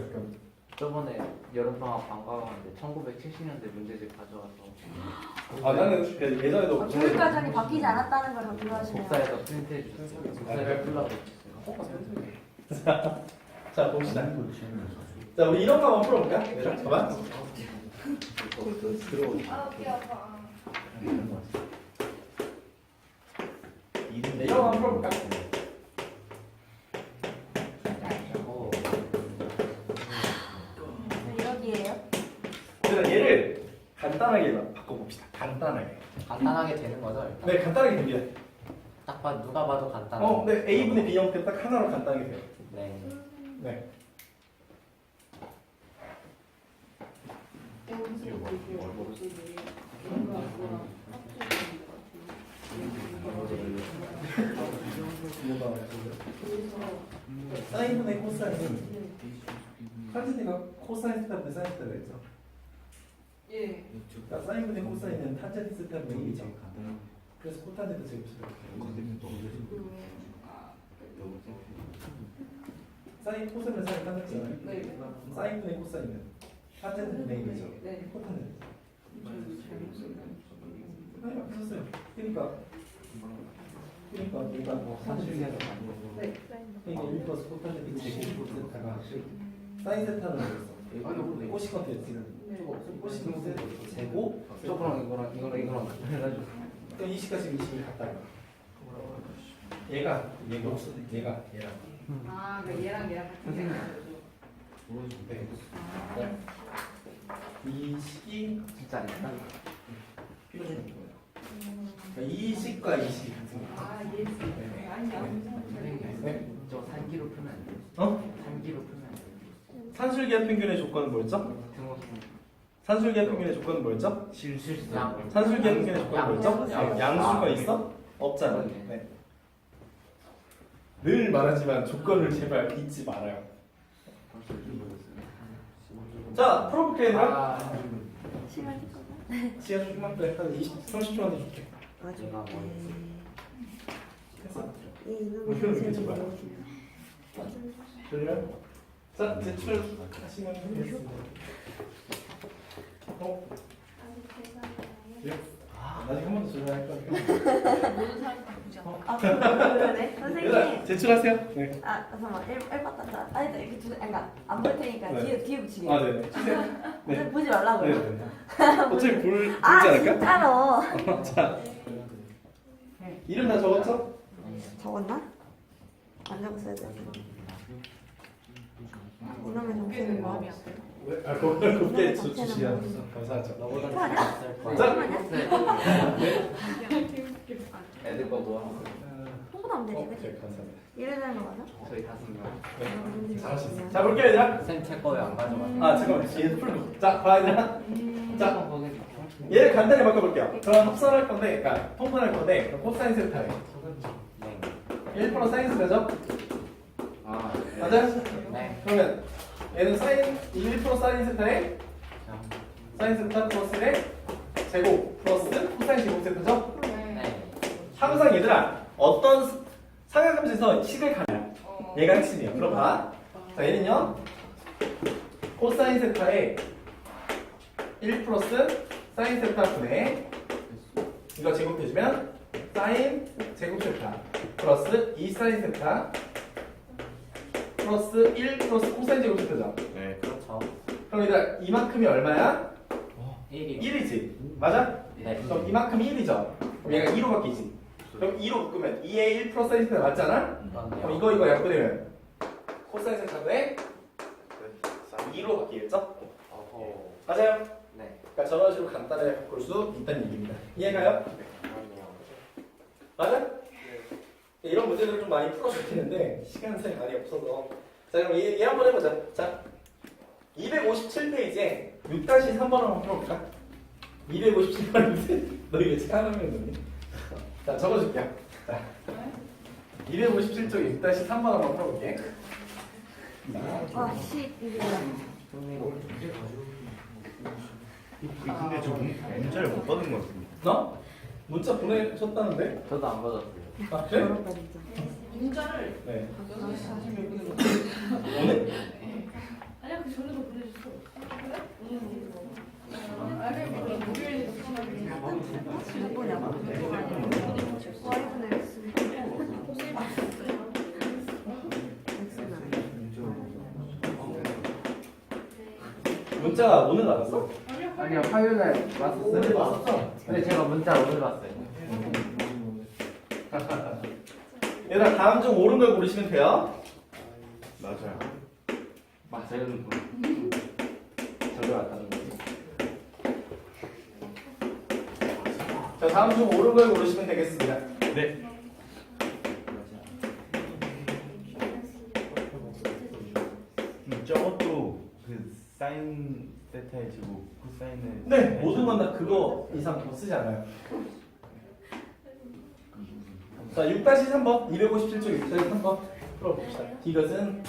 저번에 여름방학 방과하는데 1970년대 문제집 가져와서 나는 예전에도 교육 과정이 바뀌지 않았다는 걸 강조하시네요. 복사해서 프린트해 주셨어요. 복사해서 풀라고 해주셨어요. 자 봅시다. 자 우리 이런 거 한번 풀어볼까? 잠깐만. 네, 이런 거 한번 풀어볼까? 여기에요? 그래서 얘를 간단하게 바꿔봅시다. 간단하게 되는 거죠? 일단? 네, 간단하게 됩니다. 딱 봐, 누가 봐도 간단한 네, A분의 B 형태 딱 하나로 간단하게 돼요. 네. 네. 사인분의 코사인은 탄젠트가 코사인 세타분의 사인 세타가 있죠. 예. 그러니까 사인분의 코사인은 탄젠트 세타분의 1이죠. 그래서 코탄젠트 제곱수를 사인 코사인은 사인 탄젠트잖아요. 네. 사인분의 코사인은 탄젠트분의 1이죠. 네. 코탄젠트. 아니 없었어요. 그러니까 얘가 뭐 사실이야. 네. 그러니까 1 플러스 코탄젠트 제곱 세타가 사인 세타는 뭐였어? 코시컨트였지. 코시컨트 제곱 저거랑 이거랑 해가지고 그러니까 20까지 20을 갖다 얘랑 아, 그 얘랑 같은 게 네. 이 식이 진짜 아니야? 필요한 거예요. 그러니까 이 식과 이 식이 같은 거예요. 아, 예. 네. 저 산기로 풀면 안 돼요? 산기로 풀면 안 돼요? 산술기압 평균의 조건은 뭐였죠? 산술기압 평균의 조건은 뭐였죠? 실실상 산술기압 평균의 조건은 뭐였죠? 양. 양수가 있어? 없잖아. 네. 늘 말하지만 조건을 제발 잊지 말아요. 자, 풀어볼게 얘들아. 시간 될 거다. 시간 조금만 빼. 한 20, 30초만 더 줄게. 내가 뭐 됐어? 예, 이거는 목표는 제가 그렇지 졸려? 자, 제출하시면 되겠습니다. 예? 나중에 한 번 더 졸려할 거니까. 모든 사람이 다 보지 않아. 아, 그러네. 얘들아, 선생님. 제출하세요. 네. 아, 잠깐만. 1번 땄다. 아니, 이렇게 두, 아니, 그러니까 안 볼 테니까 네. 뒤에 붙이게. 아, 네네. 주세요. 네. 네. 보지 말라고요. 네. 어차피 보지 아, 않을까? 진짜로. 자, 이름 다 적었죠? 적었나? 안 적었어야 돼. 이놈의 정체는 뭐? 네. 아, 곱게 주시면 감사하죠. 너보다 또 하냐? 잘쓸 거야. 자, 애들 거 모아. 홍보도 하면 되지, 그치? 네, 감사합니다. 이래야 거 맞아? 저희 5명. 네, 잘하셨어요. 자, 볼게요, 얘들아. 쌤제거 왜 안 가져와? 아, 잠깐만. 얘 풀고. 자, 봐, 얘들아. 자, 거기 얘를 간단히 바꿔볼게요. 그럼 합산할 건데, 그러니까 통분할 건데, 그럼 코사인 세타에 네. 1 플러스 사인 세타죠? 아, 네. 맞아요? 네. 그러면 얘는 사인 1 플러스 사인 세타에 사인 세타 플러스의 제곱 플러스 코사인 제곱 세타죠? 네. 항상 얘들아 어떤 상향함수에서 식을 가냐 얘가 핵심이에요. 그럼 봐. 자 얘는요 코사인 세타에 1 플러스 사인 세타 분의 이거 제곱해주면 사인 제곱 세타 플러스 2 사인 세타 플러스 1 플러스 코사인 제곱 세타죠. 네. 그렇죠. 그럼 얘들아 이만큼이 얼마야? 1이. 1이지 맞아? 네. 그럼 이만큼이 1이죠. 그럼 얘가 2로 바뀌지. 그럼 2로 바꾸면 2에 1 플러스 사인 세타 맞잖아? 그럼 이거 약분되면 코사인 세타분의 2로 바뀌겠죠? 어허. 맞아요? 네. 그러니까 저런 식으로 간단하게 바꿀 수 있다는 얘기입니다. 이해가요? 맞아? 이런 문제들을 좀 많이 풀어줬겠는데 시간이 많이 없어서 자 그럼 얘 한번 해보자. 자 257페이지에 6-3번 한번 풀어볼까? 257페이지 너 이거 책 하나 했는데 자 적어줄게요. 자 257쪽에 6-3번 한번 풀어볼게. 아, 씨, 이게. 근데 저 문자를 못 받은 것 같은데. 너? 문자 보내셨다는데? 저도 안 받았어요. 아 그래? 어렵다, 진짜. 문자를 네. 사실 몇 분에 오늘? 아니야 그 전에도 보내줬어. 그래? 아니 목요일에 몇 번이야? 와이프는 X. 문자 오늘 나왔어? 아니요, 화요일에 왔었어요. 오늘 왔었어? 근데 제가 문자 오늘 왔어요. 얘들아 다음 중 옳은 걸 고르시면 돼요. 맞아요. 맞아요. 저도 왔다는 거지. 자 다음 중 옳은 걸 고르시면 되겠습니다. 네. 저것도 그 사인 세타의 제곱 코사인의 네 모든 건 다 그거 이상 더 쓰지 않아요. 자 6-3번 257쪽 6-3번 풀어봅시다. 이것은요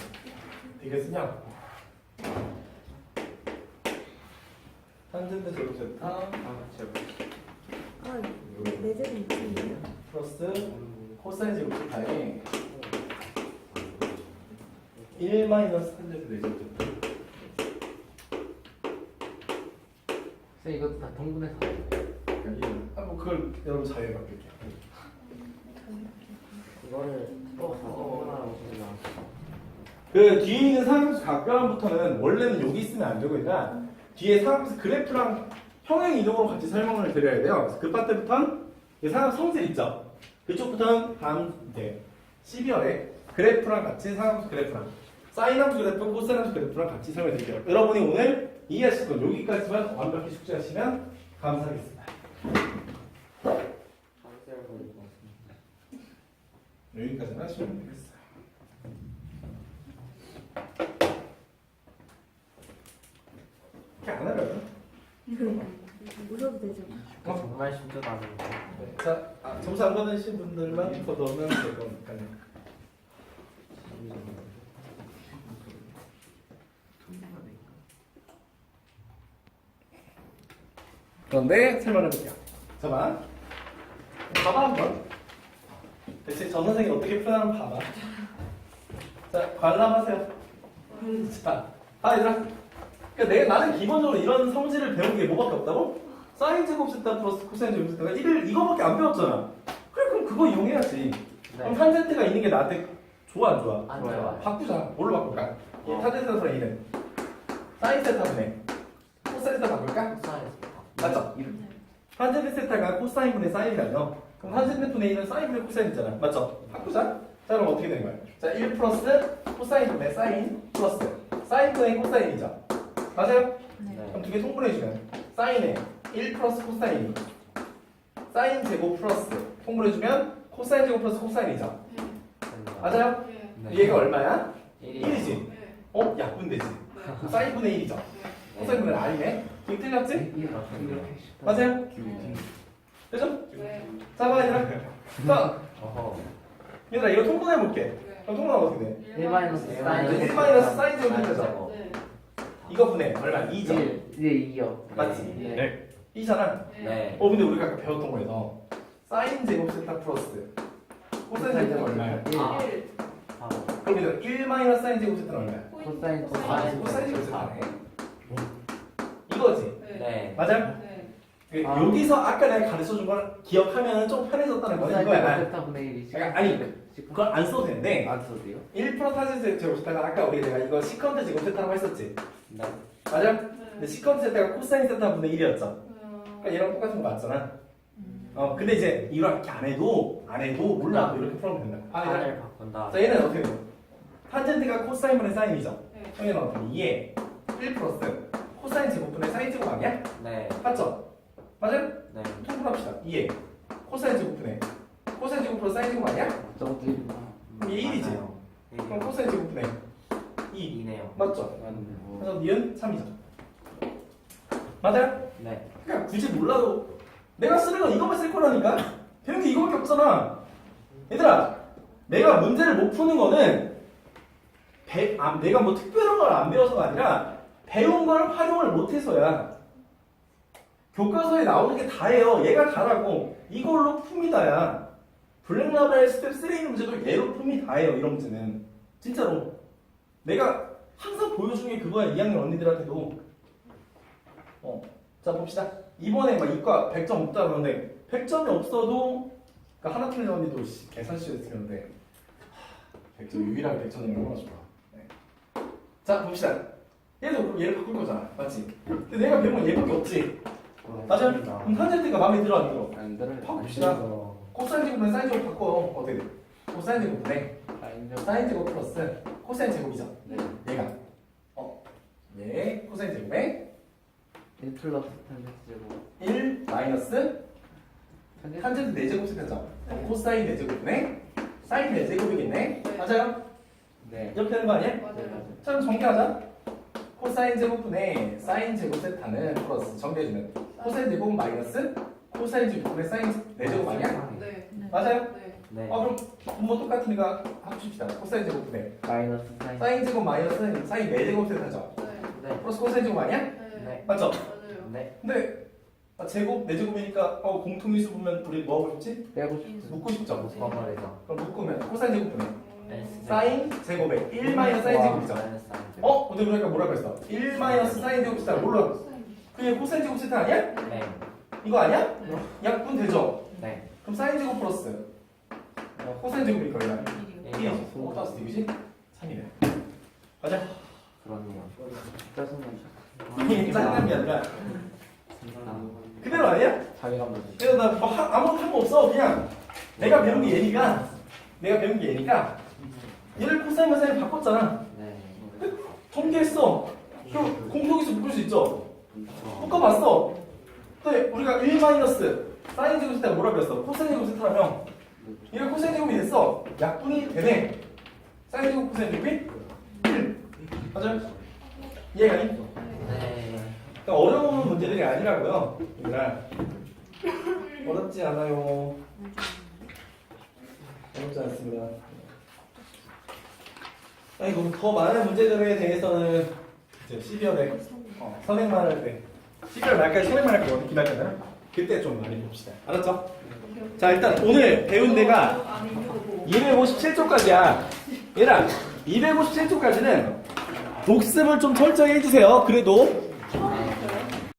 탄젠트 제곱 세타 아, 내 제는 무슨 플러스 코사인 제곱 세타에 1 마이너스 탄젠트 4제곱 세타. 쌤 이것도 다 통분해서. 뭐 그걸 여러분 자유에 맡길게요. 이거를 통분하라고 소리가. 그 뒤에 있는 상함수 각변부터는 원래는 여기 있으면 안 되고 그러니까 뒤에 상함수 그래프랑 평행 이동으로 같이 설명을 드려야 돼요. 그래서 그 파트부터는 상함수 성질 있죠. 그쪽부터는 다음 이제 12월에 그래프랑 같이 상함수 그래프랑 사인함수 그래프, 코사인함수 그래프랑 같이 설명드릴게요. 여러분이 오늘 이해하실 건 여기까지만 완벽히 숙지하시면 감사하겠습니다. 여기까지만 하시면 되겠어요. 이렇게 안 하려고요? 웃어도 되죠. 정말 쉽지도 않은데. 자, 점수 안 받으신 분들만 더 넣으면 될 거니까요. 그런데 설명을 해볼게요. 잠깐만. 봐봐 한번. 대체 저 선생이 어떻게 표현하면 봐봐. 자, 관람하세요. 자, 얘들아. 그러니까 나는 기본적으로 이런 성질을 배운 게 뭐밖에 없다고? 사인 제곱 세타 플러스 코사인 제곱 세타가 1을 이거밖에 안 배웠잖아. 그래, 그럼 그거 이용해야지. 그럼 탄젠트가 있는 게 나한테 좋아 안 좋아? 안 좋아요. 바꾸자. 뭘로 바꿀까? 이 탄젠트에서 A는 사인 세타분의 코사인 세타 바꿀까? 맞죠? 탄젠트 세타가 코사인분의 사인이라며. 그럼 탄젠트 분의 A는 사인분의 코사인이잖아. 맞죠? 바꾸자. 자, 그럼 어떻게 되는 거야? 자, 1 플러스 코사인분의 사인 플러스 사인분의 코사인이죠. 맞아요? 그럼 두 개 통분해주면 사인에 1 플러스 코사인이 사인 제곱 플러스 통분해주면 코사인 제곱 플러스 코사인이죠. 맞아요? 얘가 얼마야? 1이지? 약분되지? 사인분의 1이죠? 코사인분의 아니네? 이거 틀렸지? 맞아요? 되죠? 자, 봐 얘들아. 자, 얘들아 이거 통분해볼게. 그럼 통분하면 어떻게 돼? 1 마이너스 1 마이너스 사인 제곱 되죠? 이거 분해 얼마? 2죠? 1, 2요. 맞지? 네. 2잖아. 네. 근데 우리가 아까 배웠던 거에서 사인 제곱 세타 플러스 코사인 제곱은 얼마야? 1. 그럼 이제 1 마이너스 사인 제곱 세타는 얼마야? 코사인 코사인 제곱 세타네. 이거지? 네. 맞아요? 여기서 아까 내가 가르쳐준 걸 기억하면 좀 편해졌다는 거야. 이거야. 세타분의 1이 그러니까 아니 그걸 안 써도 되는데 안 써도 돼요? 1 플러스 탄젠트 제곱 세타가 아까 우리 내가 이거 시컨트 제곱 세타라고 했었지? 네. 맞아요? 근데 시컨트 세타가 코사인 세타분의 1이었죠? 그러니까 얘랑 똑같은 거 맞잖아. 근데 이제 이렇게 안 해도 몰라. 이렇게 풀어보면 된다. 판을 바꾼다. 자, 얘는 어떻게 돼? 탄젠트가 코사인분의 사인이죠? 얘는 어떻게? 얘 1 플러스 코사인 제곱분의 사인 제곱 아니야? 네. 맞죠? 맞아요? 네. 통분합시다. 2에 코사인 제곱분의 코사인 제곱 플러스 사인 제곱 아니야? 저것도 1이구나. 그럼 얘 1이지? 그럼 코사인 제곱분의 2 2네요. 맞죠? 그래서 니은 3이죠. 맞아요? 네. 그러니까 굳이 몰라도 내가 쓰는 건 이것만 쓸 거라니까? 배운 게 이거밖에 없잖아. 얘들아, 내가 문제를 못 푸는 거는 내가 뭐 특별한 걸 안 배워서가 아니라 배운 걸 활용을 못 해서야. 교과서에 나오는 게 다예요. 얘가 다라고. 이걸로 풉니다야. 블랙라벨 스텝 3 문제도 얘로 풉이 다예요. 이런 문제는. 진짜로. 내가 항상 보여준 게 그거야. 2학년 언니들한테도. 자, 봅시다. 이번에 막 이과 100점 없다 그러는데 100점이 없어도 그러니까 하나 틀린 언니도 계산식에서 틀렸는데 100점 유일하게 100점 넘는 거 좋아. 네. 자, 봅시다. 얘도 그럼 얘를 바꿀 거잖아. 맞지? 근데 내가 배운 건 얘밖에 없지. 맞아요? 그럼 탄젠트가 마음에 들어 안 들어? 안 들어요. 바꿉시다. 코사인 제곱분의 사인 제곱 바꿔. 어떻게 돼? 코사인 제곱분의 사인 제곱 플러스 코사인 제곱이죠. 네. 얘가 얘 코사인 제곱에 1 플러스 탄젠트 제곱. 1 마이너스 탄젠트 4제곱 세타죠. 코사인 4제곱분의 사인 4제곱이겠네. 맞아요? 네. 이렇게 되는 거 아니야? 맞아요. 자, 그럼 정리하자. 코사인 제곱분의 사인 제곱 세타는 플러스 정리해주면 코사인 제곱 마이너스 코사인 제곱분의 사인 4제곱 아니야? 네. 맞아요? 네. 그럼 분모 똑같으니까 합칩시다. 코사인 제곱분의 마이너스 사인. 사인 제곱 마이너스 사인 4제곱 세타죠. 네. 네. 플러스 코사인 제곱 아니야? 네. 맞죠? 맞아요. 네. 근데 제곱 4제곱이니까 공통위수 보면 우리 뭐 하고 싶지? 빼고 싶죠. 묶고 싶죠? 버버리죠. 그럼 묶으면 코사인 제곱분의 S. 사인 제곱에 1 마이너스 사인 제곱이죠. 마이너스 사인 제곱. 근데 그러니까 뭐라고 했어? 1 마이너스 사인 제곱 세타 몰라. 그게 코사인 제곱 세타 아니야? 네. 이거 아니야? 약분 되죠? 네. 그럼 사인 제곱 플러스 코사인 제곱이니까 얼마야? 1이요. 1이지. 따스 이거지? 3이네. 맞아? 그렇네요. 짜증나. 이게 짜증난 게 아니라 그대로 아니야? 자괴감 나지. 그래서 나 뭐 아무것도 한 거 없어. 그냥 내가 배운 게 얘니까 얘를 코사인 사인 바꿨잖아. 네. 통계했어. 그럼 공통위수 묶을 수 있죠? 묶어봤어. 근데 우리가 1 마이너스 사인 제곱 세타가 뭐라고 했어? 코사인 제곱 세타라면 얘가 코사인 제곱이 됐어. 약분이 되네. 사인 제곱 코사인 제곱이 1. 맞아요? 이해가 니? 네. 그러니까 어려운 문제들이 아니라고요. 얘들아. 어렵지 않아요. 어렵지 않습니다. 아이고, 더 많은 문제들에 대해서는 이제 12월에 선행만 할 때 11월 말까지 소개만 할 거거든, 기말잖아요. 그때 좀 많이 봅시다. 알았죠? 자, 일단 오늘 배운 데가 257쪽까지야. 얘들아, 257쪽까지는 복습을 좀 철저히 해주세요. 그래도